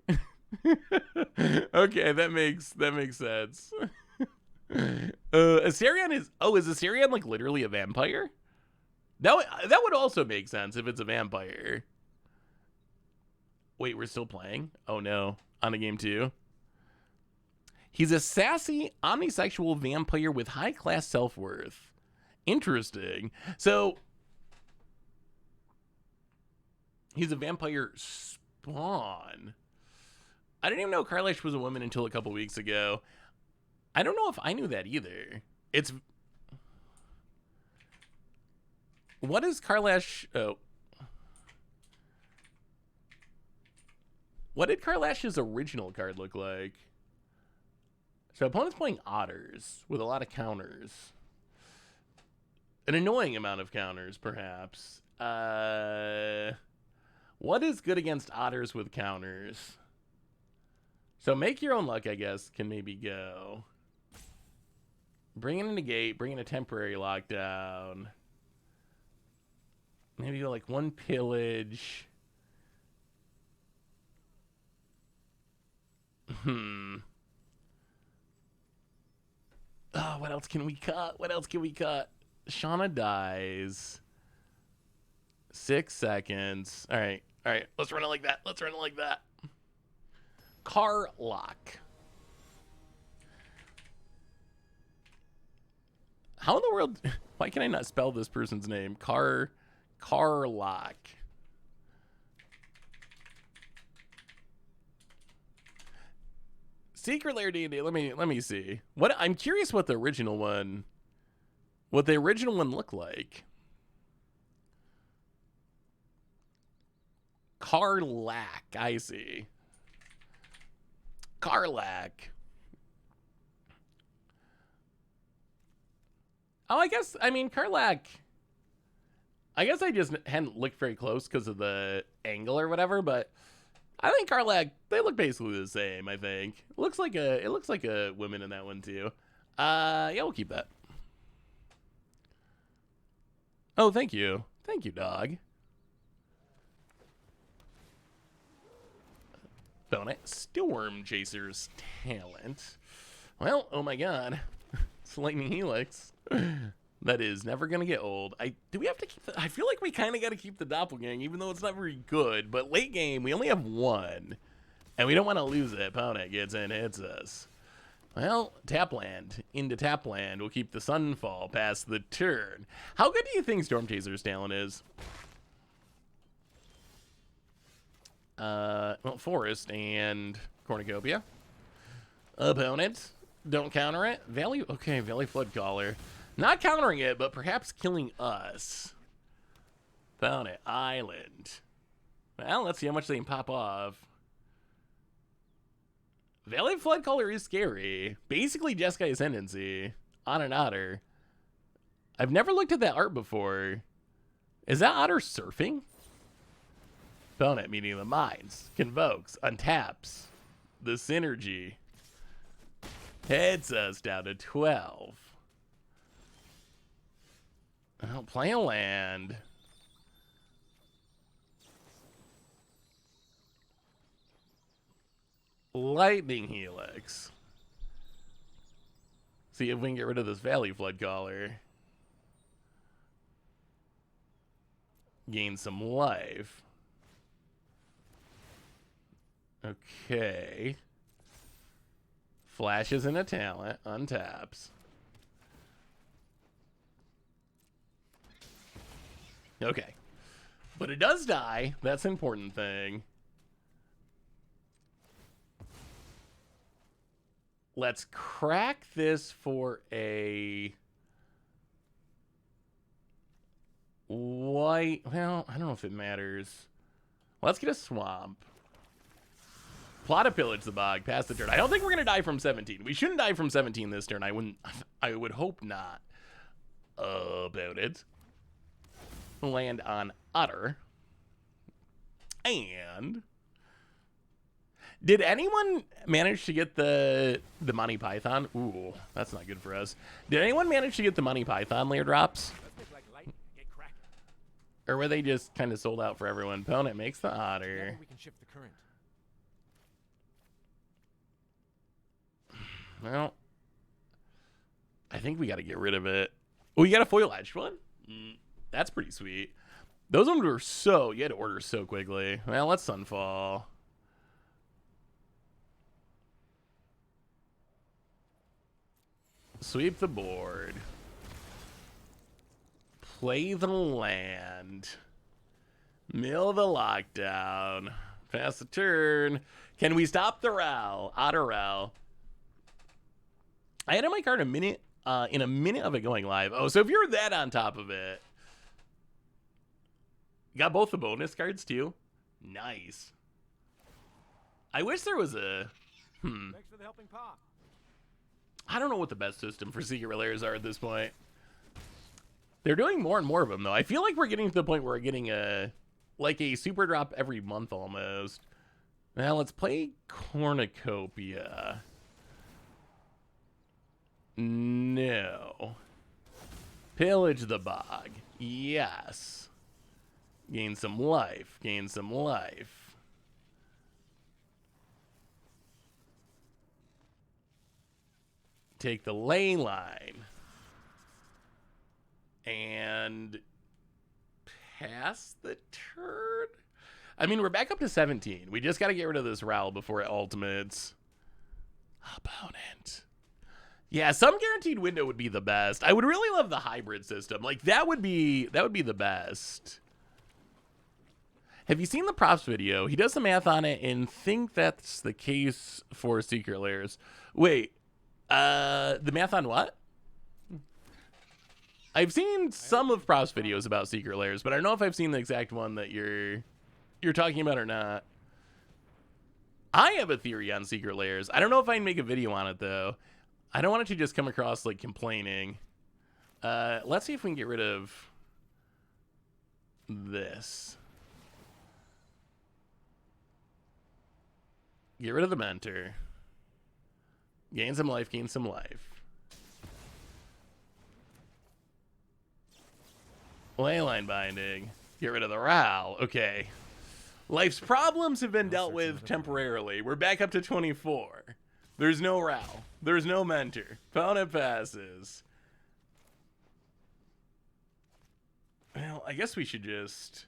Okay, that makes sense. Asterion is Asterion like literally a vampire? That would also make sense if it's a vampire. Wait, we're still playing? Oh no, on a game 2. He's a sassy, omnisexual vampire with high-class self-worth. Interesting. So he's a vampire spawn. I didn't even know Karlash was a woman until a couple weeks ago. I don't know if I knew that either. What is Karlash? Oh. What did Karlash's original card look like? So opponent's playing otters with a lot of counters. An annoying amount of counters, perhaps. What is good against otters with counters? So make your own luck, I guess, can maybe go. Bring in a negate, bring in a temporary lockdown. Maybe go like 1 pillage. Oh, what else can we cut? What else can we cut? Shauna dies. 6 seconds. All right. Let's run it like that. Car lock. How in the world? Why can I not spell this person's name? Carlock. Secret Lair D&D. Let me see. I'm curious what the original one looked like. Carlack. I see. Carlack. Oh, Karlach. I guess I just hadn't looked very close because of the angle or whatever, but I think Karlach, they look basically the same, I think. It looks like a woman in that one too. Yeah, we'll keep that. Oh, thank you. Thank you, dog. Bonnet. Storm Chaser's talent. Well, oh my god. It's Lightning Helix. That is never gonna get old. Do we have to keep I feel like we kind of got to keep the doppelgang, even though it's not very good. But late game, we only have 1, and we don't want to lose it. Opponent gets in, hits us. Well, Tapland into Tapland. We'll keep the Sunfall past the turn. How good do you think Storm Chaser's talent is? Well, Forest and Cornucopia. Opponent, don't counter it. Valley Flood Caller. Not countering it, but perhaps killing us. Found it. Island. Well, let's see how much they can pop off. Valley Flood Caller is scary. Basically Jeskai Ascendancy on an otter. I've never looked at that art before. Is that otter surfing? Opponent meeting the mines. Convokes. Untaps. The synergy. Heads us down to 12. I'll play a land. Lightning Helix. See if we can get rid of this Valley Flood Caller. Gain some life. Okay. Flashes in a talent. Untaps. Okay. But it does die. That's an important thing. Let's crack this for a white. Well, I don't know if it matters. Let's get a swamp. Plot to pillage the bog. Pass the turn. I don't think we're gonna die from 17. We shouldn't die from 17 this turn. I would hope not. About it. Land on Otter. And did anyone manage to get the Monty Python? Ooh, that's not good for us. Did anyone manage to get the Monty Python layer drops? Or were they just kind of sold out for everyone? Opponent makes the Otter. We can shift the current. Well, I think we got to get rid of it. Oh, you got a foil edged one? That's pretty sweet. Those ones were so... You had to order so quickly. Well, let's Sunfall. Sweep the board. Play the land. Mill the lockdown. Pass the turn. Can we stop the Row? Otter Row. I had in my card in a minute of it going live. Oh, so if you're that on top of it. You got both the bonus cards too? Nice. I wish there was a... Thanks for the helping paw. I don't know what the best system for secret layers are at this point. They're doing more and more of them, though. I feel like we're getting to the point where we're getting a super drop every month almost. Now let's play Cornucopia. No. Pillage the bog. Yes. Gain some life. Gain some life. Take the ley line. And pass the turn? I mean, we're back up to 17. We just got to get rid of this Rowl before it ultimates. Opponent. Yeah, some guaranteed window would be the best. I would really love the hybrid system. Like, that would be the best. Have you seen the props video? He does the math on it and think that's the case for secret layers. Wait, the math on what? I've seen some of props videos about secret layers, but I don't know if I've seen the exact one that you're talking about or not. I have a theory on secret layers. I don't know if I can make a video on it though. I don't want it to just come across like complaining. Let's see if we can get rid of this. Get rid of the mentor. Gain some life, gain some life. Leyline binding. Get rid of the Row. Okay. Life's problems have been dealt with temporarily. We're back up to 24. There's no Row. There's no mentor. Opponent passes. Well, I guess we should just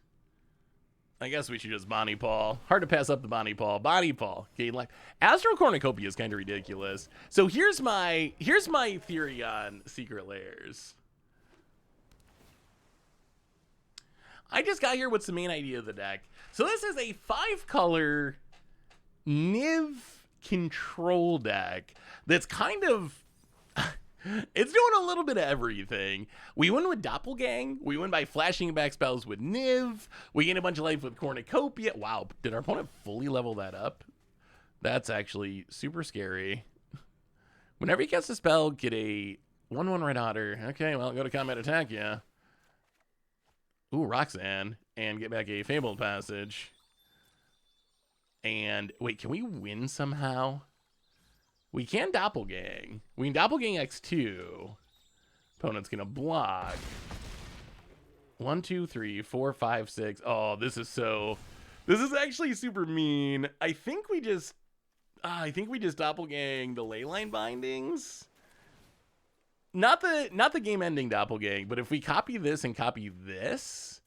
Bonnie Paul. Hard to pass up the Bonnie Paul. Bonnie Paul. Gain life. Astro Cornucopia is kind of ridiculous. So here's my theory on secret layers. I just got here with the main idea of the deck. So this is a 5-color Niv control deck that's kind of... it's doing a little bit of everything. We win with Doppelgang. We win by flashing back spells with Niv. We gain a bunch of life with Cornucopia. Wow, did our opponent fully level that up? That's actually super scary. Whenever he casts a spell, get a 1/1 Red Otter. Okay, well, go to combat attack, yeah. Ooh, Roxanne. And get back a Fabled Passage. And, wait, can we win somehow? We can Doppelgang. We can Doppelgang X2. Opponent's gonna block. 1, 2, 3, 4, 5, 6. Oh, this is actually super mean. I think we just Doppelgang the Leyline Bindings. Not the game-ending Doppelgang, but if we copy this and copy this,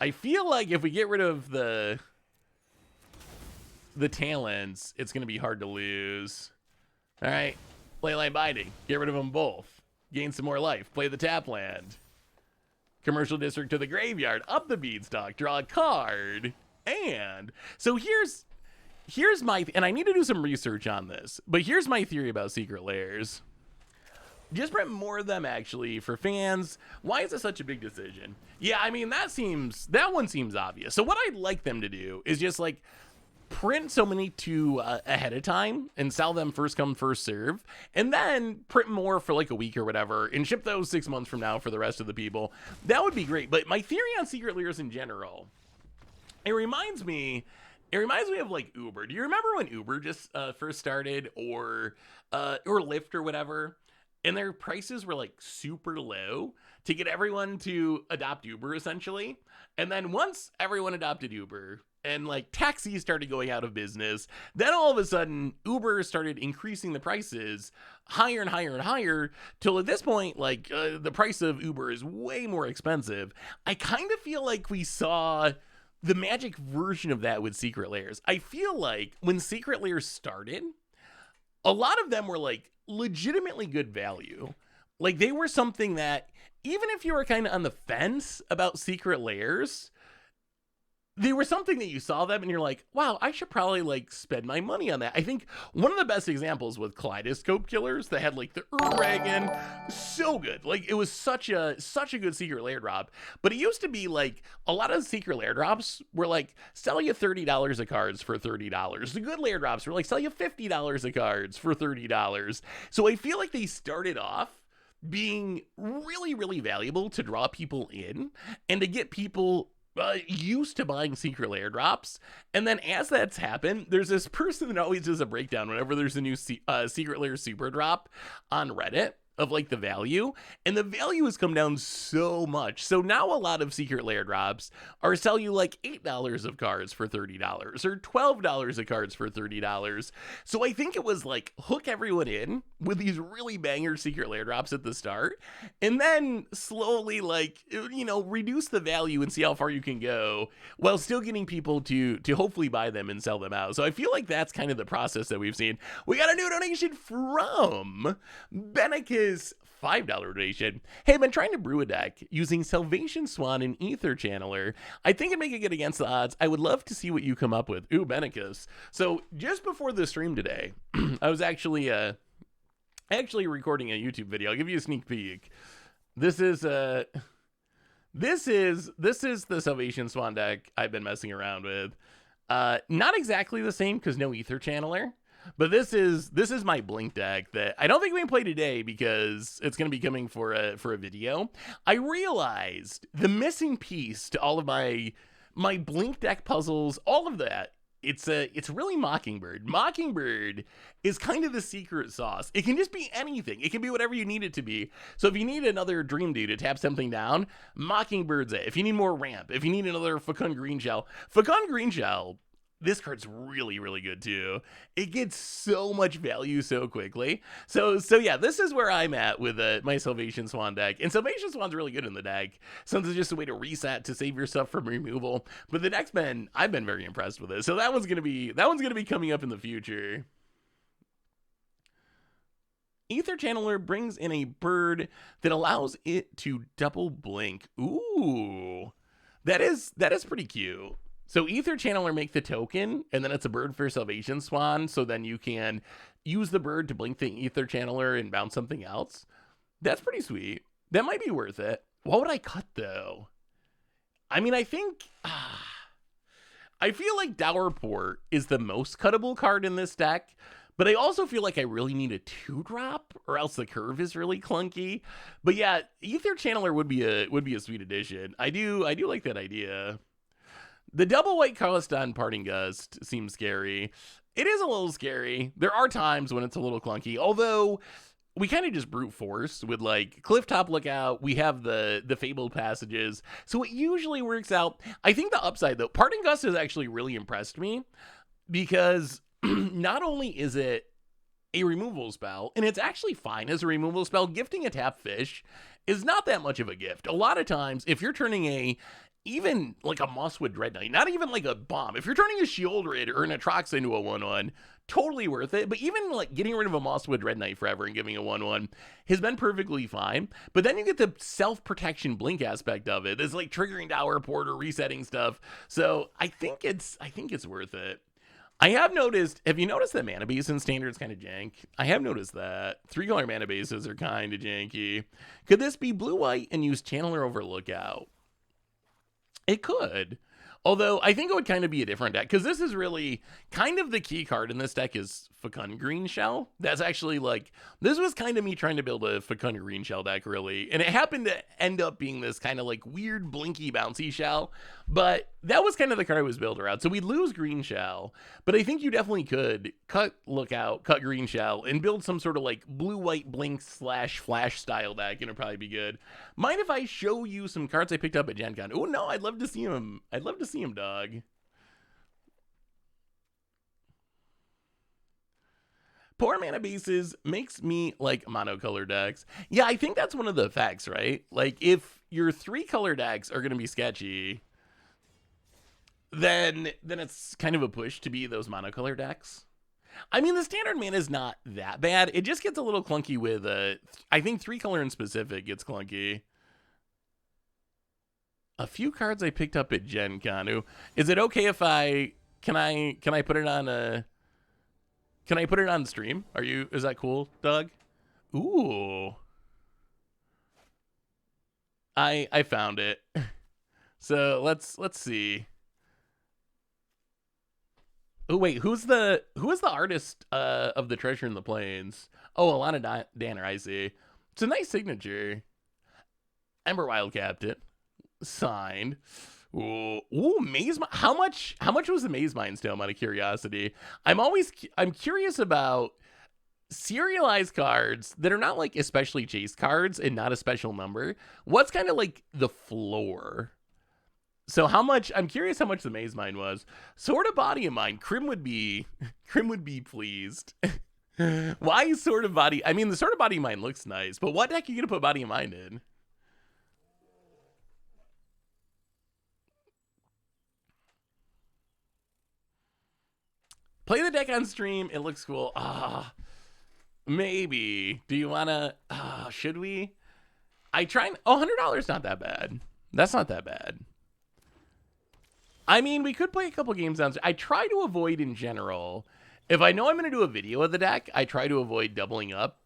I feel like if we get rid of the talents, it's going to be hard to lose. All right, Leyline Binding. Get rid of them both. Gain some more life. Play the tap land. Commercial District to the graveyard. Up the Beanstalk. Draw a card. And so here's my, and I need to do some research on this, but here's my theory about Secret Lairs. Just print more of them, actually, for fans. Why is it such a big decision? Yeah, I mean, that one seems obvious. So what I'd like them to do is just, like, print so many ahead of time and sell them first come, first serve, and then print more for, like, a week or whatever and ship those 6 months from now for the rest of the people. That would be great. But my theory on Secret Lairs in general, it reminds me of, like, Uber. Do you remember when Uber just first started, or Lyft or whatever? And their prices were, like, super low to get everyone to adopt Uber, essentially. And then once everyone adopted Uber and, like, taxis started going out of business, then all of a sudden Uber started increasing the prices higher and higher and higher till at this point, like, the price of Uber is way more expensive. I kind of feel like we saw the magic version of that with Secret Lairs. I feel like when Secret Lairs started, a lot of them were, like, legitimately good value. Like, they were something that, even if you were kind of on the fence about Secret Lairs, they were something that you saw them and you're like, wow, I should probably, like, spend my money on that. I think one of the best examples was Kaleidoscope Killers. They had, like, the Dragon. So good. Like, it was such a good Secret Lair drop. But it used to be, like, a lot of Secret Lair drops were, like, sell you $30 of cards for $30. The good Lair drops were, like, sell you $50 of cards for $30. So I feel like they started off being really, really valuable to draw people in and to get people used to buying Secret Lair drops. And then as that's happened, there's this person that always does a breakdown whenever there's a new Secret Lair super drop on Reddit of, like, the value, and the value has come down so much. So now a lot of Secret Lair drops are sell you, like, $8 of cards for $30 or $12 of cards for $30. So I think it was, like, hook everyone in with these really banger Secret Lair drops at the start, and then slowly, like, you know, reduce the value and see how far you can go while still getting people to hopefully buy them and sell them out. So I feel like that's kind of the process that we've seen. We got a new donation from Benekis. $5 donation. Hey, I've been trying to brew a deck using Salvation Swan and Ether Channeler. I think it'd make it good against the odds. I would love to see what you come up with. Ooh, Benekis. So just before the stream today, I was actually recording a YouTube video. I'll give you a sneak peek. This is the Salvation Swan deck I've been messing around with. Not exactly the same because no Ether Channeler. But this is my Blink deck that I don't think we can play today because it's going to be coming for a video. I realized the missing piece to all of my Blink deck puzzles, all of that. It's really Mockingbird. Mockingbird is kind of the secret sauce. It can just be anything. It can be whatever you need it to be. So if you need another Dream Dude to tap something down, Mockingbird's it. If you need more ramp, if you need another Fecund Greenshell, this card's really, really good too. It gets so much value so quickly. So yeah, this is where I'm at with my Salvation Swan deck. And Salvation Swan's really good in the deck, since it's just a way to reset to save yourself from removal. But the deck's I've been very impressed with it. So that one's gonna be coming up in the future. Ether Channeler brings in a bird that allows it to double blink. Ooh, that is pretty cute. So Ether Channeler make the token, and then it's a bird for Salvation Swan, so then you can use the bird to blink the Ether Channeler and bounce something else. That's pretty sweet. That might be worth it. What would I cut, though? I mean, I think... I feel like Dowerport is the most cuttable card in this deck, but I also feel like I really need a 2-drop, or else the curve is really clunky. But yeah, Ether Channeler would be a sweet addition. I do like that idea. The double white Carliston Parting Gust seems scary. It is a little scary. There are times when it's a little clunky, although we kind of just brute force with like Clifftop Lookout. We have the Fabled Passages, so it usually works out. I think the upside though, Parting Gust has actually really impressed me because not only is it a removal spell, and it's actually fine as a removal spell, gifting a tap fish is not that much of a gift. A lot of times, if you're turning even like a Mosswood Dread Knight, not even like a bomb, if you're turning a Shieldred or an Atrox into a 1/1, totally worth it. But even like getting rid of a Mosswood Dread Knight forever and giving a 1/1 has been perfectly fine. But then you get the self-protection blink aspect of it. It's like triggering Dower Port or resetting stuff. So I think it's worth it. I have noticed, have you noticed that mana base in Standard's kind of jank? I have noticed that. 3-color mana bases are kind of janky. Could this be blue-white and use Channeler over Lookout? It could. Although, I think it would kind of be a different deck, because this is really kind of the key card in this deck is Fecund Green Shell. That's actually like, this was kind of me trying to build a Fecund Green Shell deck, really. And it happened to end up being this kind of like weird, blinky, bouncy shell. But that was kind of the card I was built around. So we'd lose Green Shell, but I think you definitely could cut Lookout, cut Green Shell, and build some sort of like blue-white blink / flash style deck, and it'd probably be good. Mind if I show you some cards I picked up at Gen Con? Oh no, I'd love to see him. I'd love to see him, dog. Poor mana bases makes me like monocolor decks. Yeah, I think that's one of the facts, right? Like, if your 3-color decks are going to be sketchy, then it's kind of a push to be those monocolor decks. I mean, the Standard mana is not that bad. It just gets a little clunky with, I think 3-color in specific gets clunky. A few cards I picked up at Gen Con. Is it okay if can I put it on can I put it on stream? Is that cool, Doug? Ooh. I found it. So let's see. Oh wait, who is the artist of the Treasure in the Plains? Oh, Alana Danner, I see. It's a nice signature. Ember Wild Captain. Signed. Ooh, Maze. How much was the Maze Mind Stone, out of curiosity? I'm curious about serialized cards that are not like especially chase cards and not a special number. What's kind of like the floor? So I'm curious how much the Maze Mind was. Sword of Body of Mind. Crim would be pleased. Why Sword of Body? I mean, the Sword of Body of Mind looks nice, but what deck are you gonna put Body of Mind in? Play the deck on stream. It looks cool. Maybe. Do you want to? Should we? $100 not that bad. That's not that bad. I mean, we could play a couple games on. I try to avoid in general. If I know I'm going to do a video of the deck, I try to avoid doubling up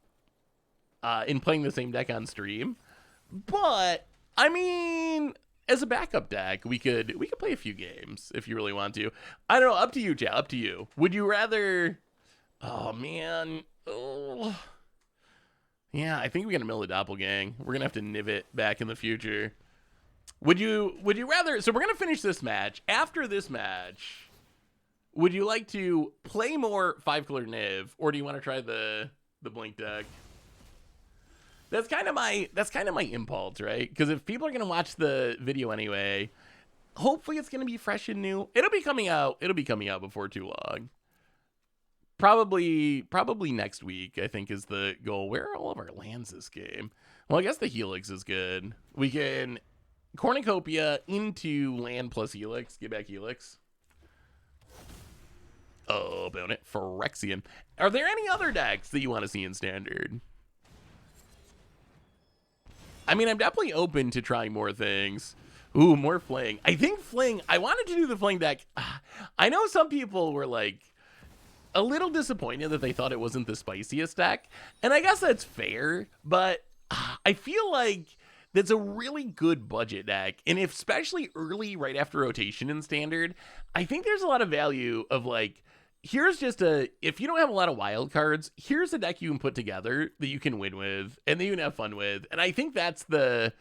in playing the same deck on stream. But I mean, as a backup deck, we could play a few games if you really want to. I don't know. Up to you, chat. Up to you. Would you rather? Oh man. Oh. Yeah, I think we're gonna mill the Doppelgang. We're gonna have to Niv-Mizzet back in the future. Would you rather? So we're gonna finish this match. After this match, would you like to play more 5-color Niv, or do you want to try the Blink deck? That's kind of my impulse, right? Because if people are gonna watch the video anyway, hopefully it's gonna be fresh and new. It'll be coming out before too long. Probably next week, I think, is the goal. Where are all of our lands this game? Well, I guess the Helix is good. We can Cornucopia into land plus Helix. Get back Helix. Oh, bound it. Phyrexian. Are there any other decks that you want to see in Standard? I mean, I'm definitely open to trying more things. Ooh, more Fling. I think Fling, I wanted to do the Fling deck. I know some people were like a little disappointed that they thought it wasn't the spiciest deck. And I guess that's fair, but I feel like that's a really good budget deck. And if especially early, right after rotation in Standard, I think there's a lot of value of like here's just if you don't have a lot of wild cards, here's a deck you can put together that you can win with and that you can have fun with. And I think that's the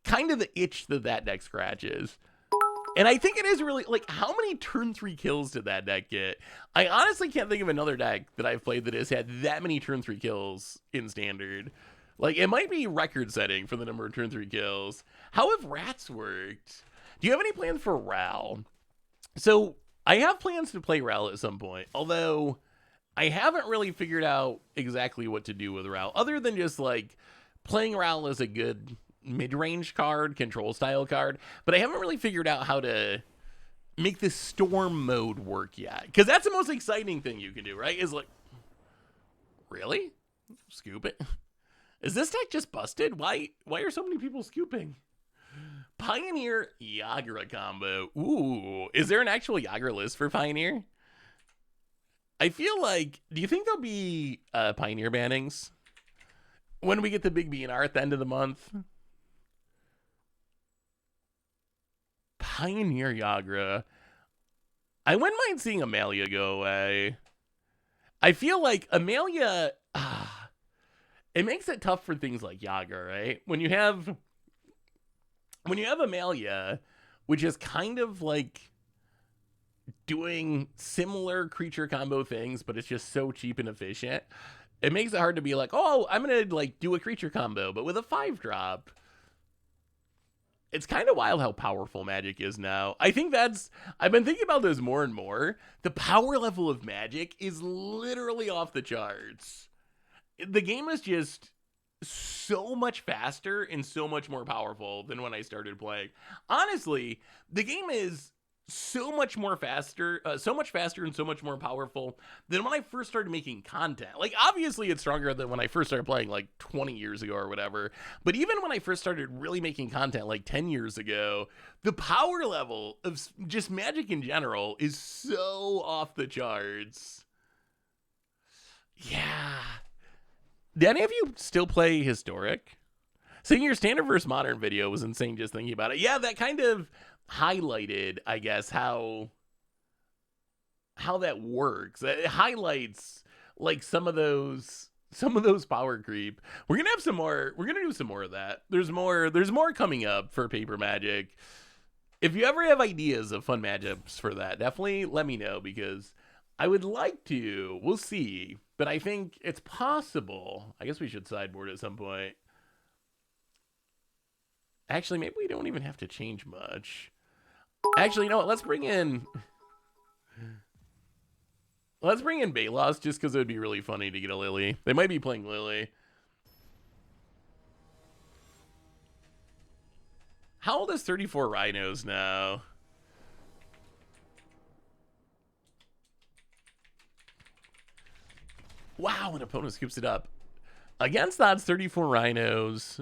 kind of the itch that deck scratches. And I think it is really, like, how many turn 3 kills did that deck get? I honestly can't think of another deck that I've played that has had that many turn 3 kills in Standard. Like, it might be record setting for the number of turn 3 kills. How have rats worked? Do you have any plans for Ral? So, I have plans to play Ral at some point, although I haven't really figured out exactly what to do with Ral, other than just, like, playing Ral as a good mid-range card, control style card, but I haven't really figured out how to make the storm mode work yet, because that's the most exciting thing you can do, right? Is like, really? Scoop it? Is this deck just busted? Why are so many people scooping? Pioneer Yagra combo. Ooh, is there an actual Yagra list for Pioneer? I feel like, do you think there'll be Pioneer bannings when we get the big BNR at the end of the month? Pioneer Yagra. I wouldn't mind seeing Amalia go away. I feel like Amalia, it makes it tough for things like Yagra, right? When you have Amalia, which is kind of like doing similar creature combo things, but it's just so cheap and efficient, it makes it hard to be like, oh, I'm gonna like do a creature combo, but with a 5-drop. It's kind of wild how powerful Magic is now. I think I've been thinking about this more and more. The power level of Magic is literally off the charts. The game is just so much faster and so much more powerful than when I started playing. Honestly, the game is so much faster and so much more powerful than when I first started making content. Like, obviously it's stronger than when I first started playing like 20 years ago or whatever, but even when I first started really making content like 10 years ago, the power level of just Magic in general is so off the charts. Yeah. Do any of you still play Historic? Seeing your Standard versus Modern video was insane just thinking about it. Yeah, that kind of highlighted, I guess, how that works. It highlights like some of those power creep. We're gonna do some more of that. There's more coming up for Paper Magic. If you ever have ideas of fun matchups for that, definitely let me know, because I would like to. We'll see, but I think it's possible. I guess we should sideboard at some point. Actually, maybe we don't even have to change much. Actually, you know what? Let's bring in Baylos, just because it would be really funny to get a Lily. They might be playing Lily. How old is 34 Rhinos now? Wow, an opponent scoops it up. Against odds, 34 Rhinos,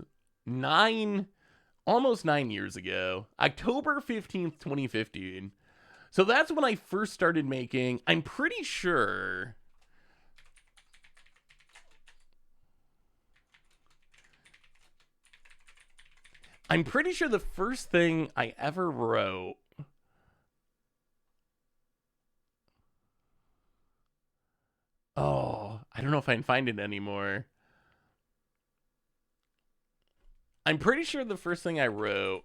almost 9 years ago, October 15th, 2015. So that's when I first started making, I'm pretty sure. The first thing I ever wrote. Oh, I don't know if I can find it anymore. I'm pretty sure the first thing I wrote.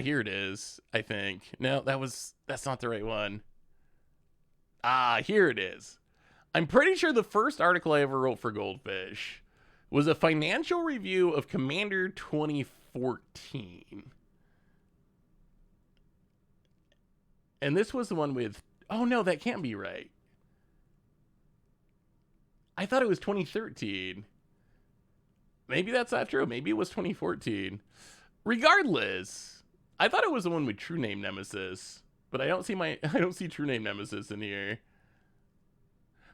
Here it is, I think. No, that's not the right one. Here it is. I'm pretty sure the first article I ever wrote for Goldfish was a financial review of Commander 2014. And this was the one with, oh no, that can't be right. I thought it was 2013. Maybe that's not true. Maybe it was 2014. Regardless, I thought it was the one with True Name Nemesis, but I don't see True Name Nemesis in here.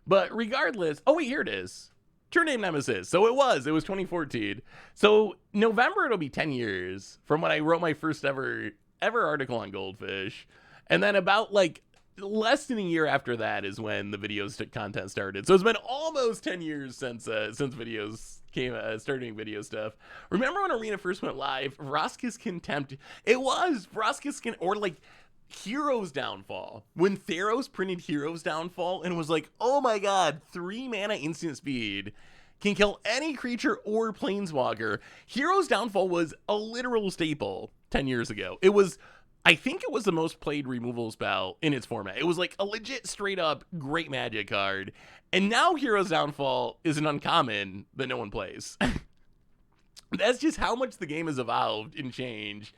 But regardless, oh wait, here it is. True Name Nemesis. So it was 2014. So November, it'll be 10 years from when I wrote my first ever article on Goldfish. And then about like less than a year after that is when the videos content started. So it's been almost 10 years since videos started doing video stuff. Remember when Arena first went live? Vraska's Contempt. It was Vraska's or like Heroes Downfall. When Theros printed Heroes Downfall and was like, oh my god, 3 mana instant speed can kill any creature or planeswalker. Heroes Downfall was a literal staple 10 years ago. It was, I think it was the most played removal spell in its format. It was like a legit straight up great Magic card. And now Heroes Downfall is an uncommon that no one plays. That's just how much the game has evolved and changed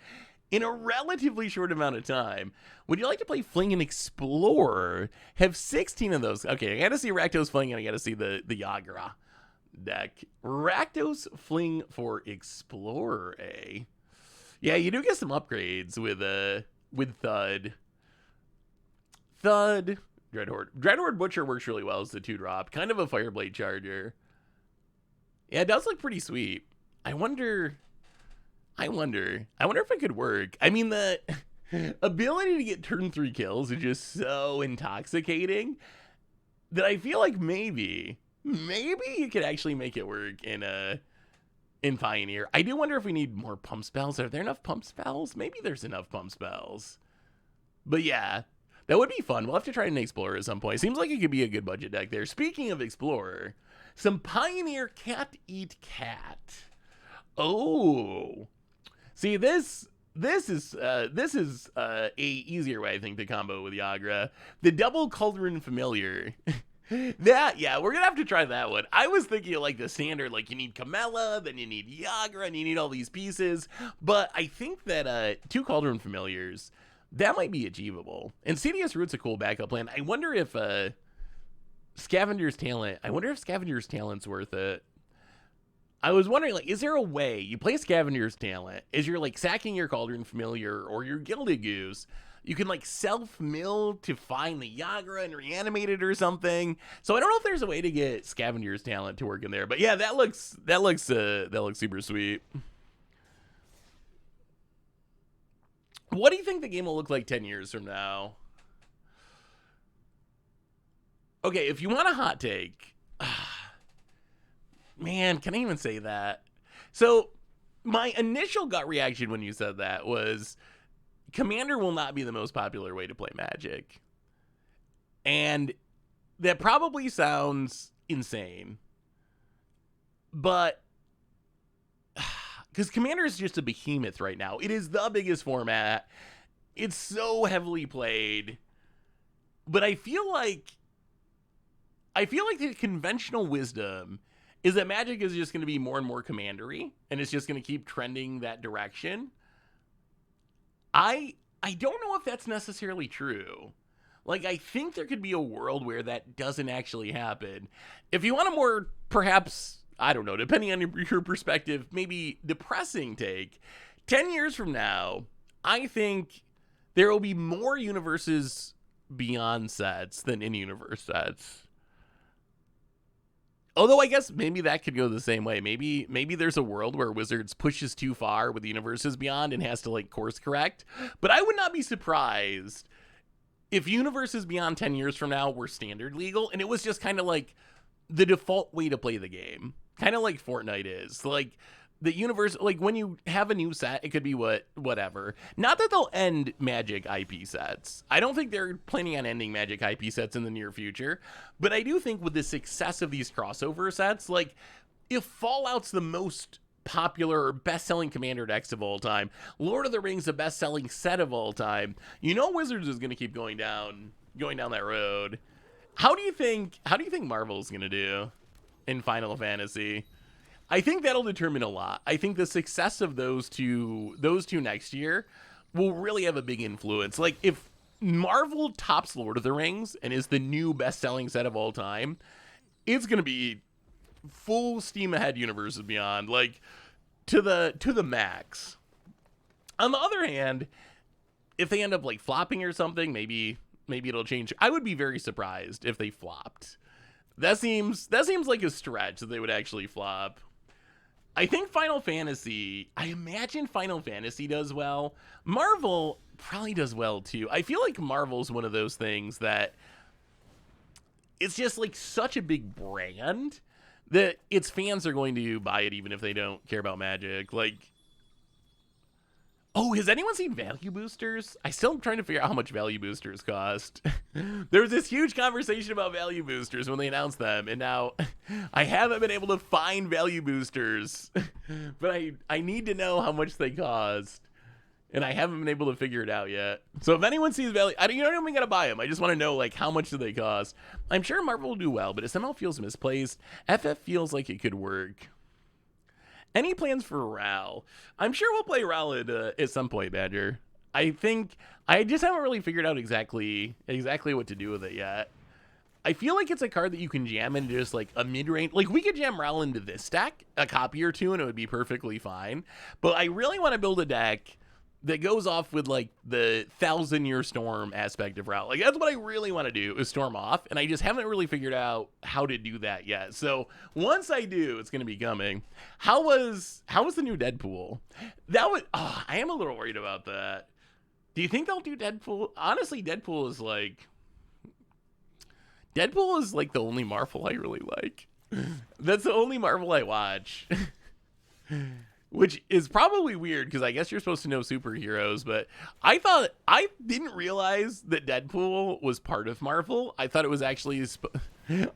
in a relatively short amount of time. Would you like to play Fling and Explore? Have 16 of those. Okay, I gotta see Rakdos Fling and I gotta see the Yagura deck. Rakdos Fling for Explorer, eh? Yeah, you do get some upgrades with Thud. Dreadhorde Butcher works really well as the 2-drop. Kind of a Fireblade Charger. Yeah, it does look pretty sweet. I wonder if it could work. I mean, the ability to get turn 3 kills is just so intoxicating that I feel like maybe you could actually make it work in Pioneer. I do wonder if we need more pump spells. Are there enough pump spells? Maybe there's enough pump spells. But yeah, that would be fun. We'll have to try an Explorer at some point. Seems like it could be a good budget deck there. Speaking of Explorer, some Pioneer Cat Eat Cat. Oh, see, this is a easier way, I think, to combo with Yagra. The double Cauldron Familiar. Yeah, we're gonna have to try that one. I was thinking of like the standard, like you need Camella, then you need Yagra, and you need all these pieces. But I think that 2 Cauldron Familiars, that might be achievable. And CDS Root's a cool backup plan. I wonder if Scavenger's Talent's worth it. I was wondering, like, is there a way you play Scavenger's Talent as you're like sacking your Cauldron Familiar or your Gilded Goose? You can like self-mill to find the Yagra and reanimate it or something. So I don't know if there's a way to get Scavenger's Talent to work in there. But yeah, that looks super sweet. What do you think the game will look like 10 years from now? Okay, if you want a hot take, man, can I even say that? So my initial gut reaction when you said that was Commander will not be the most popular way to play Magic. And that probably sounds insane. But because Commander is just a behemoth right now. It is the biggest format. It's so heavily played. But I feel like the conventional wisdom is that Magic is just going to be more and more commandery, and it's just going to keep trending that direction. I don't know if that's necessarily true. Like, I think there could be a world where that doesn't actually happen. If you want a more, perhaps, I don't know, depending on your perspective, maybe depressing take, 10 years from now, I think there will be more universes beyond sets than in-universe sets. Although I guess maybe that could go the same way. Maybe there's a world where Wizards pushes too far with Universes Beyond and has to like course correct. But I would not be surprised if Universes Beyond 10 years from now were standard legal and it was just kind of like the default way to play the game. Kind of like Fortnite is. Like the universe, like when you have a new set, it could be whatever. Not that they'll end Magic IP sets. I don't think they're planning on ending Magic IP sets in the near future. But I do think with the success of these crossover sets, like if Fallout's the most popular or best-selling Commander decks of all time, Lord of the Rings the best-selling set of all time, you know Wizards is going to keep going down that road. How do you think Marvel's going to do in Final Fantasy? I think that'll determine a lot. I think the success of those two next year will really have a big influence. Like if Marvel tops Lord of the Rings and is the new best-selling set of all time, it's going to be full steam ahead Universes Beyond, like to the max. On the other hand, if they end up like flopping or something, maybe it'll change. I would be very surprised if they flopped. That seems like a stretch that they would actually flop. I think I imagine Final Fantasy does well. Marvel probably does well too. I feel like Marvel's one of those things that it's just like such a big brand that its fans are going to buy it even if they don't care about Magic. Like Oh, has anyone seen value boosters? I still am trying to figure out how much value boosters cost. There was this huge conversation about value boosters when they announced them, and now I haven't been able to find value boosters. But I need to know how much they cost, and I haven't been able to figure it out yet. So if anyone sees value, I don't even gotta buy them. I just want to know, like, how much do they cost? I'm sure Marvel will do well, but it somehow feels misplaced. FF feels like it could work. Any plans for Ral? I'm sure we'll play Ral at some point, Badger. I think I just haven't really figured out exactly what to do with it yet. I feel like it's a card that you can jam into just like a mid-range. Like, we could jam Ral into this deck, a copy or two, and it would be perfectly fine. But I really want to build a deck that goes off with like the 1,000-Year Storm aspect of Ral. Like, that's what I really want to do, is storm off, and I just haven't really figured out how to do that yet. So once I do, it's going to be coming. How was the new Deadpool? I am a little worried about that. Do you think they'll do Deadpool? Honestly, Deadpool is like the only Marvel I really like. That's the only Marvel I watch. Which is probably weird, because I guess you're supposed to know superheroes, but I didn't realize that Deadpool was part of Marvel. I thought it was actually,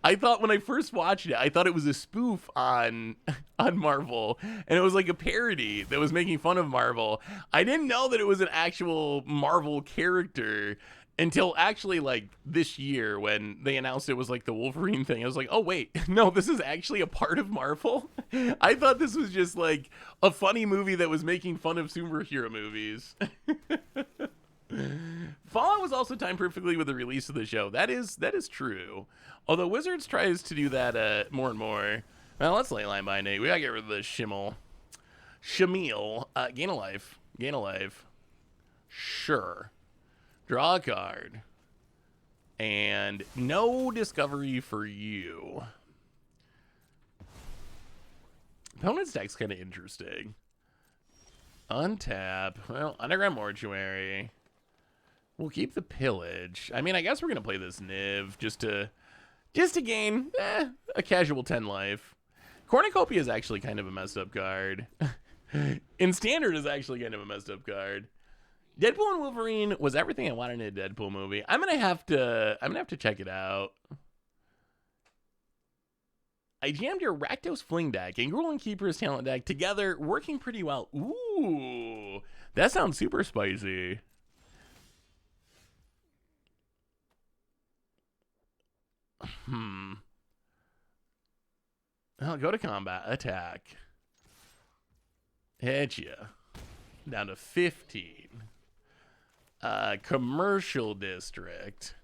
I thought when I first watched it, I thought it was a spoof on Marvel, and it was like a parody that was making fun of Marvel. I didn't know that it was an actual Marvel character until actually like this year when they announced it was like the Wolverine thing. I was like, oh wait, no, this is actually a part of Marvel. I thought this was just like a funny movie that was making fun of superhero movies. Fallout was also timed perfectly with the release of the show. That is true. Although Wizards tries to do that more and more. Well, let's Leyline by Nate. We gotta get rid of the Shamil. Gain a life. Sure. Draw a card. And no discovery for you. Opponent's deck's kind of interesting. Untap. Well, Underground Mortuary. We'll keep the Pillage. I mean, I guess we're going to play this Niv just to gain a casual 10 life. Cornucopia is actually kind of a messed up card. In Standard is actually kind of a messed up card. Deadpool and Wolverine was everything I wanted in a Deadpool movie. I'm gonna have to check it out. I jammed your Rakdos Fling deck and Gruul and Keeper's Talent deck together, working pretty well. Ooh, that sounds super spicy. I'll go to combat. Attack. Hit ya. Down to 15. Commercial district.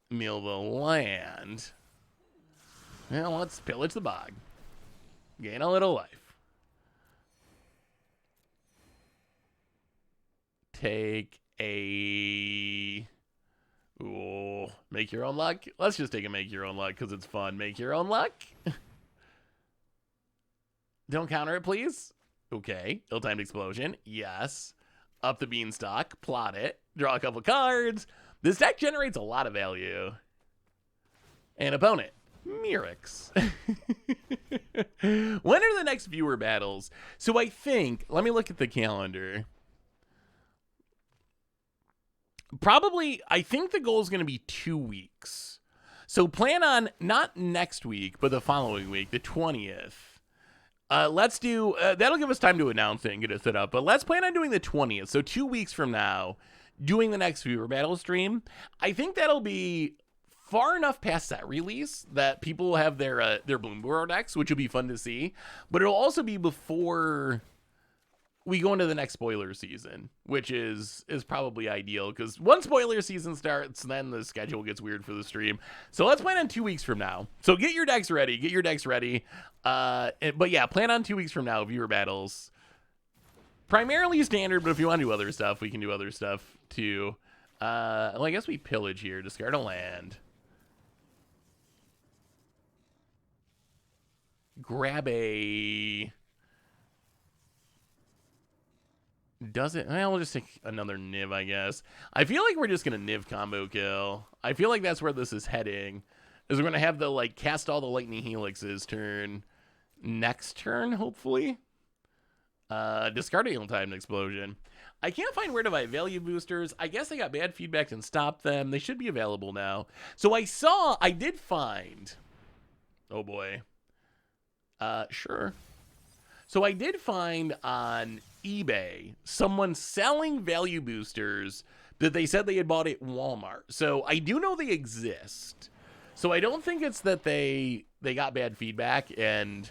Mill the land. Well, let's pillage the bog. Gain a little life. Take a... Ooh, make your own luck. Let's just take a make your own luck because it's fun. Make your own luck. Don't counter it, please. Okay. Ill-timed explosion. Yes. Up the beanstalk. Plot it. Draw a couple cards. This deck generates a lot of value. And opponent. Mirix. When are the next viewer battles? So I think, let me look at the calendar. Probably, I think the goal is going to be 2 weeks. So plan on, not next week, but the following week, the 20th. Let's do, that'll give us time to announce it and get it set up, but let's plan on doing the 20th. So 2 weeks from now, doing the next viewer battle stream. I think that'll be far enough past that release that people will have their Bloomburrow decks, which will be fun to see, but it'll also be before we go into the next spoiler season, which is probably ideal, because once spoiler season starts, then the schedule gets weird for the stream. So let's plan on 2 weeks from now. So get your decks ready. But yeah, plan on 2 weeks from now, viewer battles. Primarily Standard, but if you want to do other stuff, we can do other stuff too. Well, I guess we pillage here. Discard a land. Grab a... Does it? Well, we'll just take another Niv, I guess. I feel like we're just going to Niv combo kill. I feel like that's where this is heading. Is we're going to have the, like, cast all the Lightning Helixes turn next turn, hopefully. Discarding timed explosion. I can't find where to buy value boosters. I guess I got bad feedback and stopped them. They should be available now. So I did find, oh boy. Sure. So I did find on eBay someone selling value boosters that they said they had bought at Walmart. So I do know they exist. So I don't think it's that they got bad feedback and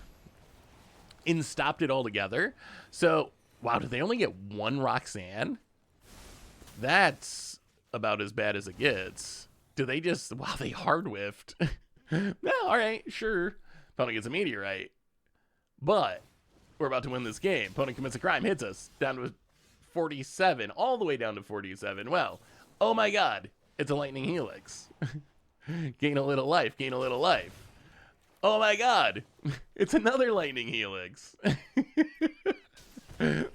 stopped it altogether. So, wow, did they only get one Roxanne? That's about as bad as it gets. Do they just, wow, they hard whiffed. No, all right, sure. Opponent gets a meteorite. But we're about to win this game. Opponent commits a crime, hits us down to 47, all the way down to 47. Well, oh my god, it's a lightning helix. Gain a little life, gain a little life. Oh my god, it's another lightning helix. Oh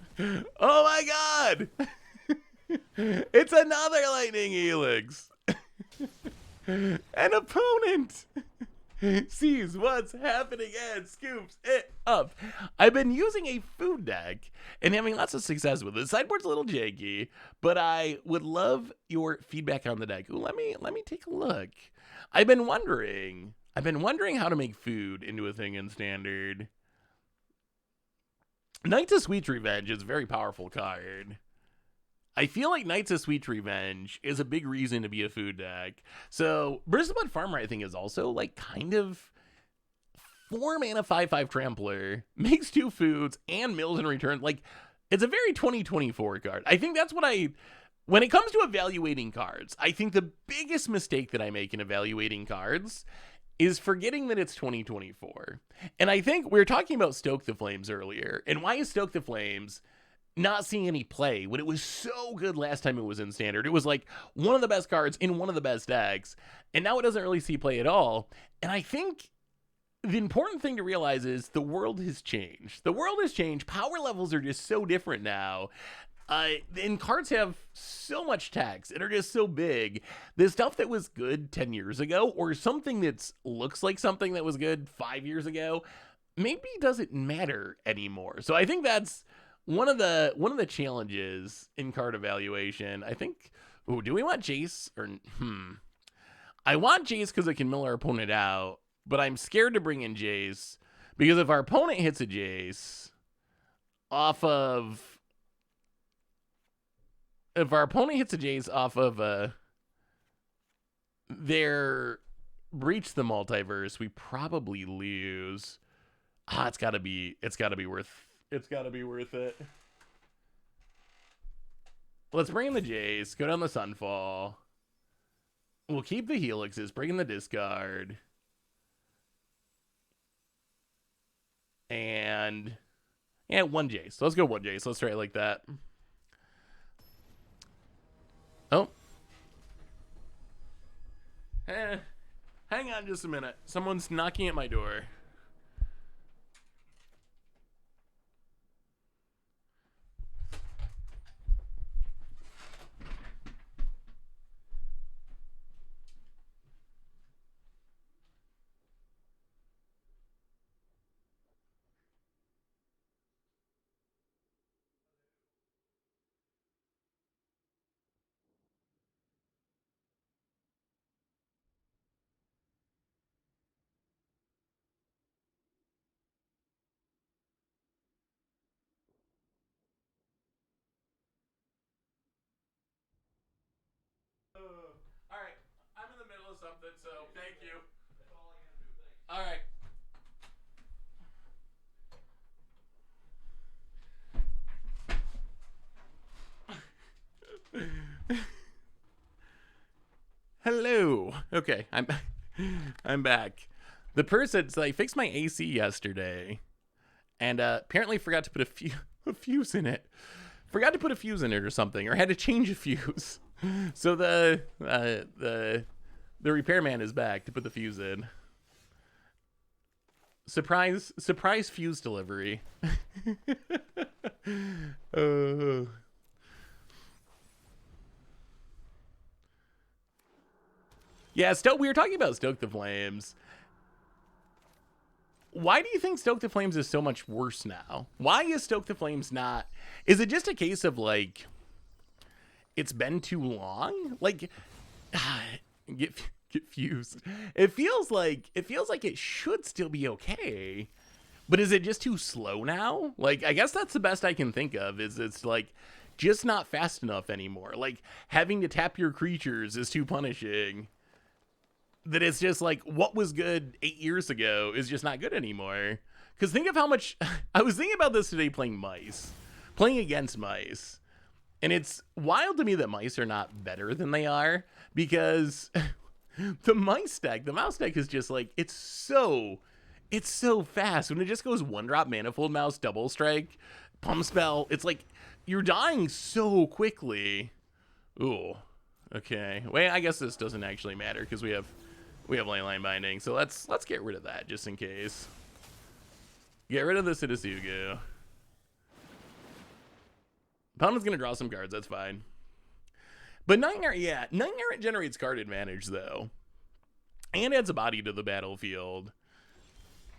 my god, it's another lightning helix. An opponent sees what's happening and scoops it up. I've been using a food deck and having lots of success with it. The sideboard's a little janky, but I would love your feedback on the deck. Ooh, let me take a look. I've been wondering how to make food into a thing in Standard. Knights of Sweet Revenge is a very powerful card. I feel like Knights of Sweet Revenge is a big reason to be a food deck. So Bristlewood Farmer, I think, is also like kind of 4-mana 5/5 Trampler, makes 2 foods and mills in return. Like, it's a very 2024 card. I think that's what when it comes to evaluating cards, I think the biggest mistake that I make in evaluating cards is forgetting that it's 2024. And I think we were talking about Stoke the Flames earlier. And why is Stoke the Flames not seeing any play when it was so good last time it was in Standard? It was like one of the best cards in one of the best decks, and now it doesn't really see play at all. And I think the important thing to realize is the world has changed. The world has changed. Power levels are just so different now. And cards have so much text and are just so big. The stuff that was good 10 years ago, or something that looks like something that was good 5 years ago, maybe doesn't matter anymore. So I think that's one of the challenges in card evaluation. I think, ooh, do we want Jace or I want Jace because it can mill our opponent out, but I'm scared to bring in Jace because if our opponent hits a Jace off of their Breach the Multiverse, we probably lose. It's gotta be worth it. Let's bring in the Jace, go down the Sunfall. We'll keep the Helixes, bring in the discard. And yeah, 1 Jace. Let's go 1 Jace. Let's try it like that. Oh. Hang on just a minute. Someone's knocking at my door. All right, I'm in the middle of something, so thank you. All right. Hello. Okay, I'm back. The person, so I fixed my AC yesterday, and apparently forgot to put a fuse in it. Forgot to put a fuse in it or something, or had to change a fuse. So the repairman is back to put the fuse in. Surprise fuse delivery. Yeah, we were talking about Stoke the Flames. why do you think Stoke the Flames is so much worse now? Why is Stoke the Flames not? Is it just a case of like it's been too long? Like get fused. It feels like it should still be okay. But is it just too slow now? Like, I guess that's the best I can think of, is it's like just not fast enough anymore. Like, having to tap your creatures is too punishing. That it's just like what was good 8 years ago is just not good anymore. Because think of how much I was thinking about this today playing against mice. And it's wild to me that mice are not better than they are, because the mouse deck is just like, it's so fast. When it just goes 1-drop Manifold Mouse, Double Strike, Pump Spell, it's like you're dying so quickly. Ooh, okay. Wait, I guess this doesn't actually matter because we have Leyline Binding. So let's get rid of that just in case. Get rid of the Citasugu. Opponent's gonna draw some cards. That's fine. But Night Errant generates card advantage though, and adds a body to the battlefield.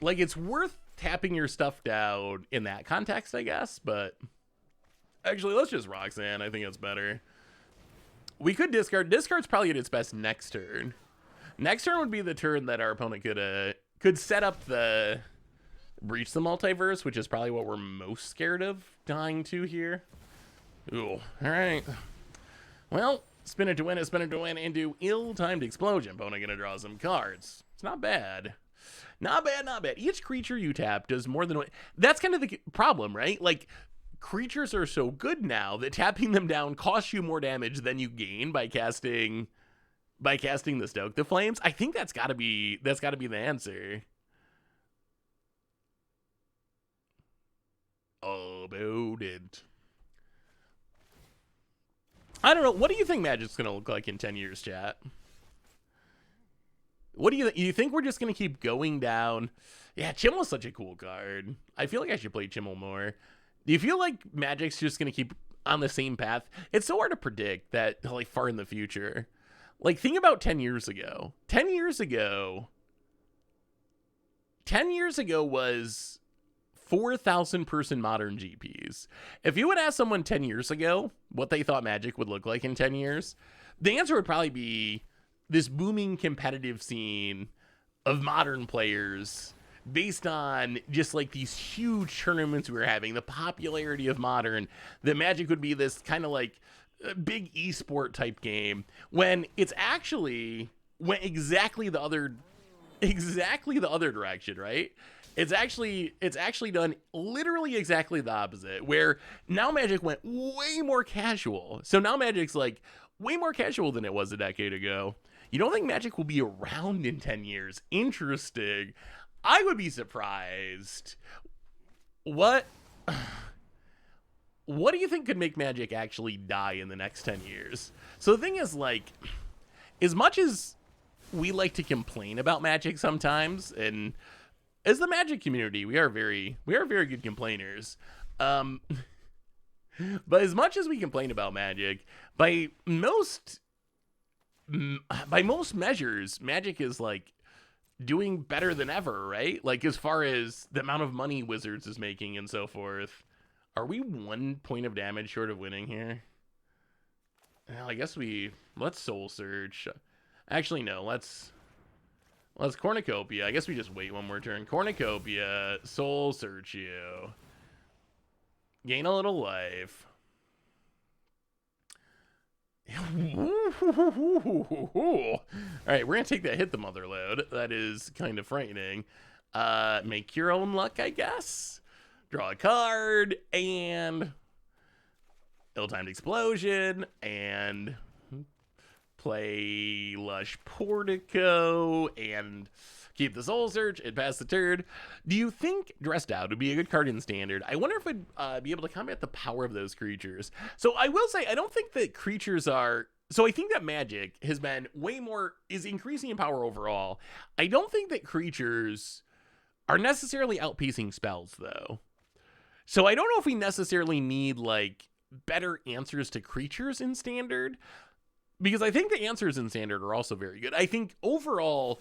Like, it's worth tapping your stuff down in that context, I guess, but actually, let's just Roxanne. I think it's better. We could discard. Discard's probably at its best next turn. Next turn would be the turn that our opponent could set up the Breach the Multiverse, which is probably what we're most scared of dying to here. Ooh, all right. Well, spin it to win, and do ill-timed explosion. Opponent gonna draw some cards. It's not bad. Not bad. Each creature you tap does more than what. That's kind of the problem, right? Like, creatures are so good now that tapping them down costs you more damage than you gain by casting the Stoke the Flames. I think that's gotta be the answer. Oh, about it. I don't know. What do you think Magic's gonna look like in 10 years, chat? What do you think we're just gonna keep going down? Yeah, Chimmel's such a cool card. I feel like I should play Chimmel more. Do you feel like Magic's just gonna keep on the same path? It's so hard to predict that, like, far in the future. Like, think about 10 years ago. 10 years ago was 4,000 person Modern GPs. If you would ask someone 10 years ago what they thought Magic would look like in 10 years, the answer would probably be this booming competitive scene of Modern players based on just like these huge tournaments we were having, the popularity of Modern, that Magic would be this kind of like big esport type game, when it's actually went exactly the other direction, right? It's actually done literally exactly the opposite, where now Magic went way more casual. So now Magic's like way more casual than it was a decade ago. You don't think Magic will be around in 10 years? Interesting. I would be surprised. What do you think could make Magic actually die in the next 10 years? So the thing is, like, as much as we like to complain about Magic sometimes, and as the Magic community, we are very good complainers. But as much as we complain about Magic, by most measures, Magic is like doing better than ever, right? Like, as far as the amount of money Wizards is making and so forth. Are we 1 point of damage short of winning here? Well, I guess let's Soul Search. Actually, no, let's Cornucopia. I guess we just wait one more turn. Cornucopia, Soul Search you. Gain a little life. All right, we're gonna take that hit the mother load. That is kind of frightening. Make your own luck, I guess. Draw a card, and ill-timed explosion, and play Lush Portico, and keep the Soul Search and pass the turn. Do you think Dressed Out would be a good card in Standard? I wonder if it'd be able to combat the power of those creatures. So I will say, I don't think that creatures are... So I think that Magic has been is increasing in power overall. I don't think that creatures are necessarily outpacing spells, though. So I don't know if we necessarily need, like, better answers to creatures in Standard, because I think the answers in Standard are also very good. I think overall,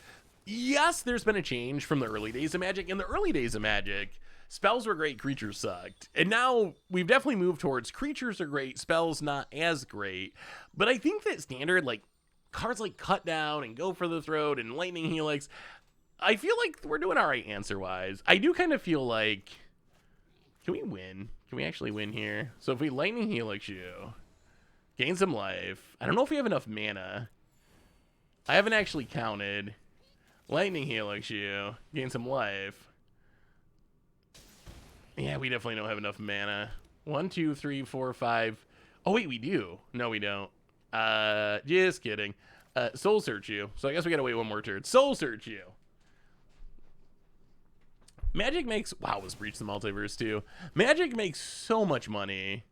Yes, there's been a change from the early days of Magic. In the early days of Magic, spells were great, creatures sucked. And now we've definitely moved towards creatures are great, spells not as great. But I think that standard, like, cards like Cut Down and Go for the Throat and Lightning Helix, I feel like we're doing all right answer-wise. I do kind of feel like, can we win? Can we actually win here? So if we Lightning Helix you, gain some life. I don't know if we have enough mana. I haven't actually counted. Lightning Helix you, gain some life. Yeah, we definitely don't have enough mana. 1, 2, 3, 4, 5. Oh wait, we do. No, we don't. Just kidding. Soul Search you. So I guess we gotta wait one more turn. Soul Search you. Magic makes, wow, was Breach the Multiverse too. Magic makes so much money.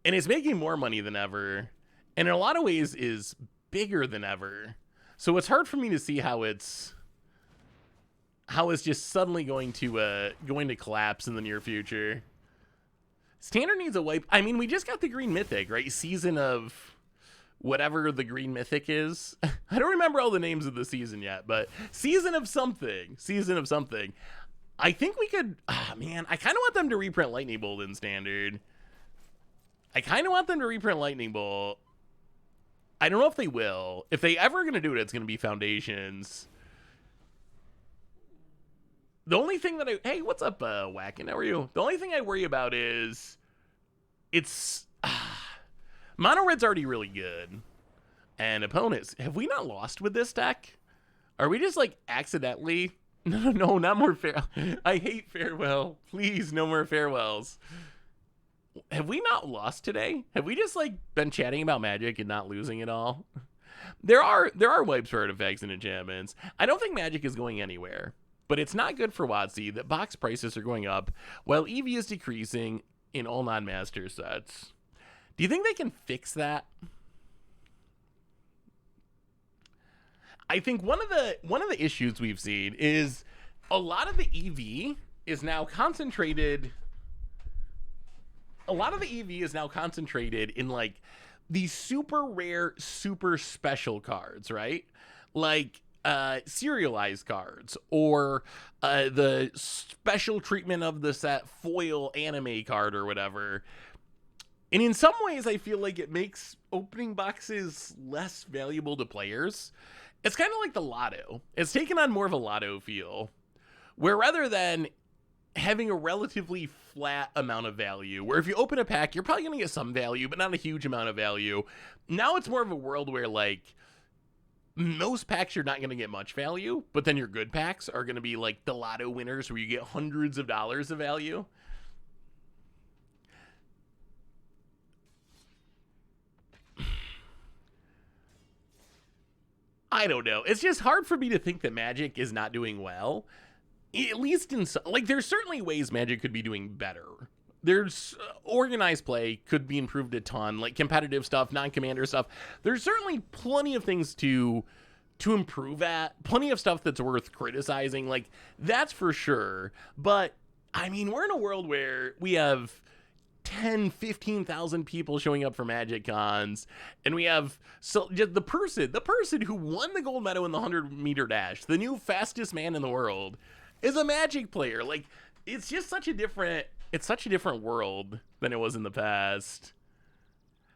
And it's making more money than ever. And in a lot of ways is bigger than ever. So it's hard for me to see how it's just suddenly going to collapse in the near future. Standard needs a wipe. I mean, we just got the green Mythic, right? Season of whatever the green Mythic is. I don't remember all the names of the season yet, but season of something. Season of something. I think we could, man, I kind of want them to reprint Lightning Bolt in Standard. I kind of want them to reprint Lightning Bolt. I don't know if they will. If they ever going to do it, it's going to be Foundations. The only thing that hey, what's up, Whackin'? How are you? The only thing I worry about is it's Mono Red's already really good. And opponents, have we not lost with this deck? Are we just like accidentally? No, not more I hate farewell. Please, no more farewells. Have we not lost today? Have we just like been chatting about Magic and not losing it all? There are wipes for artifacts and enchantments. I don't think Magic is going anywhere, but it's not good for WotC that box prices are going up while EV is decreasing in all non-master sets. Do you think they can fix that? I think one of the issues we've seen is a lot of the EV is now concentrated. A lot of the EV is now concentrated in like these super rare, super special cards, right? Like serialized cards or the special treatment of the set foil anime card or whatever. And in some ways, I feel like it makes opening boxes less valuable to players. It's kind of like the lotto. It's taken on more of a lotto feel, where rather than having a relatively flat amount of value, where if you open a pack, you're probably going to get some value, but not a huge amount of value. Now it's more of a world where, like, most packs you're not going to get much value, but then your good packs are going to be like the lotto winners where you get hundreds of dollars of value. I don't know. It's just hard for me to think that Magic is not doing well. At least in some, like, there's certainly ways Magic could be doing better. There's organized play could be improved a ton, like competitive stuff, non-commander stuff. There's certainly plenty of things to improve at, plenty of stuff that's worth criticizing, like that's for sure. But I mean, we're in a world where we have 10, 15,000 people showing up for Magic cons, and we have just the person who won the gold medal in the 100-meter dash, the new fastest man in the world, is a Magic player. Like, it's just such a different world than it was in the past.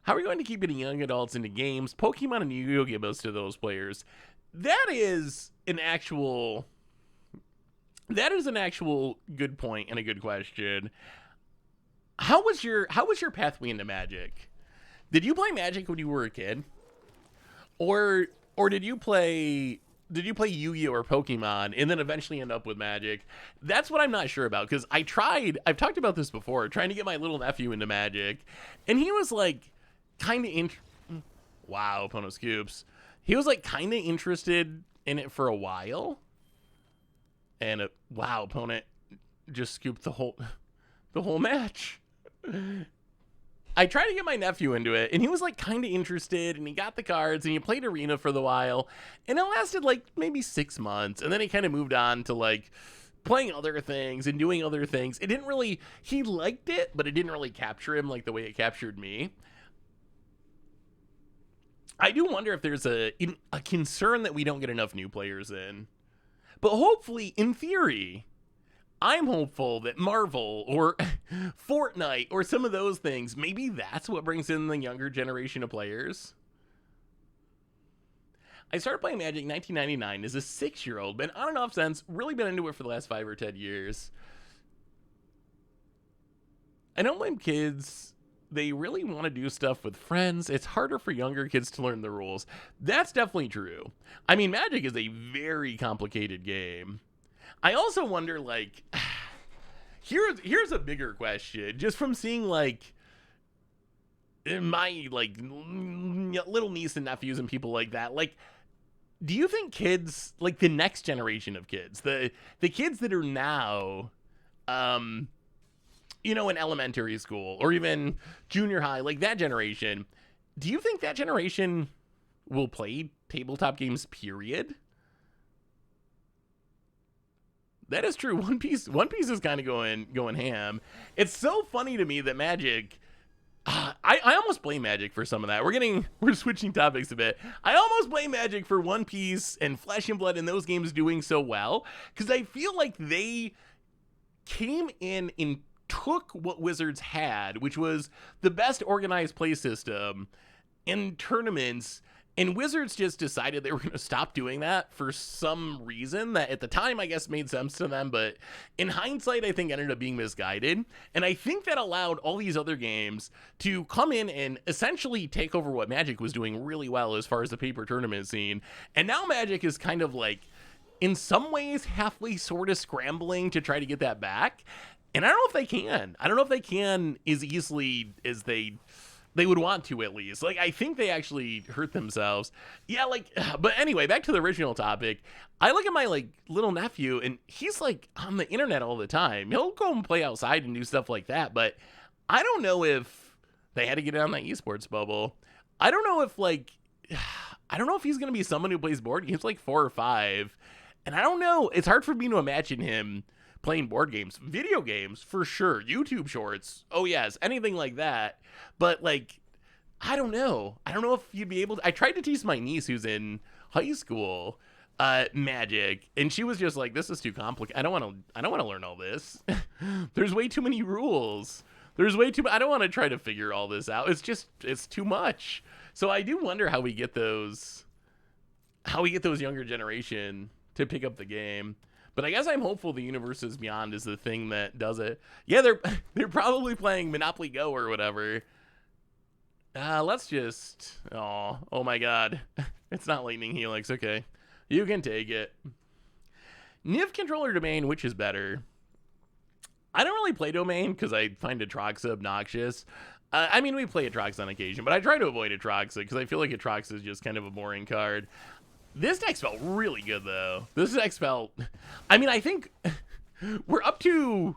How are we going to keep getting young adults into games? Pokemon and Yu-Gi-Oh give us to those players. That is an actual good point and a good question. How was your pathway into Magic? Did you play Magic when you were a kid? Or did you play Yu-Gi-Oh or Pokemon and then eventually end up with Magic? That's what I'm not sure about, because I've talked about this before, trying to get my little nephew into Magic, and he was like kind of wow, Pono Scoops. He was like kind of interested in it for a while, and wow, opponent just scooped the whole match. I tried to get my nephew into it, and he was like kind of interested, and he got the cards, and he played Arena for the while, and it lasted like maybe 6 months, and then he kind of moved on to like playing other things and doing other things. He liked it, but it didn't really capture him like the way it captured me. I do wonder if there's a concern that we don't get enough new players in. But hopefully, in theory, I'm hopeful that Marvel or Fortnite or some of those things, maybe that's what brings in the younger generation of players. I started playing Magic in 1999 as a 6-year-old, been on and off since, really been into it for the last 5 or 10 years. I don't blame kids. They really want to do stuff with friends. It's harder for younger kids to learn the rules. That's definitely true. I mean, Magic is a very complicated game. I also wonder, like, here's a bigger question. Just from seeing, like, my, like, little niece and nephews and people like that, like, do you think kids, like, the next generation of kids, the kids that are now, you know, in elementary school or even junior high, like that generation, do you think that generation will play tabletop games, period? That is true. One Piece is kind of going ham. It's so funny to me that Magic, I almost blame Magic for some of that. We're switching topics a bit. I almost blame Magic for One Piece and Flesh and Blood and those games doing so well, because I feel like they came in and took what Wizards had, which was the best organized play system in tournaments, and Wizards just decided they were going to stop doing that for some reason that at the time I guess made sense to them, but in hindsight I think ended up being misguided. And I think that allowed all these other games to come in and essentially take over what Magic was doing really well as far as the paper tournament scene. And now Magic is kind of like, in some ways, halfway sort of scrambling to try to get that back. And I don't know if they can. I don't know if they can as easily as they would want to, at least. Like, I think they actually hurt themselves. Yeah, like, but anyway, back to the original topic. I look at my, like, little nephew, and he's, like, on the internet all the time. He'll go and play outside and do stuff like that, but I don't know if they had to get on that esports bubble. I don't know if, like, I don't know if he's going to be someone who plays board games, like 4 or 5. And I don't know. It's hard for me to imagine him playing board games. Video games, for sure. YouTube shorts. Oh, yes. Anything like that. But, like, I don't know. I don't know if you'd be able to. I tried to teach my niece who's in high school Magic, and she was just like, this is too complicated. I don't want to learn all this. There's way too many rules. I don't want to try to figure all this out. It's too much. So I do wonder how we get those younger generation to pick up the game. But I guess I'm hopeful the Universes Beyond is the thing that does it. Yeah, they're probably playing Monopoly Go or whatever. Let's just... Oh my god. It's not Lightning Helix. Okay. You can take it. Niv controller domain, which is better? I don't really play domain because I find Atroxa obnoxious. I mean, we play Atroxa on occasion, but I try to avoid Atroxa because I feel like Atroxa is just kind of a boring card. This deck felt really good, though. I mean, I think we're up to...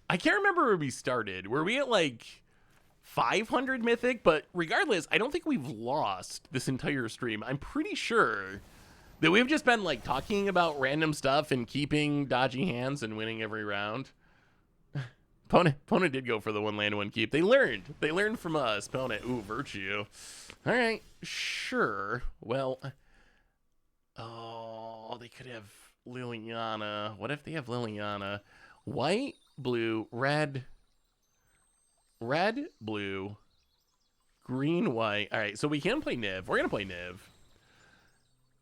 I can't remember where we started. Were we at, like, 500 Mythic? But regardless, I don't think we've lost this entire stream. I'm pretty sure that we've just been, like, talking about random stuff and keeping dodgy hands and winning every round. Opponent did go for the 1 land, 1 keep. They learned from us. Opponent, ooh, Virtue. All right, sure. Well... Oh, they could have Liliana. What if they have Liliana? White, blue, red, blue, green, white. All right, so we can play Niv. We're going to play Niv.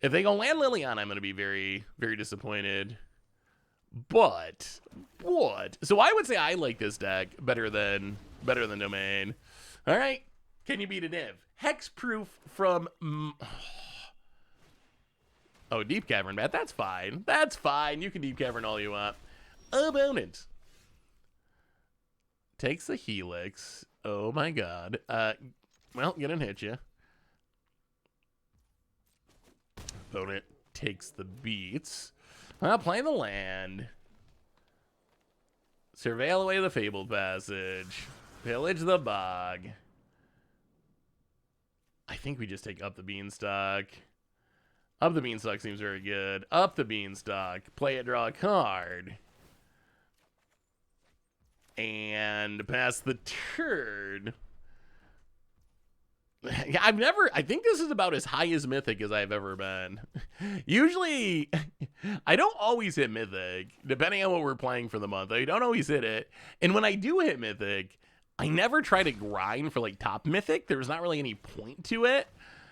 If they go land Liliana, I'm going to be very, very disappointed. But, what? So I would say I like this deck better than Domain. All right, can you beat a Niv? Hexproof from... Oh, Deep Cavern Bat. That's fine. That's fine. You can Deep Cavern all you want. Opponent takes the Helix. Oh my god. Well, gonna hit you. Opponent takes the Beats. Playing the land. Surveil away the Fabled Passage. Pillage the Bog. I think we just take up the Beanstalk. Up the Beanstalk seems very good. Up the Beanstalk. Play it, draw a card. And pass the turn. I think this is about as high as Mythic as I've ever been. Usually, I don't always hit Mythic, depending on what we're playing for the month. I don't always hit it. And when I do hit Mythic, I never try to grind for like top Mythic. There's not really any point to it.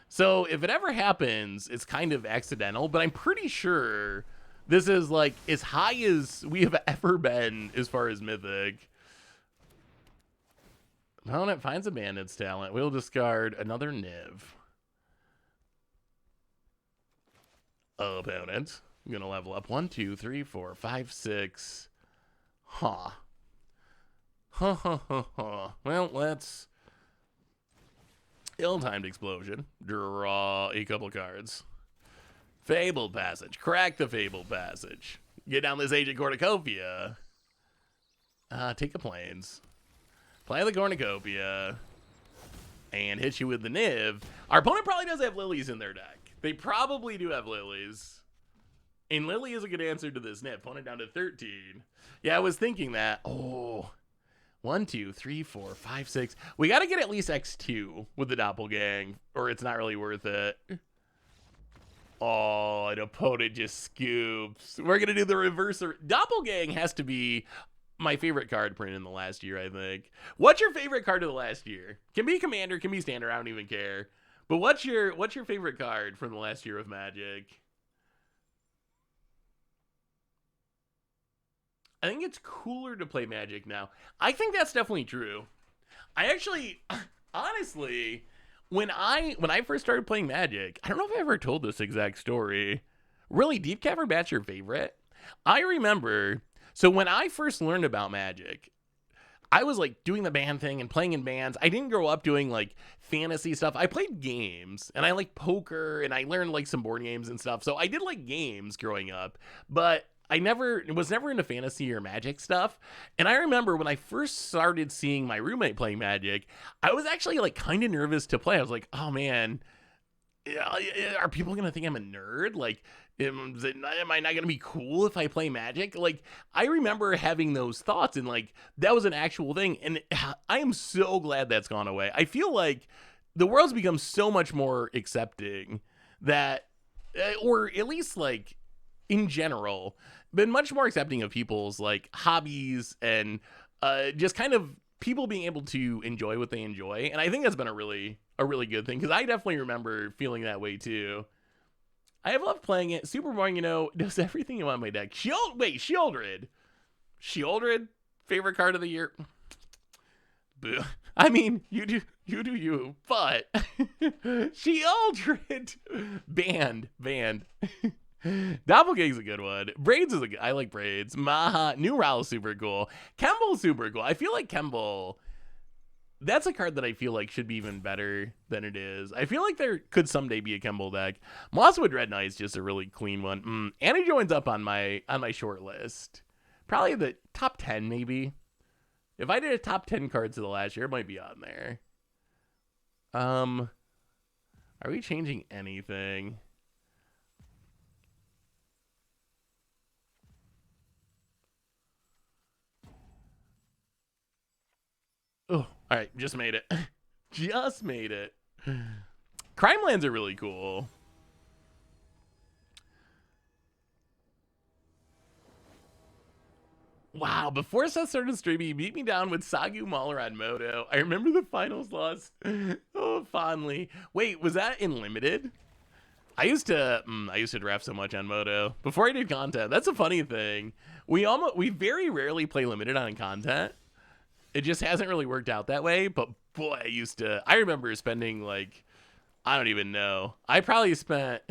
So if it ever happens, it's kind of accidental, but I'm pretty sure this is like as high as we have ever been as far as Mythic. Opponent finds a bandit's talent. We'll discard another Niv. Opponent. I'm going to level up 1, 2, 3, 4, 5, 6. Huh. Well, let's... Ill-timed explosion. Draw a couple cards. Fabled Passage. Crack the Fabled Passage. Get down this Agent Cornucopia. Take the planes. Play the Cornucopia. And hit you with the Niv. Our opponent probably does have lilies in their deck. They probably do have lilies. And Lily is a good answer to this Niv. Opponent down to 13. Yeah, I was thinking that. Oh... 1, 2, 3, 4, 5, 6. We got to get at least X2 with the Doppelgang, or it's not really worth it. Oh, an opponent just scoops. We're going to do the reverse. Doppelgang has to be my favorite card print in the last year, I think. What's your favorite card of the last year? Can be Commander, can be Standard, I don't even care. But what's your favorite card from the last year of Magic? I think it's cooler to play Magic now. I think that's definitely true. I actually, honestly, when I first started playing Magic, I don't know if I ever told this exact story. Really, Deep Cavern Bat's your favorite? I remember, so when I first learned about Magic, I was like doing the band thing and playing in bands. I didn't grow up doing like fantasy stuff. I played games and I like poker and I learned like some board games and stuff. So I did like games growing up, but I was never into fantasy or Magic stuff. And I remember when I first started seeing my roommate playing Magic, I was actually like kind of nervous to play. I was like, oh man, are people going to think I'm a nerd? Like, am I not going to be cool if I play Magic? Like, I remember having those thoughts and like, that was an actual thing. And I am so glad that's gone away. I feel like the world's become so much more accepting that, or at least like in general, been much more accepting of people's like hobbies and just kind of people being able to enjoy what they enjoy. And I think that's been a really good thing, because I definitely remember feeling that way too. I have loved playing it. Super boring, does everything you want in my deck. Shieldred. Shieldred, favorite card of the year. Boo. I mean, you do you, but Shieldred. Banned. Doppelgang's a good one. Braids is I like Braids. Maha, New Rowell is super cool. Kemble's super cool. I feel like Kemble, that's a card that I feel like should be even better than it is. I feel like there could someday be a Kemble deck. Mosswood Red Knight is just a really clean one. Annie joins up on my short list. Probably the top 10 maybe. If I did a top 10 cards of the last year, it might be on there. Are we changing anything? Oh, all right, just made it. Just made it. Crime Lands are really cool. Wow, before Seth started streaming, he beat me down with Sagu Mahler on Moto. I remember the finals loss. Oh, fondly. Wait, was that in Limited? I used to draft so much on Moto before I did content. That's a funny thing. We very rarely play Limited on content. It just hasn't really worked out that way, but boy, I remember spending like, I don't even know. I probably spent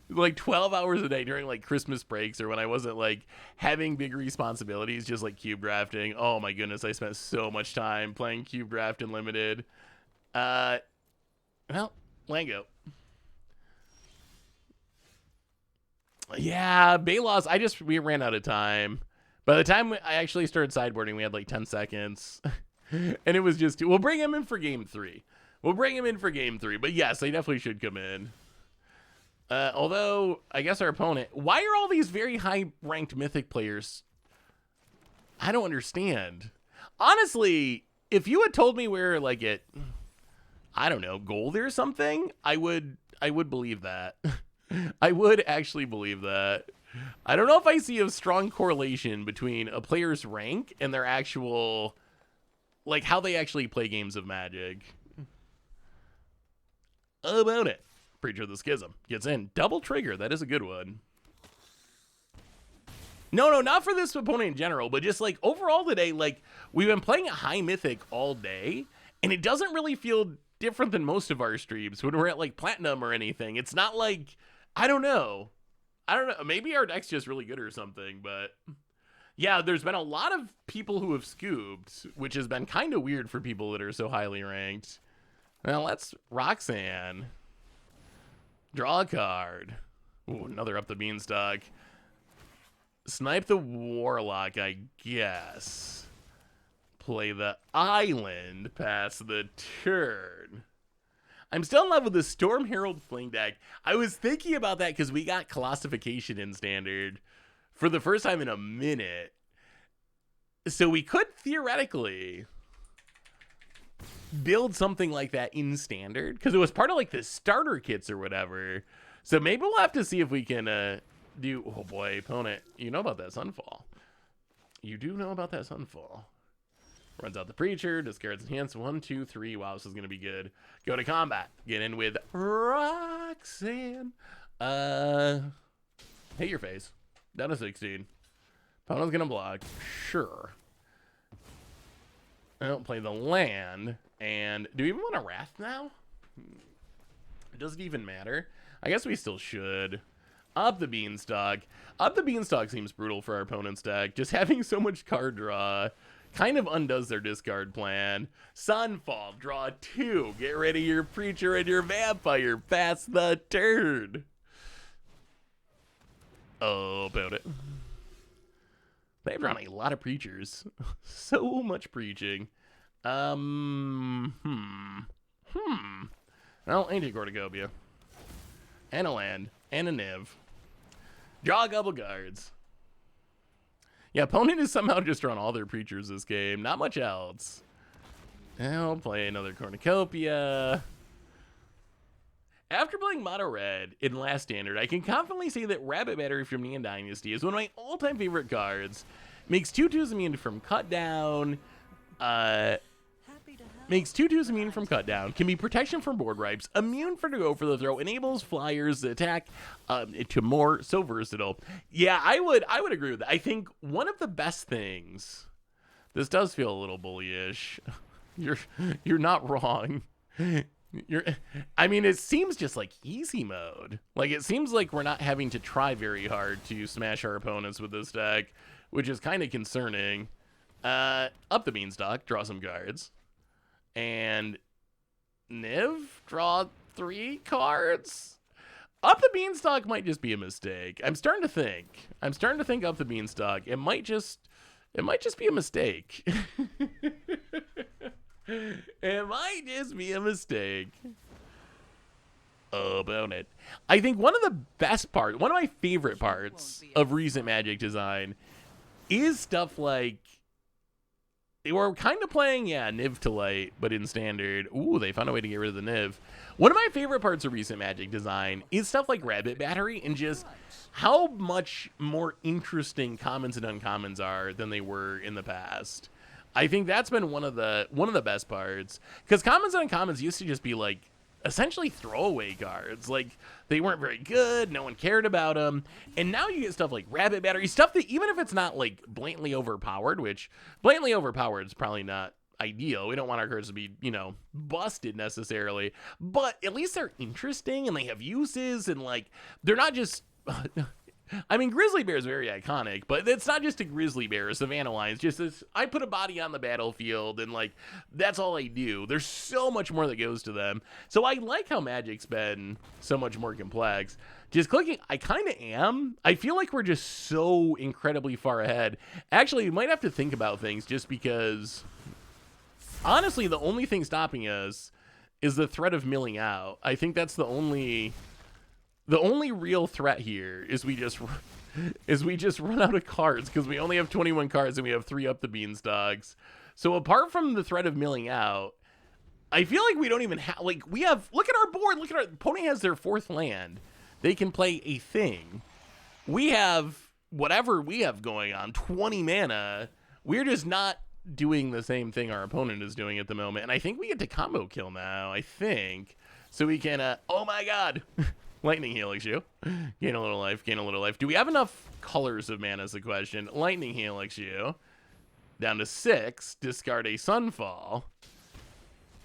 like 12 hours a day during like Christmas breaks or when I wasn't like having big responsibilities, just like cube drafting. Oh my goodness, I spent so much time playing cube draft and Limited. Well, Lango. Yeah, Bayloss, we ran out of time. By the time I actually started sideboarding, we had like 10 seconds. And it was just, we'll bring him in for game 3. But yes, they definitely should come in. Although, I guess our opponent, why are all these very high-ranked Mythic players? I don't understand. Honestly, if you had told me we're like at, I don't know, gold or something, I would believe that. I would actually believe that. I don't know if I see a strong correlation between a player's rank and their actual, like, how they actually play games of Magic. About it. Preacher of the Schism gets in. Double trigger. That is a good one. No, not for this opponent in general, but just, like, overall today, like, we've been playing a high Mythic all day, and it doesn't really feel different than most of our streams when we're at, like, Platinum or anything. It's not like, I don't know. Maybe our deck's just really good or something, but yeah, there's been a lot of people who have scooped, which has been kind of weird for people that are so highly ranked. Now let's Roxanne. Draw a card. Ooh, another up the beanstalk. Snipe the Warlock, I guess. Play the Island, pass the turn. I'm still in love with the Storm Herald Fling deck. I was thinking about that because we got Colossification in Standard for the first time in a minute. So we could theoretically build something like that in Standard because it was part of like the starter kits or whatever. So maybe we'll have to see if we can do... Oh boy, opponent, you know about that Sunfall. You do know about that Sunfall. Runs out the Preacher, discards enhance 1, 2, 3. Wow, this is gonna be good. Go to combat. Get in with Roxanne. Hit your face. Down to 16. Opponent's gonna block. Sure. I don't play the land. And do we even want a Wrath now? Does it even matter? I guess we still should. Up the Beanstalk. Up the Beanstalk seems brutal for our opponent's deck. Just having so much card draw kind of undoes their discard plan. Sunfall, draw 2. Get rid of your Preacher and your Vampire. Pass the turn. Oh, about it. They've drawn a lot of Preachers. So much preaching. Well, Ancient Cornucopia. And a land. And a Niv. Draw a couple cards. Yeah, opponent is somehow just drawn all their Preachers this game. Not much else. I'll play another Cornucopia. After playing Mono Red in last Standard, I can confidently say that Rabbit Battery from Neon Dynasty is one of my all-time favorite cards. Makes 2/2s immune from cut down. Makes 2/2s immune from cut down. Can be protection from board wipes. Immune for to go for the throw. Enables flyers to attack to more. So versatile. Yeah, I would agree with that. I think one of the best things. This does feel a little bullyish. You're not wrong. I mean, it seems just like easy mode. Like, it seems like we're not having to try very hard to smash our opponents with this deck, which is kind of concerning. Up the Beanstalk, draw some cards. And Niv, draw 3 cards. Up the Beanstalk might just be a mistake. I'm starting to think up the Beanstalk. It might just be a mistake. It might just be a mistake. About it. I think one of my favorite parts of recent Magic design is stuff like, we're kind of playing, Niv to light, but in Standard. Ooh, they found a way to get rid of the Niv. One of my favorite parts of recent Magic design is stuff like Rabbit Battery and just how much more interesting commons and uncommons are than they were in the past. I think that's been one of the best parts, because commons and uncommons used to just be like essentially throwaway cards. Like, they weren't very good, no one cared about them, and now you get stuff like Rabbit Battery, stuff that even if it's not like blatantly overpowered, which blatantly overpowered is probably not ideal. We don't want our cards to be, busted necessarily, but at least they're interesting and they have uses, and like, they're not just I mean, Grizzly Bear is very iconic, but it's not just a Grizzly Bear, a Savannah Lion. It's just this, I put a body on the battlefield, and, like, that's all I do. There's so much more that goes to them. So I like how Magic's been so much more complex. Just clicking, I kind of am. I feel like we're just so incredibly far ahead. Actually, we might have to think about things just because, honestly, the only thing stopping us is the threat of milling out. I think that's the only real threat here is we just run out of cards, because we only have 21 cards and we have 3 up the Beanstalks. So apart from the threat of milling out, I feel like we don't even have, like, we have, look at our board, look at our, opponent has their 4th land. They can play a thing. We have whatever we have going on, 20 mana. We're just not doing the same thing our opponent is doing at the moment. And I think we get to combo kill now, I think. So we can, oh my god. Lightning Helix you. Gain a little life, gain a little life. Do we have enough colors of mana is the question. Lightning Helix you. Down to 6, discard a Sunfall.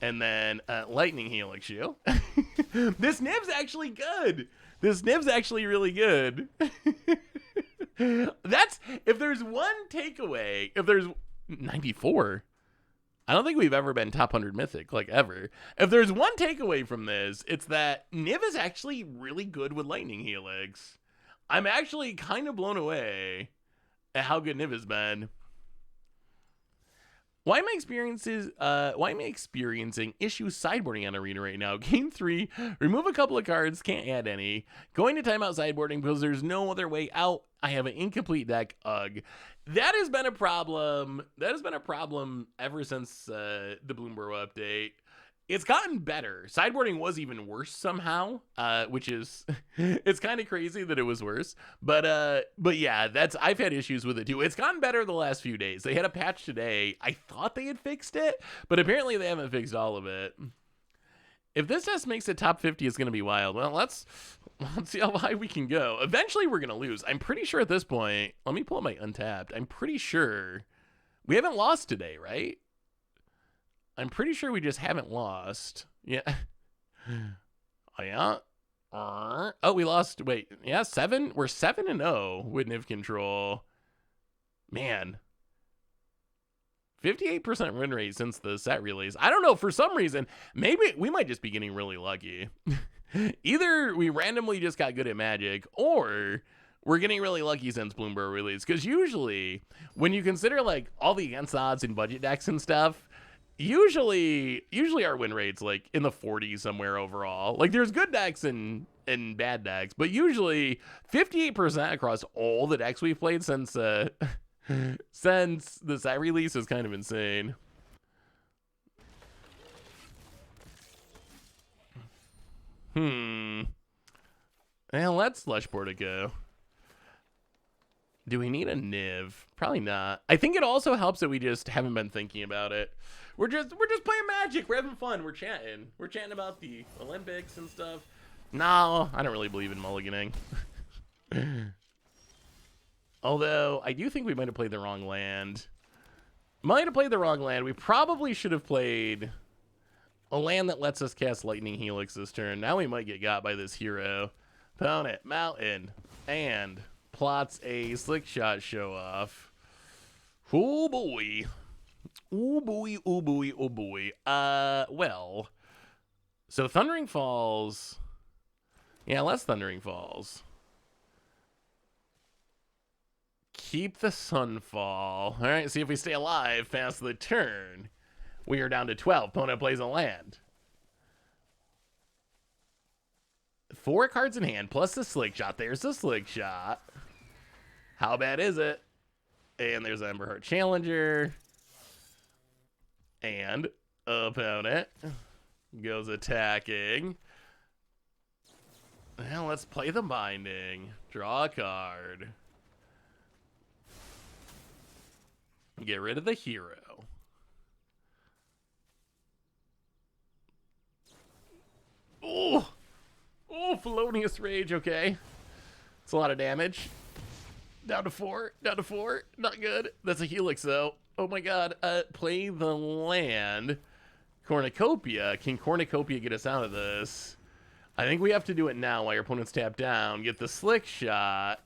And then Lightning Helix you. This Niv's actually good. This Niv's actually really good. That's, if there's one takeaway, if there's 94. I don't think we've ever been top 100 Mythic, like ever. If there's one takeaway from this, it's that Niv is actually really good with Lightning Helix. I'm actually kind of blown away at how good Niv has been. Why am I experiencing issues sideboarding on Arena right now? Game 3, remove a couple of cards, can't add any. Going to timeout sideboarding because there's no other way out. I have an incomplete deck. Ugh. That has been a problem. That has been a problem ever since the Bloomburrow update. It's gotten better. Sideboarding was even worse somehow, which is, it's kind of crazy that it was worse. But yeah, I've had issues with it too. It's gotten better the last few days. They had a patch today. I thought they had fixed it, but apparently they haven't fixed all of it. If this test makes it top 50, it's going to be wild. Well, let's see how high we can go. Eventually, we're going to lose. I'm pretty sure at this point, let me pull up my Untapped. I'm pretty sure we haven't lost today, right? I'm pretty sure we just haven't lost. Yeah. Oh, yeah. Oh, we lost. Wait. Yeah, 7. We're 7-0 with Niv control. Man. 58% win rate since the set release. I don't know. For some reason, maybe we might just be getting really lucky. Either we randomly just got good at Magic, or we're getting really lucky since Bloomburrow release. Because usually, when you consider like all the against odds and budget decks and stuff, usually our win rate's like in the 40s somewhere overall. Like there's good decks and bad decks, but usually 58% across all the decks we've played since since the set release is kind of insane. Well, let's Slushboard it go. Do we need a Niv? Probably not. I think it also helps that we just haven't been thinking about it. We're just playing Magic. We're having fun. We're chatting. We're chatting about the Olympics and stuff. No, I don't really believe in mulliganing. Although I do think we might have played the wrong land. Might have played the wrong land. We probably should have played a land that lets us cast Lightning Helix this turn. Now we might get got by this hero. Opponent, Mountain, and plots a Slick Shot show off. Oh boy. Oh boy, oh boy, oh boy. Well, so Thundering Falls. Yeah, let's Thundering Falls. Keep the Sunfall. All right, see if we stay alive past the turn. We are down to 12. Opponent plays a land. 4 cards in hand, plus the Slick Shot. There's the Slick Shot. How bad is it? And there's Emberheart Challenger. And opponent goes attacking. Well, let's play the Binding. Draw a card. Get rid of the hero. Oh! Oh, Felonious Rage, okay. It's a lot of damage. Down to 4. Down to 4. Not good. That's a Helix, though. Oh my god. Play the land. Cornucopia. Can Cornucopia get us out of this? I think we have to do it now while your opponent's tapped down. Get the Slick Shot.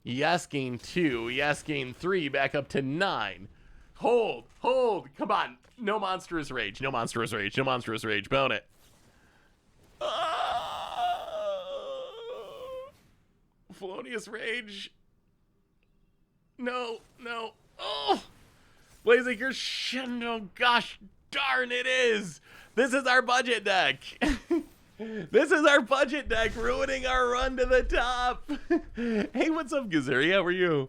Yes, gain 2. Yes, gain 3. Back up to 9. Hold. Hold. Come on. No Monstrous Rage. No Monstrous Rage. No Monstrous Rage. Opponent. Felonious Rage. No. No. Oh! Blazing Crescendo. Gosh darn it is. This is our budget deck. This is our budget deck ruining our run to the top. Hey, what's up, Gazuri? How are you?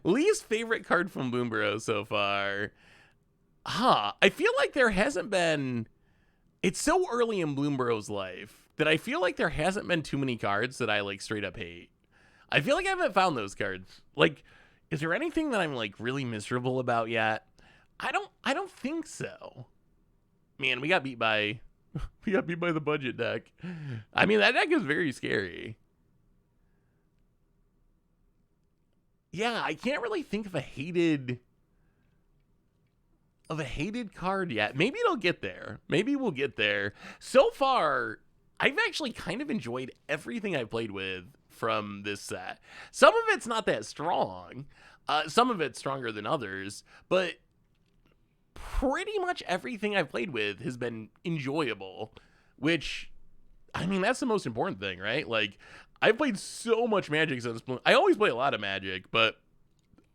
Least favorite card from Bloomburrow so far. I feel like there hasn't been it's so early in Bloomburrow's life that I feel like there hasn't been too many cards that I like straight up hate. I feel like I haven't found those cards. Like, is there anything that I'm like really miserable about yet? I don't think so. Man, we got beat by the budget deck. I mean, that deck is very scary. Yeah, I can't really think of a hated card yet. Maybe it'll get there. Maybe we'll get there. So far, I've actually kind of enjoyed everything I've played with from this set. Some of it's not that strong. Some of it's stronger than others, but pretty much everything I've played with has been enjoyable, which, I mean, that's the most important thing, right? Like, I've played so much Magic since I always play a lot of Magic, but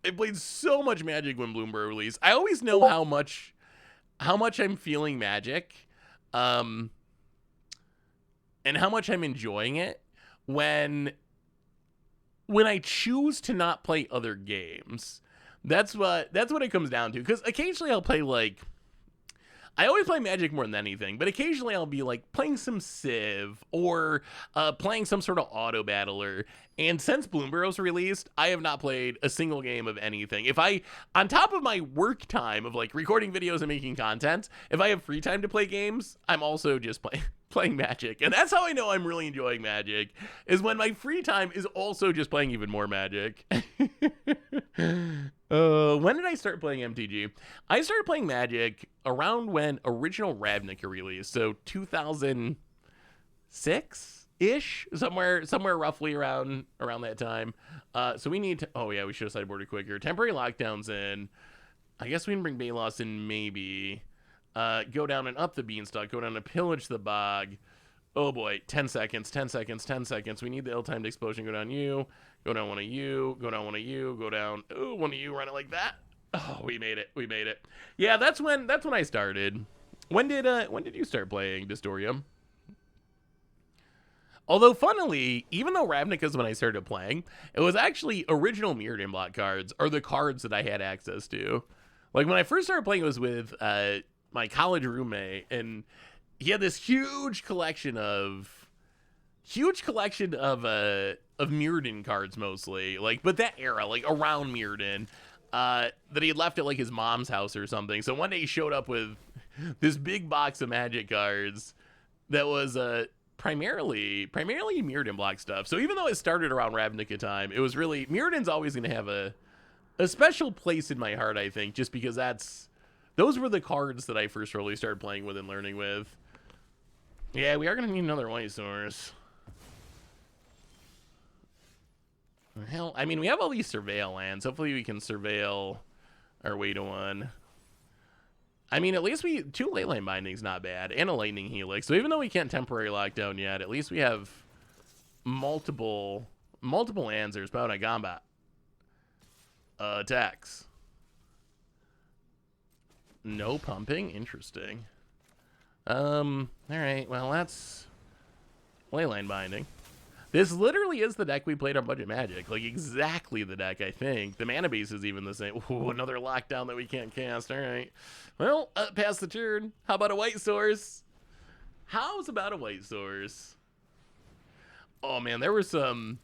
I played so much Magic when Bloomburrow released. I always know how much I'm feeling Magic, and how much I'm enjoying it when I choose to not play other games. That's what it comes down to. Because occasionally I'll play, like, I always play Magic more than anything, but occasionally I'll be like playing some Civ or playing some sort of auto battler. And since Bloomburrow's released, I have not played a single game of anything. If I, on top of my work time of like recording videos and making content, if I have free time to play games, I'm also just playing Magic. And that's how I know I'm really enjoying Magic, is when my free time is also just playing even more Magic. When did I start playing MTG? I started playing Magic around when original Ravnica released, so 2006-ish, somewhere roughly around that time. So we need to, oh yeah, we should have sideboarded quicker. Temporary lockdowns in. I guess we can bring Balos in maybe. Go down and up the Beanstalk, go down and pillage the Bog. Oh boy, 10 seconds, 10 seconds, 10 seconds. We need the ill-timed explosion. Go down you, go down one of you, go down one of you, go down, ooh, one of you, run it like that. Oh, we made it. Yeah, that's when I started. When did you start playing Distorium? Although, funnily, even though Ravnica's when I started playing, it was actually original Mirrodin block cards are the cards that I had access to. Like, when I first started playing, it was with my college roommate, and he had this huge collection of Mirrodin cards, mostly, like, but that era, like around Mirrodin, that he had left at like his mom's house or something. So one day he showed up with this big box of Magic cards that was primarily Mirrodin block stuff. So even though it started around Ravnica time, it was really, Mirrodin's always going to have a special place in my heart, I think, just because those were the cards that I first really started playing with and learning with. Yeah, we are going to need another white source. Hell, I mean, we have all these surveil lands. Hopefully we can surveil our way to one. I mean, at least 2 Leyline Bindings, not bad, and a Lightning Helix. So even though we can't temporary lockdown yet, at least we have multiple answers. Pauna Gombat. Attacks. No pumping? Interesting. Alright, well, that's Leyline Binding. This literally is the deck we played on Budget Magic. Like, exactly the deck, I think. The mana base is even the same. Ooh, another lockdown that we can't cast. Alright. Well, past the turn. How about a white source? How's about a white source? Oh, man, there were some...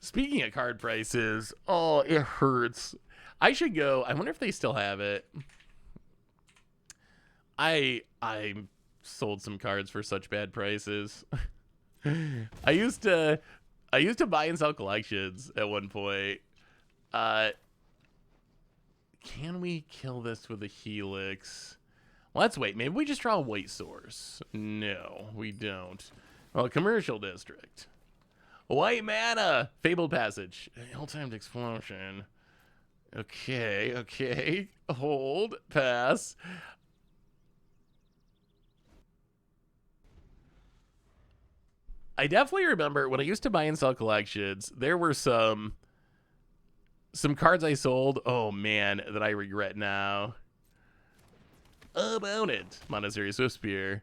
Speaking of card prices, oh, it hurts. I should go. I wonder if they still have it. I sold some cards for such bad prices. I used to buy and sell collections at one point. Can we kill this with a Helix? Well, let's wait. Maybe we just draw a white source. No, we don't. Well, commercial district. White mana. Fabled Passage. Ill-timed explosion. Okay. Hold. Pass. I definitely remember when I used to buy and sell collections, there were some cards I sold, oh man, that I regret now. About it. Monastery Swiftspear.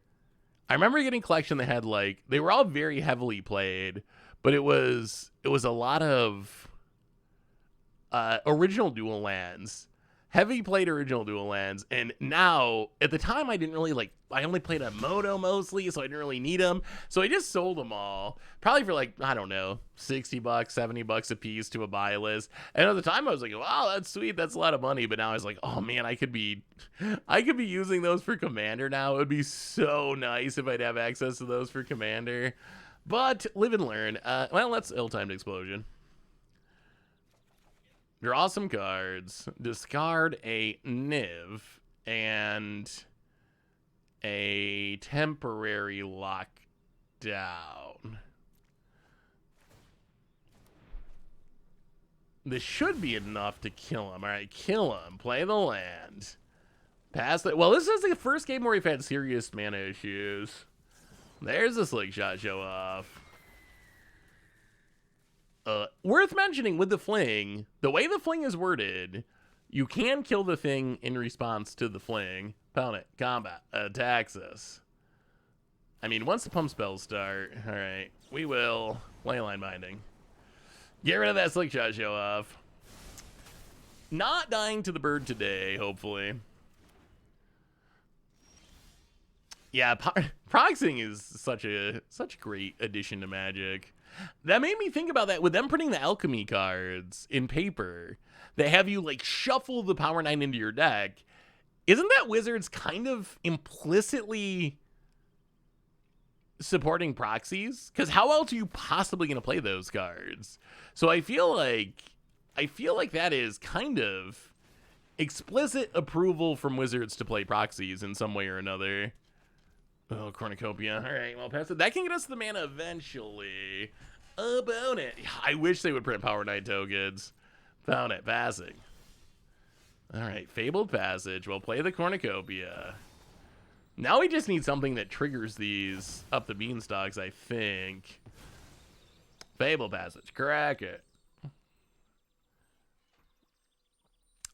I remember getting a collection that had like, they were all very heavily played, but it was a lot of original dual lands heavy played original dual lands, and now at the time I didn't really I only played a Moto mostly, so I didn't really need them, so I just sold them all, probably for like, I don't know, $60 $70 a piece to a buy list. And at the time I was like, wow, that's sweet, that's a lot of money. But now I was like, oh man, I could be using those for Commander now. It would be so nice if I'd have access to those for Commander. But live and learn. Well, that's Ill-Timed Explosion. Draw some cards, discard a Niv, and a temporary lockdown. This should be enough to kill him. All right, kill him. Play the land. Pass it. Well, this is the first game where we've had serious mana issues. There's the Slingshot show off. Worth mentioning with the fling, the way the fling is worded, you can kill the thing in response to the fling. Opponent, combat, attacks us. I mean, once the pump spells start, all right, we will Leyline Binding. Get rid of that Slingshot show off. Not dying to the bird today, hopefully. Yeah, proxying is such a great addition to Magic. That made me think about that with them putting the alchemy cards in paper. They have you like shuffle the Power 9 into your deck. Isn't that Wizards kind of implicitly supporting proxies? Because how else are you possibly going to play those cards? So I feel like that is kind of explicit approval from Wizards to play proxies in some way or another. Oh, Cornucopia. All right, well, pass it. That can get us the mana eventually. Opponent. I wish they would print Power 9 tokens. Found it. Passing. All right, Fabled Passage. We'll play the Cornucopia. Now we just need something that triggers these up the beanstalks, I think. Fabled Passage. Crack it.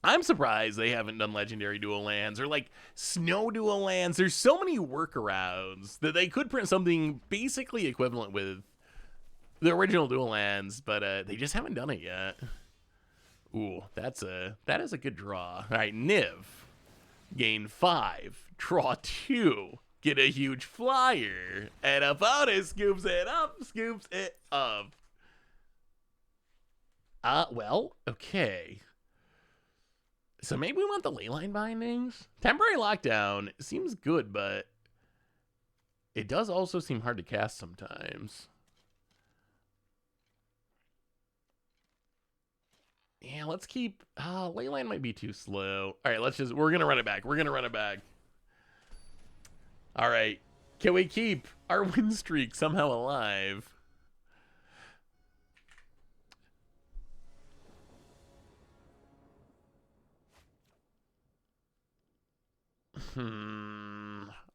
I'm surprised they haven't done legendary dual lands or like snow dual lands. There's so many workarounds that they could print something basically equivalent with the original dual lands, but they just haven't done it yet. Ooh, that is a good draw. All right, Niv, gain 5, draw 2, get a huge flyer, and opponent scoops it up. Well, okay. So maybe we want the Leyline Bindings? Temporary Lockdown seems good, but it does also seem hard to cast sometimes. Yeah, let's keep... Leyline might be too slow. All right, we're going to run it back. All right. Can we keep our win streak somehow alive?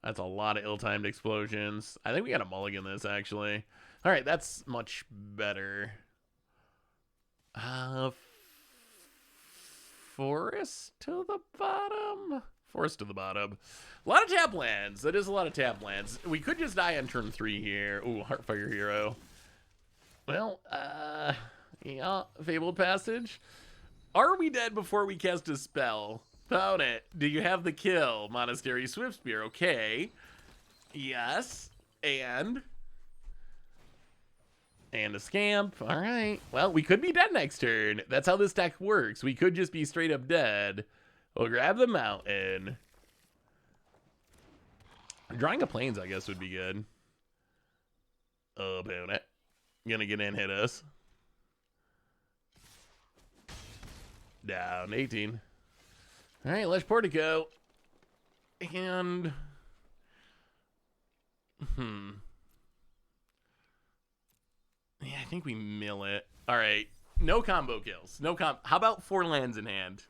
That's a lot of ill-timed explosions. I think we got to mulligan this, actually. All right, that's much better. Forest to the bottom? Forest to the bottom. A lot of tap lands. That is a lot of tap lands. We could just die on turn 3 here. Ooh, Heartfire Hero. Well, yeah, Fabled Passage. Are we dead before we cast a spell? Opponent, do you have the kill? Monastery Swiftspear, okay. Yes, and a Scamp, all right. Well, we could be dead next turn. That's how this deck works. We could just be straight up dead. We'll grab the mountain. Drawing a Plains, I guess, would be good. Opponent, gonna get in, hit us. Down 18. All right, Lesh Portico. And... Yeah, I think we mill it. All right, no combo kills. How about 4 lands in hand?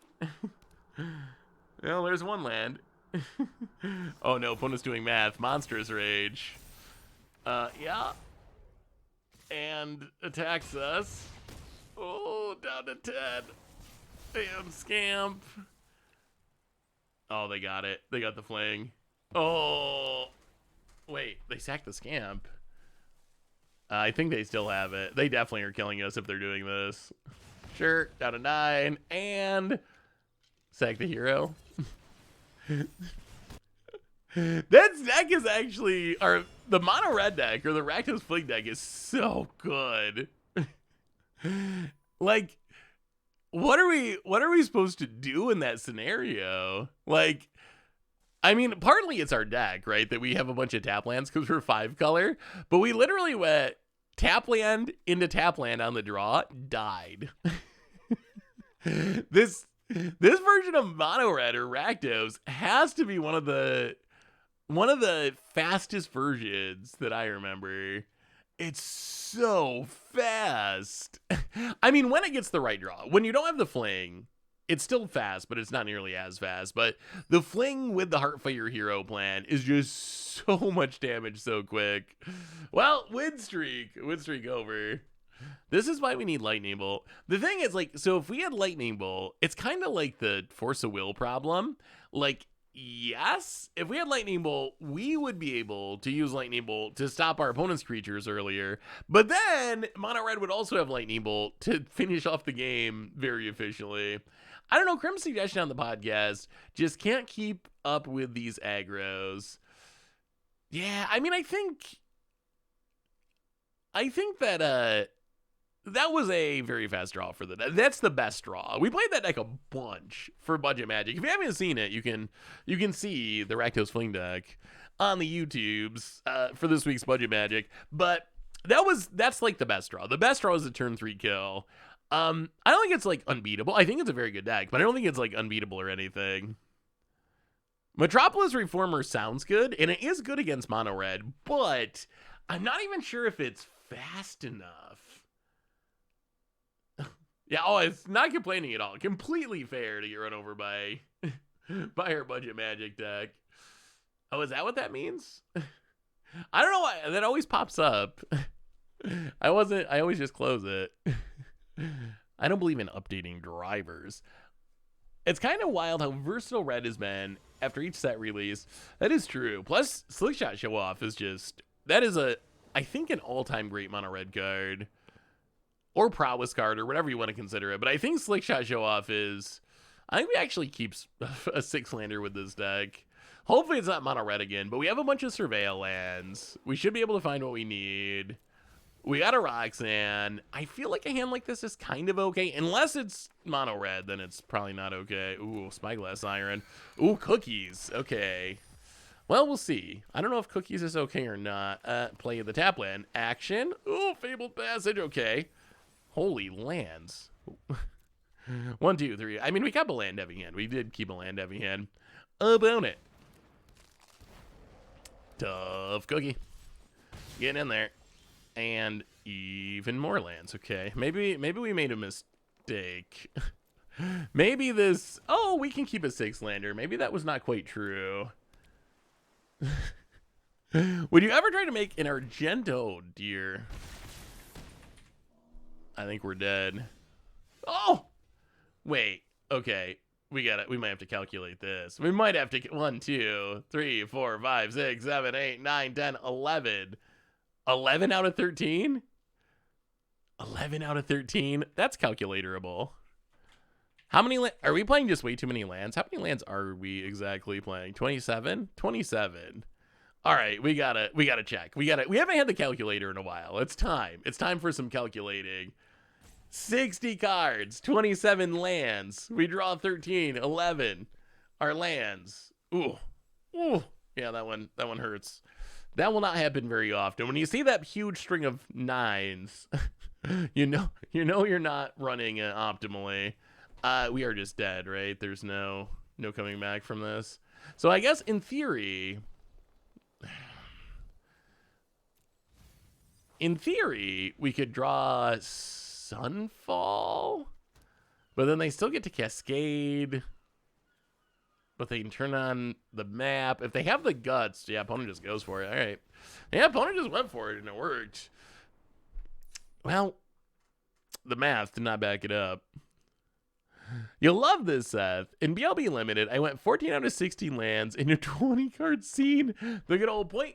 Well, there's 1 land. Oh no, opponent's doing math. Monstrous Rage. Yeah. And attacks us. Oh, down to 10. Damn, Scamp. Oh, they got it. They got the fling. Oh. Wait, they sacked the Scamp. I think they still have it. They definitely are killing us if they're doing this. Sure, down to 9. And Sack the hero. That deck is actually, or the mono red deck or the Rakdos Fling deck is so good. Like, what are we supposed to do in that scenario? Like, I mean, partly it's our deck, right? That we have a bunch of tap lands because we're 5-color, but we literally went tap land into tap land on the draw, died. This version of mono red or Rakdos has to be one of the fastest versions that I remember. It's so fast. I mean, when it gets the right draw, when you don't have the fling, it's still fast, but it's not nearly as fast. But the fling with the Heartfire Hero plan is just so much damage so quick. Well, win streak over. This is why we need Lightning Bolt. The thing is, like, so if we had Lightning Bolt, it's kind of like the Force of Will problem. Like, yes, if we had Lightning Bolt, we would be able to use Lightning Bolt to stop our opponent's creatures earlier. But then Mono Red would also have Lightning Bolt to finish off the game very efficiently. I don't know, Crim's suggestion on the podcast, just can't keep up with these aggros. Yeah, I mean, I think that that was a very fast draw for the deck. That's the best draw. We played that deck a bunch for Budget Magic. If you haven't seen it, you can see the Rakdos Fling deck on the YouTubes for this week's Budget Magic. But that's like the best draw. The best draw is a turn 3 kill. I don't think it's like unbeatable. I think it's a very good deck, but I don't think it's like unbeatable or anything. Metropolis Reformer sounds good, and it is good against Mono Red, but I'm not even sure if it's fast enough. Yeah, oh, it's not complaining at all. Completely fair to get run over by our Budget Magic deck. Oh, is that what that means? I don't know why that always pops up. I always just close it. I don't believe in updating drivers. It's kind of wild how versatile Red has been after each set release. That is true. Plus, Slickshot Show Off is just, that is I think an all-time great mono red card. Or prowess card, or whatever you want to consider it. But I think Slickshot Show Off is, I think we actually keep a 6-lander with this deck. Hopefully it's not mono red again, but we have a bunch of Surveil lands. We should be able to find what we need. We got a Roxanne. I feel like a hand like this is kind of okay. Unless it's mono red, then it's probably not okay. Ooh, Spyglass Iron. Ooh, Cookies. Okay. Well, we'll see. I don't know if Cookies is okay or not. Play the tap land. Action. Ooh, Fabled Passage. Okay. Holy lands. 1, 2, 3. I mean, we kept a land heavy hand. We did keep a land heavy hand. About it. Tough Cookie. Getting in there. And even more lands. Okay. Maybe we made a mistake. Maybe this... Oh, we can keep a 6-lander. Maybe that was not quite true. Would you ever try to make an Argento, dear? I think we're dead. Oh! Wait. Okay. We might have to calculate this. We might have to... 1, 2, 3, 4, 5, 6, 7, 8, 9, 10, 11. 11 out of 13? 11 out of 13? That's calculatorable. How many... Are we playing just way too many lands? How many lands are we exactly playing? 27? 27. All right, we gotta check. We haven't had the calculator in a while. It's time. It's time for some calculating. 60 cards, 27 lands. We draw 13, 11. Our lands. Ooh. Ooh. Yeah, that one hurts. That will not happen very often. When you see that huge string of 9s, you know you're not running optimally. We are just dead, right? There's no coming back from this. So I guess in theory, we could draw Sunfall, but then they still get to Cascade, but they can turn on the map. If they have the guts, yeah, opponent just goes for it. All right. Yeah, opponent just went for it, and it worked. Well, the math did not back it up. You'll love this, Seth. In BLB Limited, I went 14 out of 16 lands in a 20-card scene. The good old .012.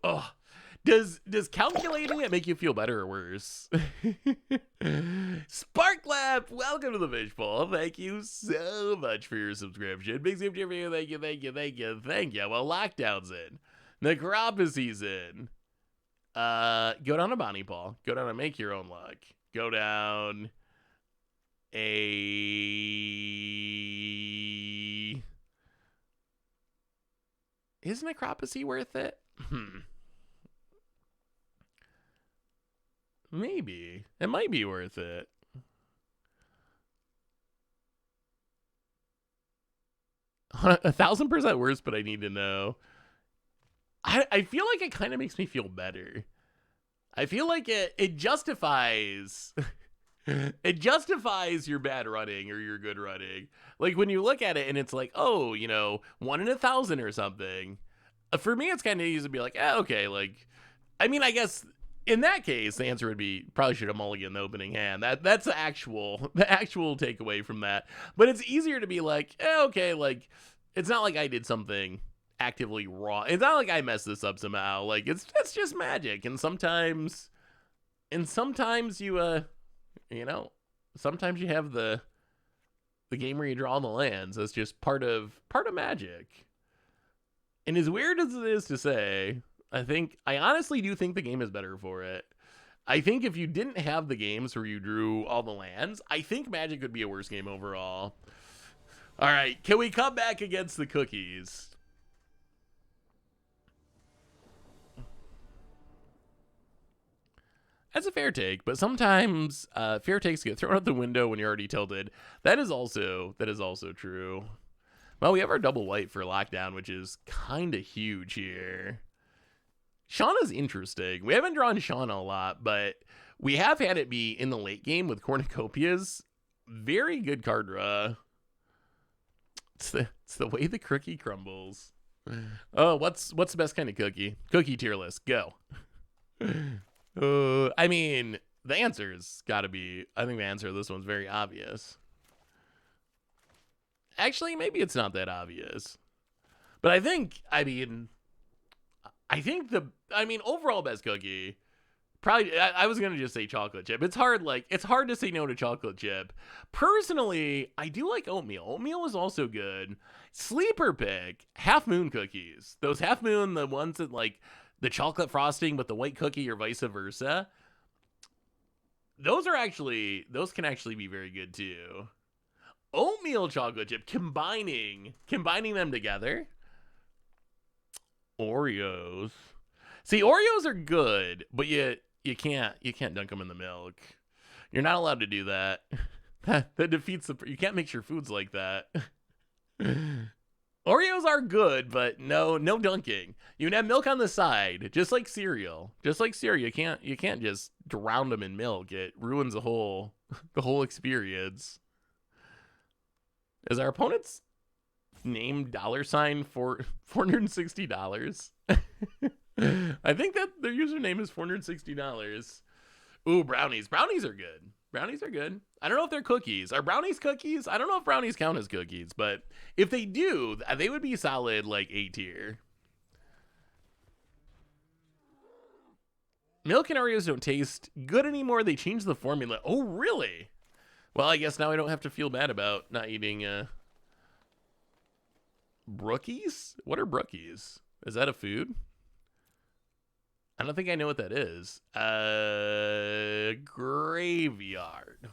Oh, Does calculating it make you feel better or worse? Sparklap, welcome to the fishbowl. Thank you so much for your subscription. Big super for you. Thank you, thank you, thank you, thank you. Well, lockdown's in. Necropsy's in. Go down to Bonnie Paul. Go down and make your own luck. Go down a... Is Necropsy worth it? Maybe. It might be worth it. $1,000% worse, but I need to know. I feel like it kind of makes me feel better. I feel like it justifies... It justifies your bad running or your good running. Like when you look at it and it's like, oh, you know, 1 in 1,000 or something. For me, it's kind of easy to be like, okay, like, I mean, I guess in that case, the answer would be probably should have mulliganed the opening hand. That's the actual takeaway from that. But it's easier to be like, okay, like, it's not like I did something actively wrong. It's not like I messed this up somehow. Like, it's just magic. And sometimes you, you know, sometimes you have the game where you draw the lands. That's just part of magic. And as weird as it is to say, I honestly do think the game is better for it. I think if you didn't have the games where you drew all the lands, I think Magic would be a worse game overall. All right, can we come back against the cookies? That's a fair take, but sometimes fair takes get thrown out the window when you're already tilted. That is also true. Well, we have our double white for lockdown, which is kind of huge here. Shauna's interesting. We haven't drawn Shauna a lot, but we have had it be in the late game with cornucopias. Very good card draw. It's the way the cookie crumbles. Oh, what's the best kind of cookie? Cookie tier list. Go. I mean, the answer's got to be, I think the answer to this one's very obvious. Actually, maybe it's not that obvious. But I mean, overall best cookie, probably, I was going to just say chocolate chip. It's hard to say no to chocolate chip. Personally, I do like oatmeal. Oatmeal is also good. Sleeper pick, Half Moon cookies. Those Half Moon, the ones that like the chocolate frosting with the white cookie or vice versa. Those can actually be very good too. Oatmeal chocolate chip, combining them together. Oreos. See, Oreos are good, but you can't dunk them in the milk. You're not allowed to do that. That defeats you can't mix your foods like that. Oreos are good, but no dunking. You can have milk on the side, just like cereal. You can't just drown them in milk. It ruins the whole experience. Is our opponent's name $ for $460? I think that their username is $460. Ooh, brownies. Brownies are good. I don't know if they're cookies. Are brownies cookies? I don't know if brownies count as cookies, but if they do, they would be solid like A tier. Milk and Oreos don't taste good anymore. They changed the formula. Oh, really? Well, I guess now I don't have to feel bad about not eating brookies? What are brookies? Is that a food? I don't think I know what that is. Graveyard.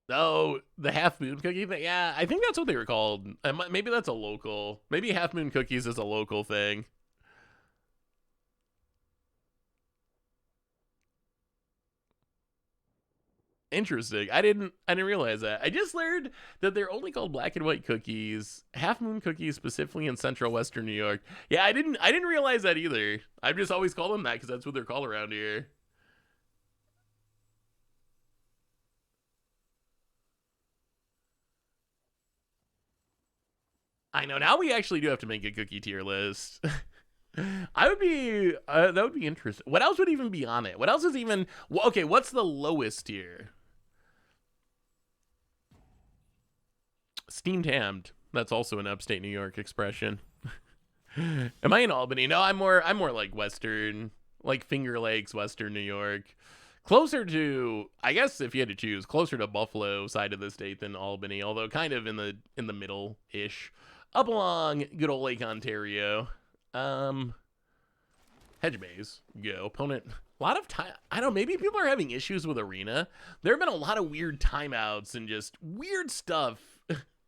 Oh, the Half Moon cookie thing? Yeah, I think that's what they were called. Maybe that's a local. Maybe Half Moon cookies is a local thing. Interesting. I didn't realize that. I just learned that they're only called black and white cookies, Half Moon cookies specifically in central western New York. Yeah, I didn't realize that either. I've just always called them that because that's what they're called around here. I know. Now we actually do have to make a cookie tier list. That would be interesting. What else would even be on it? What else is even... Okay, what's the lowest tier? Steamed hammed. That's also an upstate New York expression. Am I in Albany? No, I'm more like Western, like Finger Lakes, Western New York. Closer to, I guess if you had to choose, closer to Buffalo side of the state than Albany, although kind of in the middle-ish. Up along good old Lake Ontario. Hedge Bays, go. Opponent, a lot of time. I don't know, maybe people are having issues with Arena. There have been a lot of weird timeouts and just weird stuff.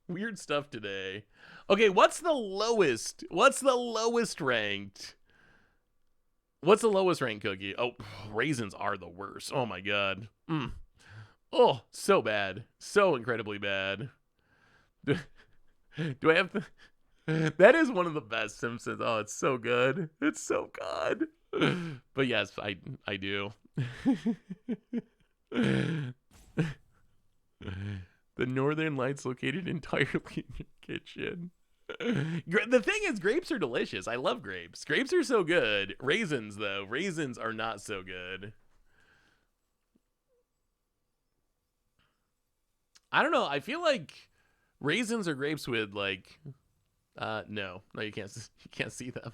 Weird stuff today. Okay, what's the lowest? What's the lowest ranked? What's the lowest ranked cookie? Oh, raisins are the worst. Oh my god. Oh, so bad. So incredibly bad. Do I have to... That is one of the best Simpsons. Oh, it's so good. It's so good. But yes, I do. The Northern Lights located entirely in your kitchen. The thing is, grapes are delicious. I love grapes. Grapes are so good. Raisins, though. Raisins are not so good. I don't know. I feel like raisins or grapes with, like... No, you can't see them.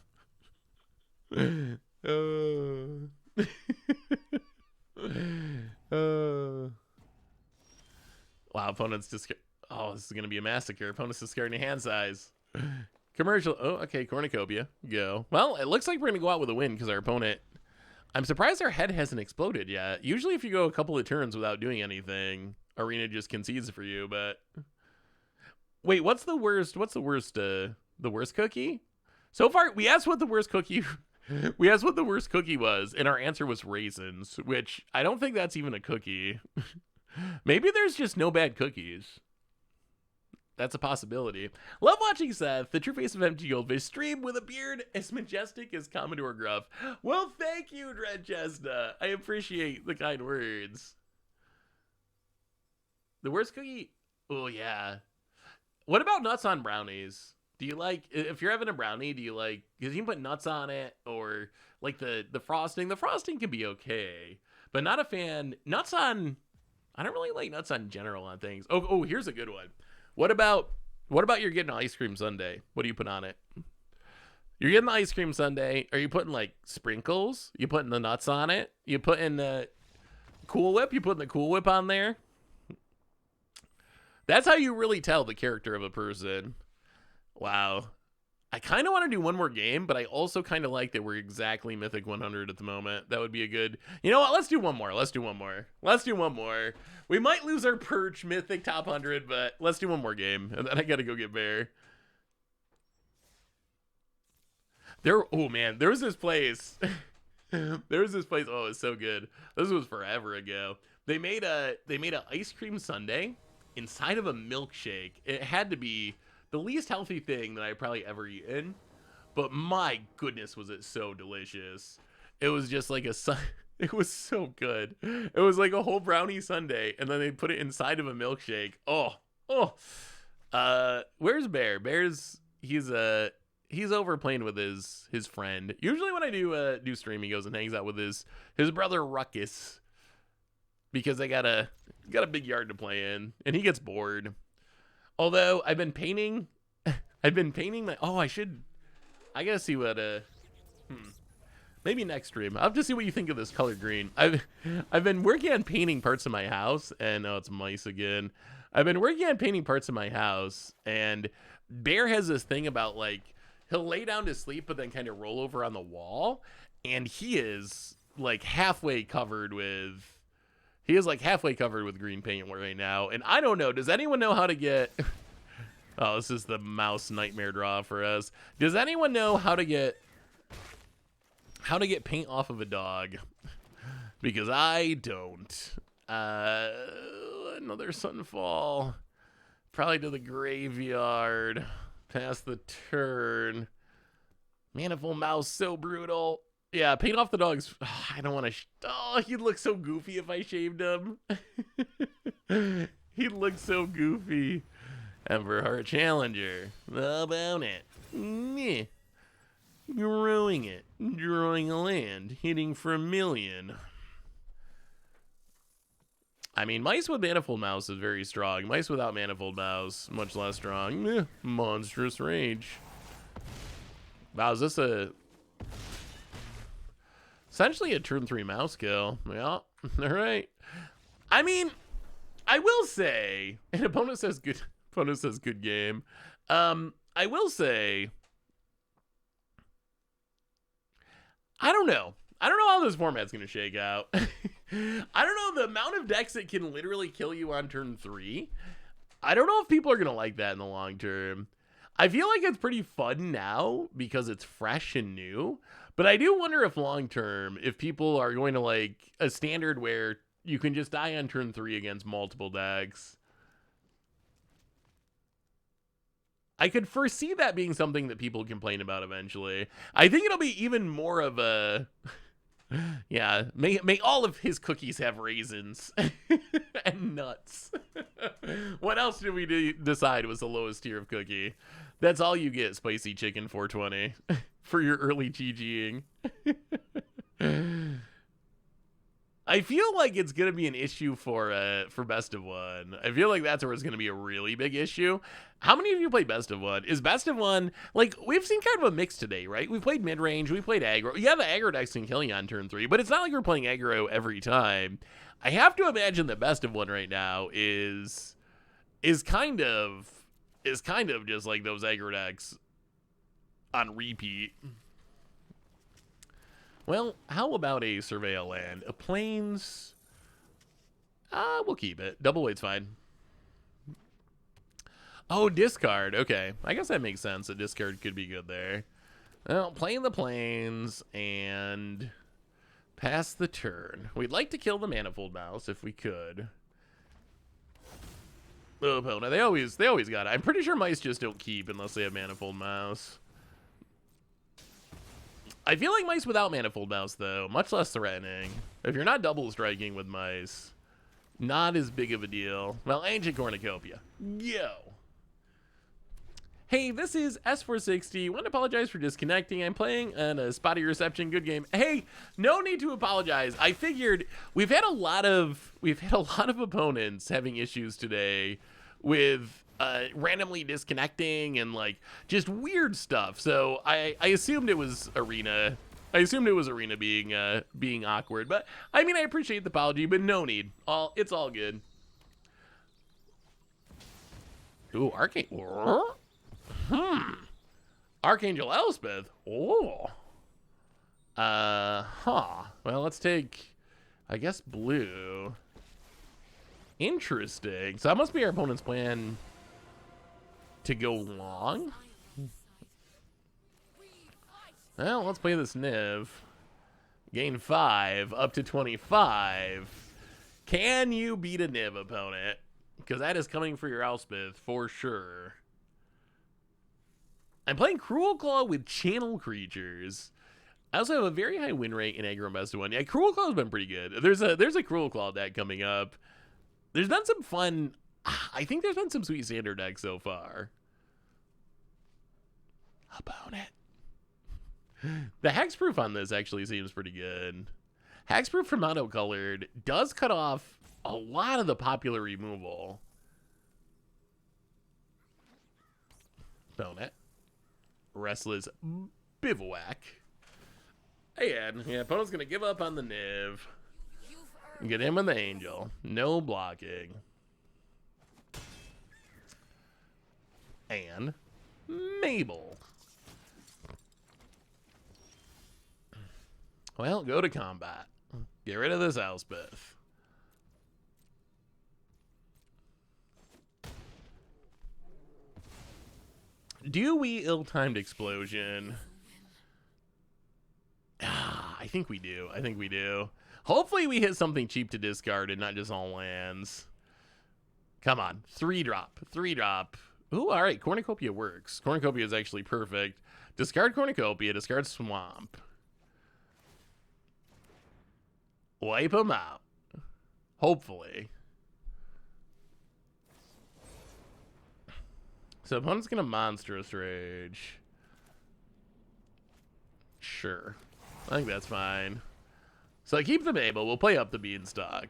Wow, opponents just... Oh, this is going to be a massacre. Opponents discarding hand size. Commercial. Oh, okay, cornucopia. Go. Well, it looks like we're going to go out with a win because our opponent... I'm surprised our head hasn't exploded yet. Usually if you go a couple of turns without doing anything, Arena just concedes for you, but... Wait, what's the worst cookie? So far, we asked what the worst cookie... We asked what the worst cookie was, and our answer was raisins, which I don't think that's even a cookie. Maybe there's just no bad cookies. That's a possibility. Love watching Seth, the true face of Empty Goldfish, stream with a beard as majestic as Commodore Gruff. Well, thank you, Dread Chestnut. I appreciate the kind words. The worst cookie? Oh, yeah. What about nuts on brownies? Do you like, if you're having a brownie, do you like, because you can put nuts on it, or like the frosting? The frosting can be okay, but not a fan. Nuts on, I don't really like nuts on general on things. Oh, here's a good one. What about you're getting an ice cream sundae? What do you put on it? You're getting the ice cream sundae. Are you putting like sprinkles? You putting the nuts on it? You putting the Cool Whip? You putting the Cool Whip on there? That's how you really tell the character of a person. Wow. I kind of want to do one more game, but I also kind of like that we're exactly Mythic 100 at the moment. That would be a good... You know what? Let's do one more. We might lose our perch Mythic top 100, but let's do one more game. And then I got to go get Bear. Oh, man. There was this place. Oh, it's so good. This was forever ago. They made a ice cream sundae inside of a milkshake. It had to be... the least healthy thing that I probably ever eaten, but my goodness, was it so delicious. It was just like it was so good. It was like a whole brownie sundae, and then they put it inside of a milkshake. Where's Bear? He's over playing with his friend. Usually when I do stream, he goes and hangs out with his brother Ruckus, because they got a big yard to play in, and he gets bored. Although I've been painting my... Oh, I gotta see what... Maybe next stream. I'll have to see what you think of this color green. I've been working on painting parts of my house, and... Oh, it's mice again. I've been working on painting parts of my house, and Bear has this thing about, like, he'll lay down to sleep, but then kind of roll over on the wall, and he is, like, halfway covered with... He is like halfway covered with green paint right now. And I don't know. Does anyone know how to get... Oh, this is the mouse nightmare draw for us. Does anyone know how to get paint off of a dog? Because I don't. Another sunfall. Probably to the graveyard. Past the turn. Manifold mouse, so brutal. Yeah, paint off the dogs. I don't want to... Oh, he'd look so goofy if I shaved him. He'd look so goofy. Everheart Challenger. How about it? Meh. Growing it. Drawing a land. Hitting for $1 million. I mean, Mice with Manifold Mouse is very strong. Mice without Manifold Mouse, much less strong. Eh, monstrous Rage. Wow, is this essentially a turn 3 mouse kill? Yeah, all right. I mean, I will say, an opponent says good game. I will say, I don't know how this format's going to shake out. I don't know, the amount of decks that can literally kill you on turn 3. I don't know if people are going to like that in the long term. I feel like it's pretty fun now because it's fresh and new, but I do wonder if long term, if people are going to like a standard where you can just die on turn 3 against multiple decks. I could foresee that being something that people complain about eventually. I think it'll be even more of a... Yeah, may all of his cookies have raisins and nuts. What else did we decide was the lowest tier of cookie? That's all you get, Spicy Chicken 420, for your early GGing. I feel like it's going to be an issue for Best of One. I feel like that's where it's going to be a really big issue. How many of you play Best of One? Is Best of One, like, we've seen kind of a mix today, right? We played mid-range, we played aggro. Yeah, the aggro decks can kill you on turn 3, but it's not like we're playing aggro every time. I have to imagine that Best of One right now is kind of just like those aggro decks on repeat. Well, how about a Surveil land? A Plains? We'll keep it. Double weight's fine. Oh, discard. Okay. I guess that makes sense. A discard could be good there. Well, playing the Plains and pass the turn. We'd like to kill the Manifold Mouse if we could. Oh, no, they always got it. I'm pretty sure Mice just don't keep unless they have Manifold Mouse. I feel like Mice without Manifold Mouse, though, much less threatening. If you're not double striking with Mice, not as big of a deal. Well, Ancient Cornucopia. Yo. Hey, this is S460. Want to apologize for disconnecting. I'm playing on a spotty reception. Good game. Hey, no need to apologize. I figured we've had a lot of opponents having issues today with randomly disconnecting and like just weird stuff. So I assumed it was Arena. I assumed it was Arena being awkward. But I mean, I appreciate the apology, but no need. It's all good. Ooh, Archangel Elspeth. Oh. Well, let's take, I guess, blue. Interesting. So that must be our opponent's plan to go long. Well, let's play this Niv. Gain 5 up to 25. Can you beat a Niv opponent? Because that is coming for your Elspeth for sure. I'm playing Cruel Claw with Channel Creatures. I also have a very high win rate in aggro Best of One. Yeah, Cruel Claw's been pretty good. There's a Cruel Claw deck coming up. There's been some fun. I think there's been some sweet standard decks so far. Opponent. The hexproof on this actually seems pretty good. Hexproof from Mono-Colored does cut off a lot of the popular removal. Opponent. Restless Bivouac. And yeah, opponent's gonna give up on the Niv. Get him with the Angel. No blocking. And Mabel. Well, go to combat. Get rid of this Elspeth. Do we ill-timed explosion? I think we do. I think we do. Hopefully we hit something cheap to discard and not just all lands. Come on. 3-drop. 3-drop. Ooh, all right. Cornucopia works. Cornucopia is actually perfect. Discard Cornucopia. Discard Swamp. Wipe them out. Hopefully. So opponent's going to Monstrous Rage. Sure. I think that's fine. So I keep the Mabel. We'll play up the Beanstalk.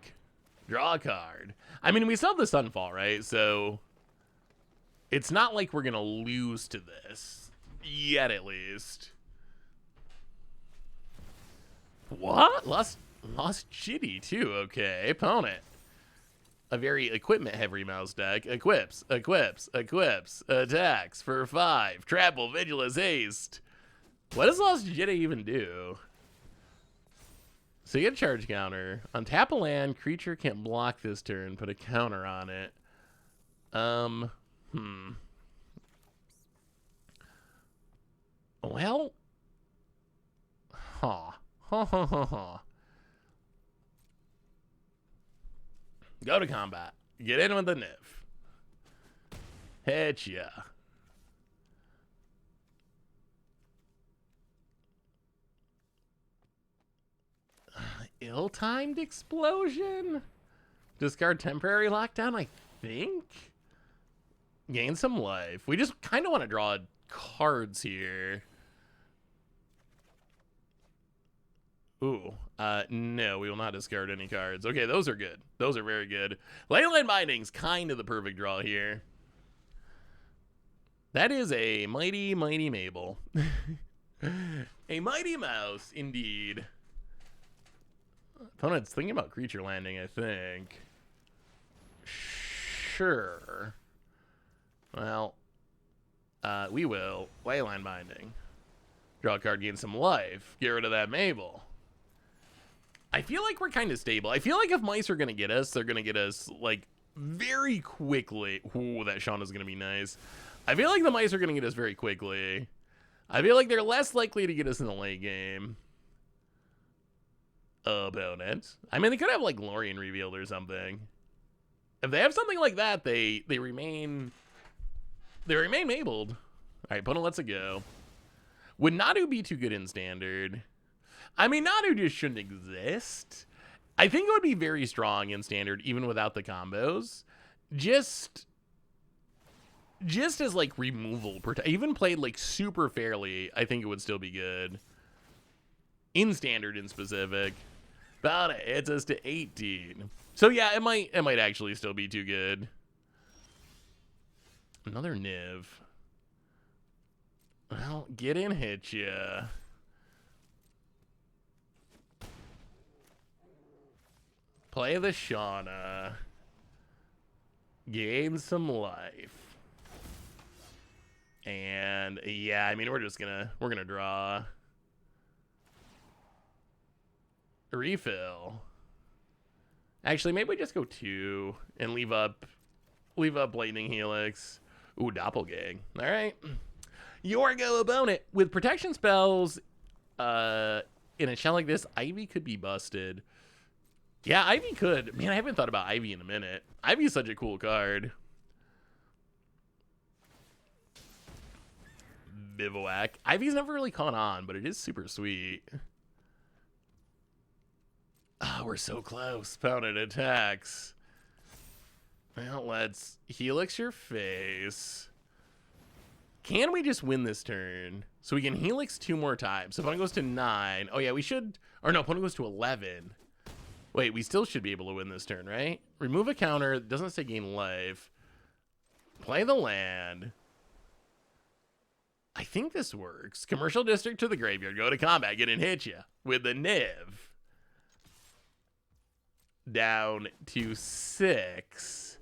Draw a card. I mean, we still have the Sunfall, right? So it's not like we're going to lose to this. Yet, at least. What? Lost Chitty, too. Okay, opponent. A very equipment-heavy mouse deck. Equips. Attacks for 5. Trample, Vigilance, Haste. What does Lost Jitty even do? So you get a charge counter. Untap a land, creature can't block this turn, put a counter on it. Well. Go to combat. Get in with the Niv. Hit ya. Ill-timed explosion? Discard temporary lockdown, I think? Gain some life. We just kind of want to draw cards here. Ooh, no, we will not discard any cards. Okay, those are good. Those are very good. Leyline Binding's kind of the perfect draw here. That is a mighty, mighty Mabel. A mighty mouse, indeed. Opponent's thinking about creature landing, I think. Sure. Well, we will. Leyline Binding. Draw a card, gain some life. Get rid of that Mabel. I feel like we're kind of stable. I feel like if mice are going to get us, they're going to get us, like, very quickly. Ooh, that Shauna's going to be nice. I feel like the mice are going to get us very quickly. I feel like they're less likely to get us in the late game. Opponent. I mean, they could have, like, Lorien revealed or something. If they have something like that, they remain Mabled. All right, opponent lets it go. Would Nadu be too good in Standard? I mean, Nadu just shouldn't exist. I think it would be very strong in Standard, even without the combos. Just as, like, removal. Even played, like, super fairly, I think it would still be good. In Standard, in specific. But it hits us to 18. So, yeah, it might actually still be too good. Another Niv. Well, get in, hit ya. Play the Shauna. Gain some life. And yeah, I mean we're gonna draw. Refill. Actually, maybe we just go 2 and leave up Lightning Helix. Ooh, Doppelgang. Alright. Yorgo opponent. With protection spells in a shell like this, Ivy could be busted. Yeah, Ivy could. Man, I haven't thought about Ivy in a minute. Ivy's such a cool card. Bivouac. Ivy's never really caught on, but it is super sweet. Oh, we're so close. Opponent attacks. Well, let's Helix your face. Can we just win this turn? So we can Helix 2 more times. So opponent goes to 9. Oh, yeah, we should. Or no, opponent goes to 11. Wait, we still should be able to win this turn, right? Remove a counter. Doesn't say gain life. Play the land. I think this works. Commercial district to the graveyard. Go to combat. Get in, hit ya with the Niv. Down to 6.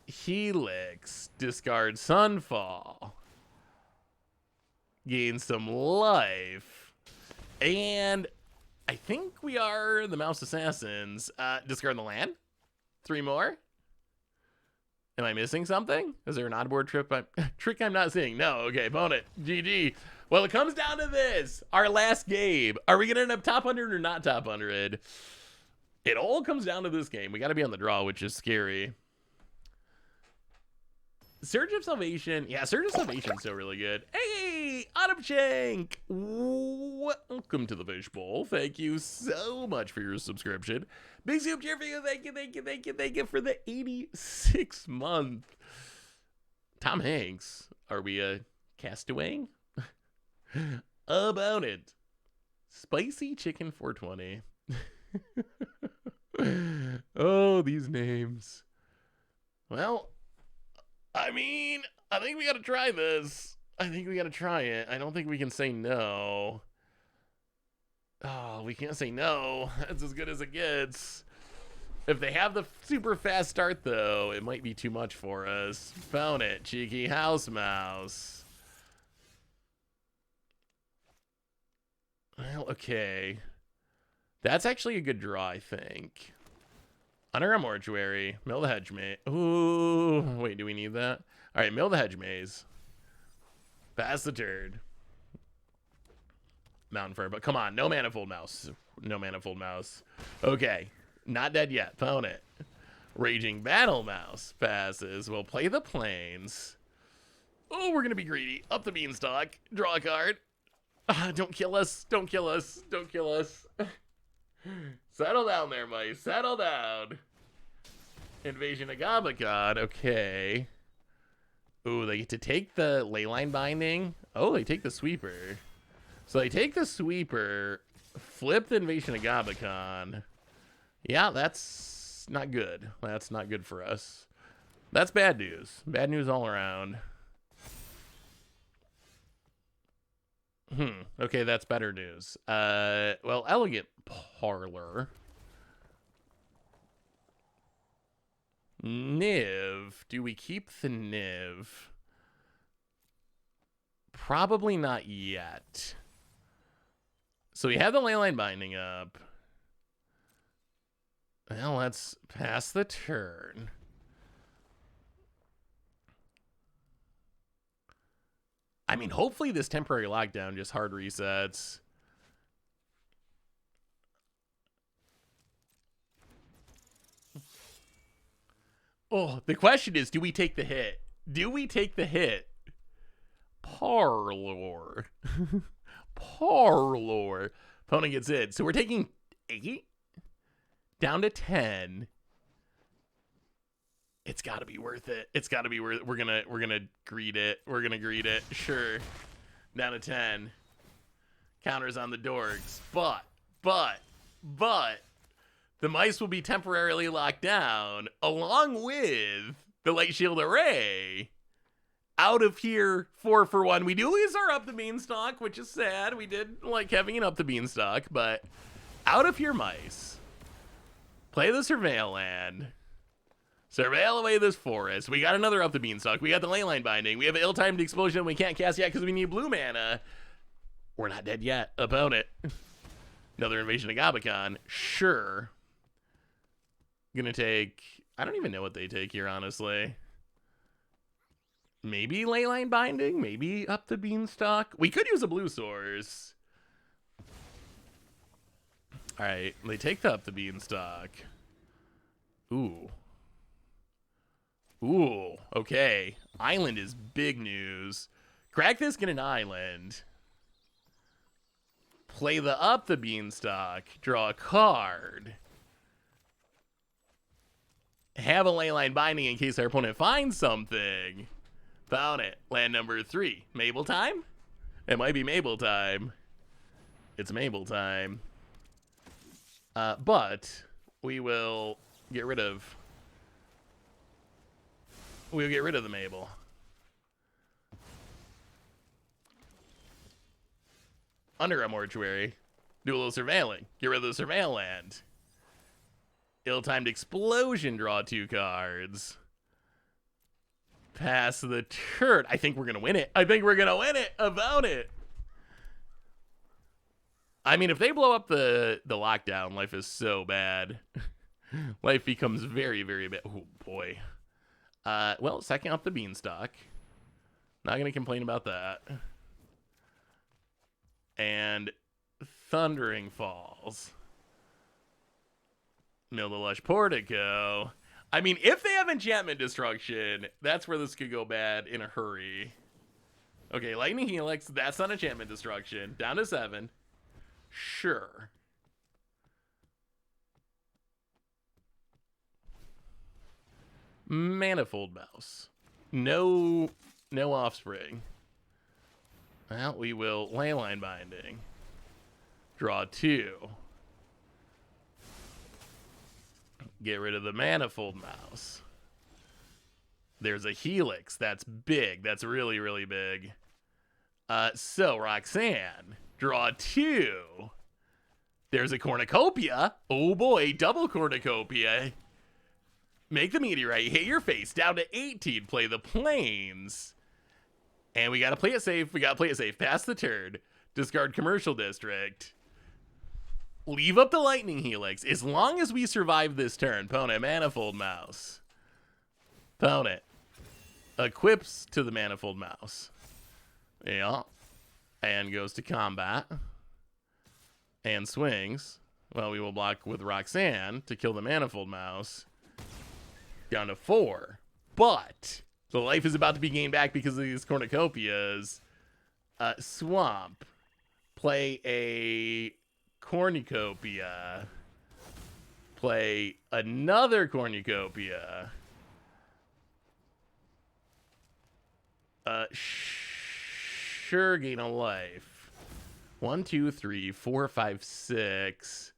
Helix. Discard Sunfall. Gain some life. And I think we are the Mouse Assassins. Discard the land. 3 more. Am I missing something? Is there an onboard trick I'm not seeing? No. Okay, opponent. GG. Well, it comes down to this. Our last game. Are we going to end up top 100 or not top 100? It all comes down to this game. We got to be on the draw, which is scary. Surge of Salvation. Yeah, Surge of Salvation's still really good. Hey, Autumnshank. Welcome to the Fishbowl. Thank you so much for your subscription. Big soup cheer for you. Thank you for the 86th month. Tom Hanks. Are we a castaway? About it. Spicy Chicken 420. Oh, these names. Well, I mean, I think we gotta try this. I think we gotta try it. I don't think we can say no. Oh, we can't say no. That's as good as it gets. If they have the super fast start, though, it might be too much for us. Found it. Cheeky house mouse. Well, okay. That's actually a good draw, I think. Under a mortuary. Mill the hedge maze. Ooh. Wait, do we need that? All right, mill the hedge maze. Pass the turd. Mountain fur, but come on. No manifold mouse. No manifold mouse. Okay. Not dead yet. Found it. Raging battle mouse passes. We'll play the plains. Oh, we're going to be greedy. Up the beanstalk. Draw a card. Don't kill us. Don't kill us. Don't kill us. Settle down there, mice. Settle down. Invasion of Gabakon. Okay. Ooh, they get to take the leyline binding. Oh, they take the sweeper. So they take the sweeper, flip the invasion of Gabakon. Yeah, that's not good. That's not good for us. That's bad news. Bad news all around. Okay, that's better news. Well, elegant parlor. Niv. Do we keep the Niv? Probably not yet. So we have the leyline binding up. Well, let's pass the turn. I mean, hopefully this temporary lockdown just hard resets. Oh, the question is, do we take the hit? Do we take the hit? Parlor. Parlor. Opponent gets it. So we're taking 8 down to 10. It's got to be worth it. It's got to be worth it. We're gonna greet it. We're gonna greet it. Sure. Down to 10. Counters on the dorks. But the mice will be temporarily locked down along with the light shield array. Out of here, 4 for 1. We do lose our up the beanstalk, which is sad. We did like having an up the beanstalk, but out of here, mice. Play the surveil land. Surveil away this forest. We got another up the beanstalk. We got the leyline binding. We have an ill-timed explosion we can't cast yet because we need blue mana. We're not dead yet. Opponent. Another invasion of Gabakon. Sure. Gonna take... I don't even know what they take here, honestly. Maybe leyline binding? Maybe up the beanstalk? We could use a blue source. Alright, they take the up the beanstalk. Ooh. Ooh, okay. Island is big news. Crack this, get an island. Play the up the beanstalk. Draw a card. Have a leyline binding in case our opponent finds something. Found it. Land number 3. Mabel time? It might be Mabel time. It's Mabel time. But we will get rid of... We'll get rid of the Mabel. Under a mortuary. Do a little surveilling. Get rid of the surveil land. Ill-timed explosion. Draw 2 cards. Pass the turn. I think we're going to win it. I think we're going to win it. About it. I mean, if they blow up the lockdown, life is so bad. Life becomes very, very bad. Oh, boy. Well, second up the beanstalk. Not going to complain about that. And Thundering Falls. Mill the Lush Portico. I mean, if they have enchantment destruction, that's where this could go bad in a hurry. Okay, Lightning Helix, that's not enchantment destruction. Down to 7. Sure. Manifold Mouse. No offspring. Well, we will leyline binding. Draw 2. Get rid of the Manifold Mouse. There's a Helix. That's big. That's really, really big. So, Roxanne, draw 2. There's a Cornucopia. Oh boy, double Cornucopia. Make the meteorite hit your face. Down to 18. Play the planes. And we gotta play it safe. Pass the turn. Discard Commercial District. Leave up the Lightning Helix. As long as we survive this turn. Opponent, Manifold Mouse. Opponent equips to the Manifold Mouse. Yeah. And goes to combat. And swings. Well, we will block with Roxanne to kill the Manifold Mouse. Down to 4. But the life is about to be gained back because of these Cornucopias. Swamp. Play a Cornucopia. Play another Cornucopia. Sure, gain a life. 1, 2, 3, 4, 5, 6.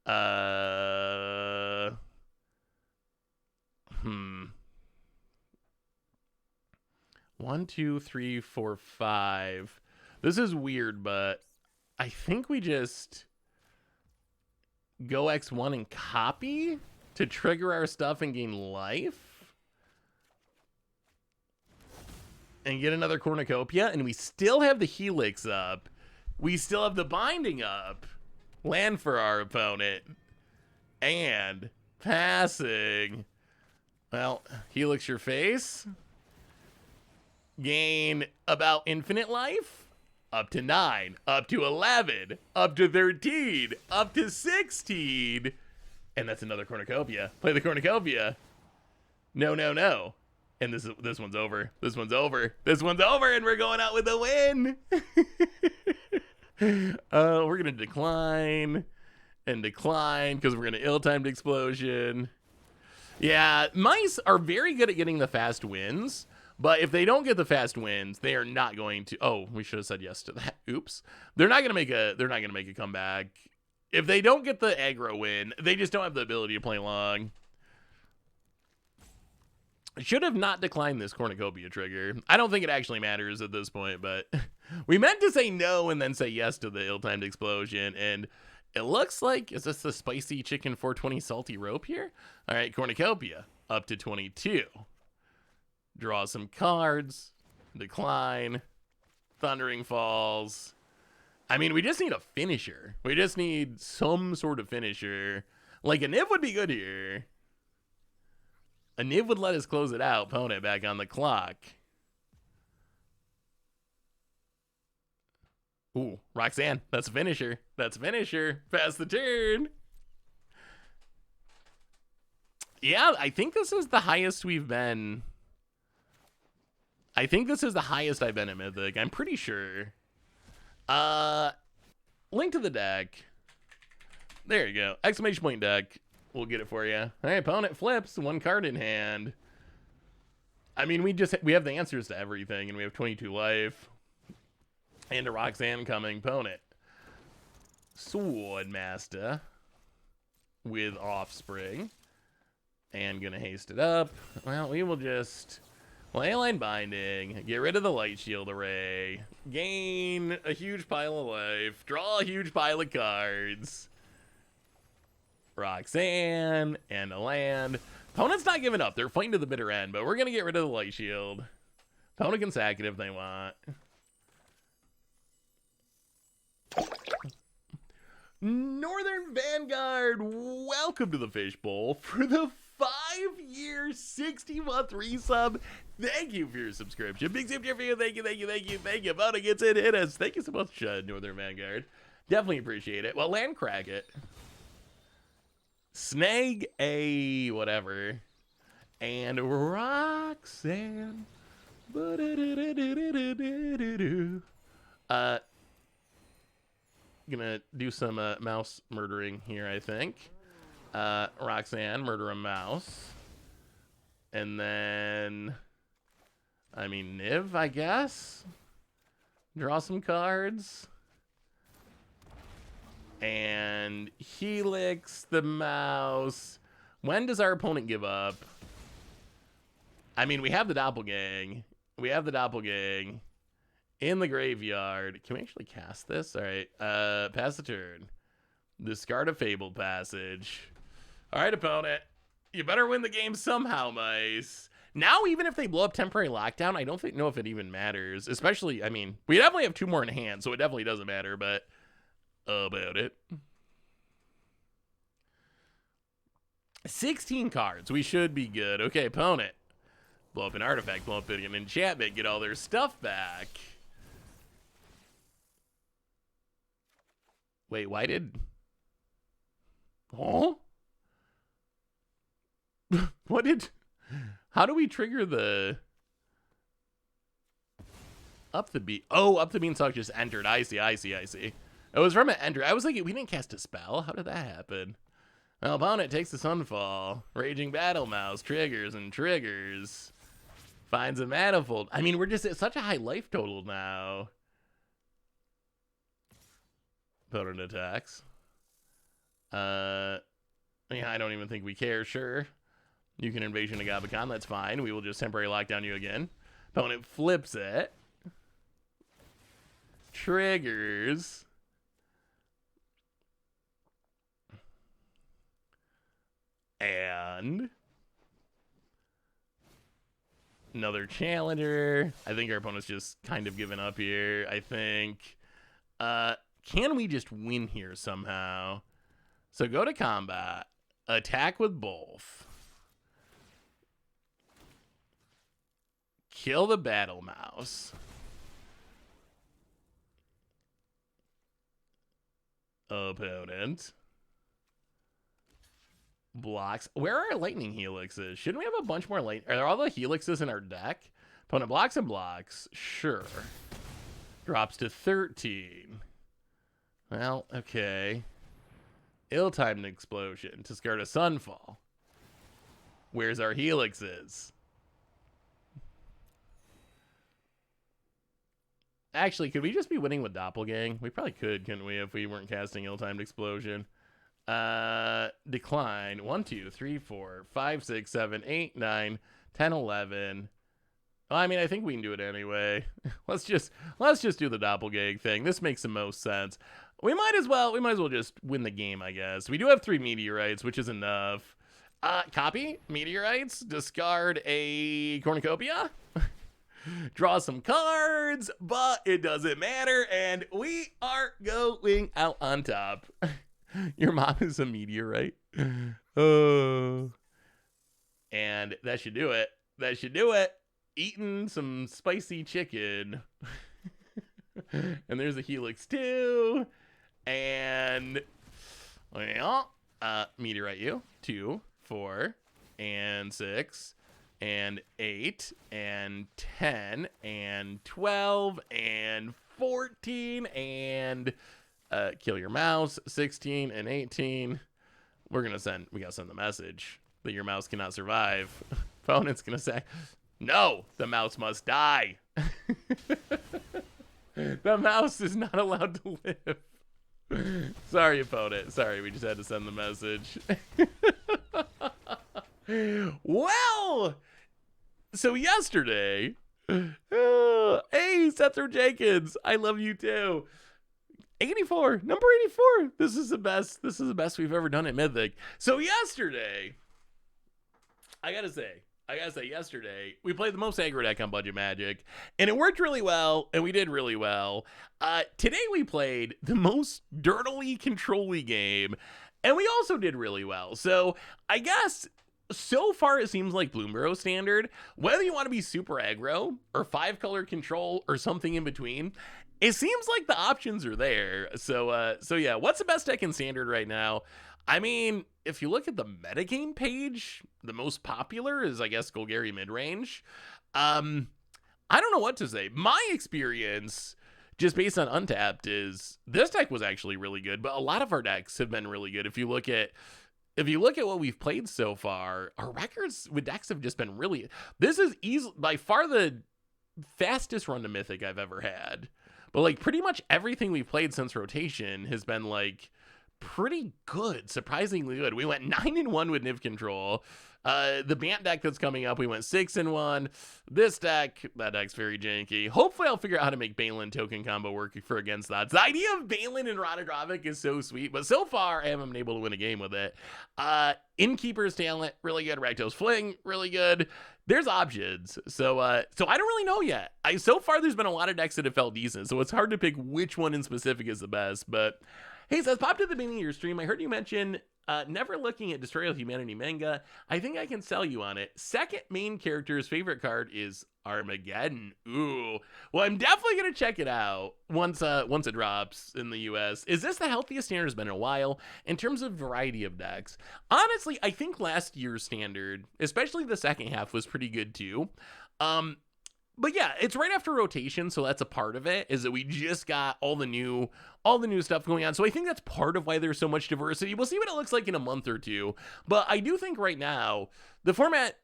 1, 2, 3, 4, 5. This is weird, but I think we just go X1 and copy to trigger our stuff and gain life. And get another Cornucopia, and we still have the Helix up. We still have the Binding up. Land for our opponent. And passing. Well, Helix your face. Gain about infinite life. Up to 9. Up to 11. Up to 13. Up to 16. And that's another Cornucopia. Play the Cornucopia. No, no, no. And this one's over. This one's over, and we're going out with a win. We're gonna decline because we're gonna ill-timed explosion. Yeah, mice are very good at getting the fast wins, but if they don't get the fast wins, they are not going to. Oh, we should have said yes to that. Oops. They're not gonna make a comeback. If they don't get the aggro win, they just don't have the ability to play long. Should have not declined this Cornucopia trigger. I don't think it actually matters at this point, but we meant to say no and then say yes to the ill-timed explosion, and it looks like, is this the spicy chicken 420 salty rope here? All right, Cornucopia, up to 22. Draw some cards, decline, Thundering Falls. I mean, we just need a finisher. We just need some sort of finisher. Like a Niv would be good here. A Niv would let us close it out. Opponent back on the clock. Ooh, Roxanne. That's a finisher. That's a finisher. Pass the turn. Yeah, I think this is the highest we've been. I think this is the highest I've been in Mythic. I'm pretty sure. Link to the deck. There you go. Exclamation point deck. We'll get it for you. All right, opponent flips, 1 card in hand. I mean, we have the answers to everything, and we have 22 life. And a Roxanne coming. Opponent. Swordmaster with Offspring. And gonna haste it up. Well, we will just Leyline Binding, get rid of the Light Shield Array, gain a huge pile of life, draw a huge pile of cards. Roxanne, and a land. Opponent's not giving up. They're fighting to the bitter end, but we're going to get rid of the Light Shield. Opponent can sack it if they want. Northern Vanguard, welcome to the Fishbowl for the 5-year, 60-month resub. Thank you for your subscription. Big super for you. Thank you. Opponent gets it, hit us. Thank you so much, Northern Vanguard. Definitely appreciate it. Well, land crack it. Snag a whatever. And Roxanne. Gonna do some mouse murdering here, I think. Roxanne, murder a mouse. And then, I mean, Niv, I guess. Draw some cards. And Helix the mouse. When does our opponent give up? I mean, we have the doppelgang. We have the doppelgang in the graveyard. Can we actually cast this? All right. Pass the turn. Discard a Fabled Passage. All right, opponent. You better win the game somehow, mice. Now, even if they blow up Temporary Lockdown, I don't know if it even matters. Especially, I mean, we definitely have 2 more in hand, so it definitely doesn't matter, but about it. 16 cards. We should be good. Okay, opponent. Blow up an artifact, blow up an enchantment, get all their stuff back. Wait, why did... Oh? What did... How do we trigger the... Up the beat... Oh, Up the Beanstalk just entered. I see. It was from an enter. I was like, we didn't cast a spell. How did that happen? Well, opponent takes the Sunfall. Raging Battle Mouse triggers and triggers. Finds a Manifold. I mean, we're just at such a high life total now. Opponent attacks. Yeah, I don't even think we care. Sure. You can Invasion of Gabakon. That's fine. We will just temporary lockdown you again. Opponent flips it. Triggers. And another challenger. I think our opponent's just kind of given up here. I think. Can we just win here somehow? So go to combat. Attack with both. Kill the Battle Mouse. Opponent. Blocks. Where are our lightning helixes? Shouldn't we have a bunch more light? Are there all the helixes in our deck? Opponent blocks and blocks. Sure. Drops to 13. Well, okay. Ill-timed explosion. Discard a Sunfall. Where's our helixes? Actually, could we just be winning with Doppelgang? We probably could, couldn't we, if we weren't casting Ill-timed explosion? Decline. 1, 2, 3, 4, 5, 6, 7, 8, 9, 10, 11. Well, I mean, I think we can do it anyway. Let's just do the Doppelgang thing. This makes the most sense. We might as well just win the game, I guess. We do have 3 meteorites, which is enough. Copy meteorites, discard a cornucopia. Draw some cards, but it doesn't matter, and we are going out on top. Your mom is a meteorite. Oh. And that should do it. That should do it. Eating some spicy chicken. And there's a helix too. And well, meteorite you. 2, 4, and 6. And 8, and 10, and 12, and 14, and kill your mouse, 16, and 18. We gotta send the message that your mouse cannot survive. Opponent's gonna say, no, the mouse must die. The mouse is not allowed to live. Sorry, opponent. Sorry, we just had to send the message. Well, so yesterday, hey, Sethro Jenkins, I love you too. 84, number 84. This is the best we've ever done at Mythic. So yesterday, I gotta say, yesterday, we played the most aggro deck on Budget Magic, and it worked really well, and we did really well. Today we played the most dirtily control-y game, and we also did really well. So I guess so far it seems like Bloomburrow Standard, whether you want to be super aggro or 5-color control or something in between, it seems like the options are there. So yeah, what's the best deck in Standard right now? I mean, if you look at the metagame page, the most popular is, I guess, Golgari Midrange. I don't know what to say. My experience, just based on Untapped, is this deck was actually really good, but a lot of our decks have been really good. If you look at what we've played so far, our records with decks have just been really... This is by far the fastest run to Mythic I've ever had. But, like, pretty much everything we've played since rotation has been, like, pretty good, surprisingly good. We went 9-1 with Niv control. The Bant deck that's coming up, we went 6-1. This deck, that deck's very janky. Hopefully I'll figure out how to make Balin token combo work for against that. The idea of Balin and Rotogravic is so sweet, but so far I haven't been able to win a game with it. Innkeeper's Talent, really good. Rakdos Fling, really good. There's options. So I don't really know yet. So far there's been a lot of decks that have felt decent, so it's hard to pick which one in specific is the best. But hey, so popped at the beginning of your stream. I heard you mention never looking at Destroy All Humanity manga. I think I can sell you on it. Second main character's favorite card is Armageddon. Ooh. Well, I'm definitely gonna check it out once it drops in the US. Is this the healthiest standard it's been in a while in terms of variety of decks? Honestly, I think last year's standard, especially the second half, was pretty good too. But yeah, it's right after rotation, so that's a part of it, is that we just got all the new stuff going on. So I think that's part of why there's so much diversity. We'll see what it looks like in a month or two. But I do think right now, the format,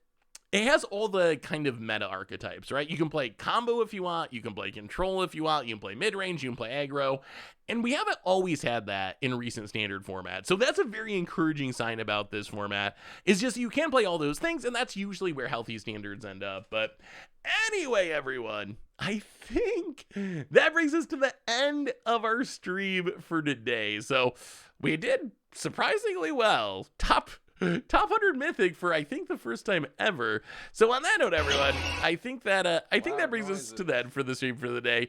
it has all the kind of meta archetypes, right? You can play combo if you want, you can play control if you want, you can play mid-range, you can play aggro. And we haven't always had that in recent standard format. So that's a very encouraging sign about this format, is just you can play all those things, and that's usually where healthy standards end up. But anyway, everyone, I think that brings us to the end of our stream for today. So we did surprisingly well. Top 100 Mythic for, I think, the first time ever. So on that note, everyone, I think that brings us to the end for the stream for the day.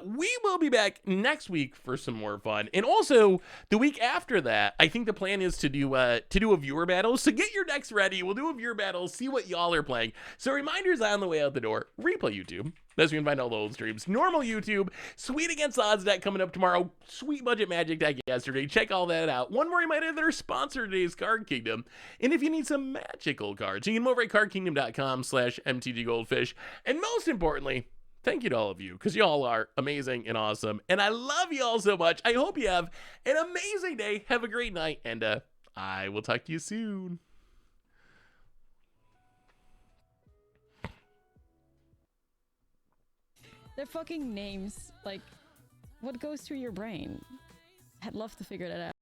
We will be back next week for some more fun, and also the week after that. I think the plan is to do a viewer battle. So get your decks ready. We'll do a viewer battle. See what y'all are playing. So reminders on the way out the door. Replay YouTube. That's where you can find all the old streams. Normal YouTube. Sweet Against Odds deck coming up tomorrow. Sweet Budget Magic deck yesterday. Check all that out. One more reminder, their sponsor today is Card Kingdom. And if you need some magical cards, you can go over at cardkingdom.com/mtggoldfish. And most importantly, thank you to all of you, because y'all are amazing and awesome. And I love you all so much. I hope you have an amazing day. Have a great night. And I will talk to you soon. Their fucking names, like, what goes through your brain? I'd love to figure that out.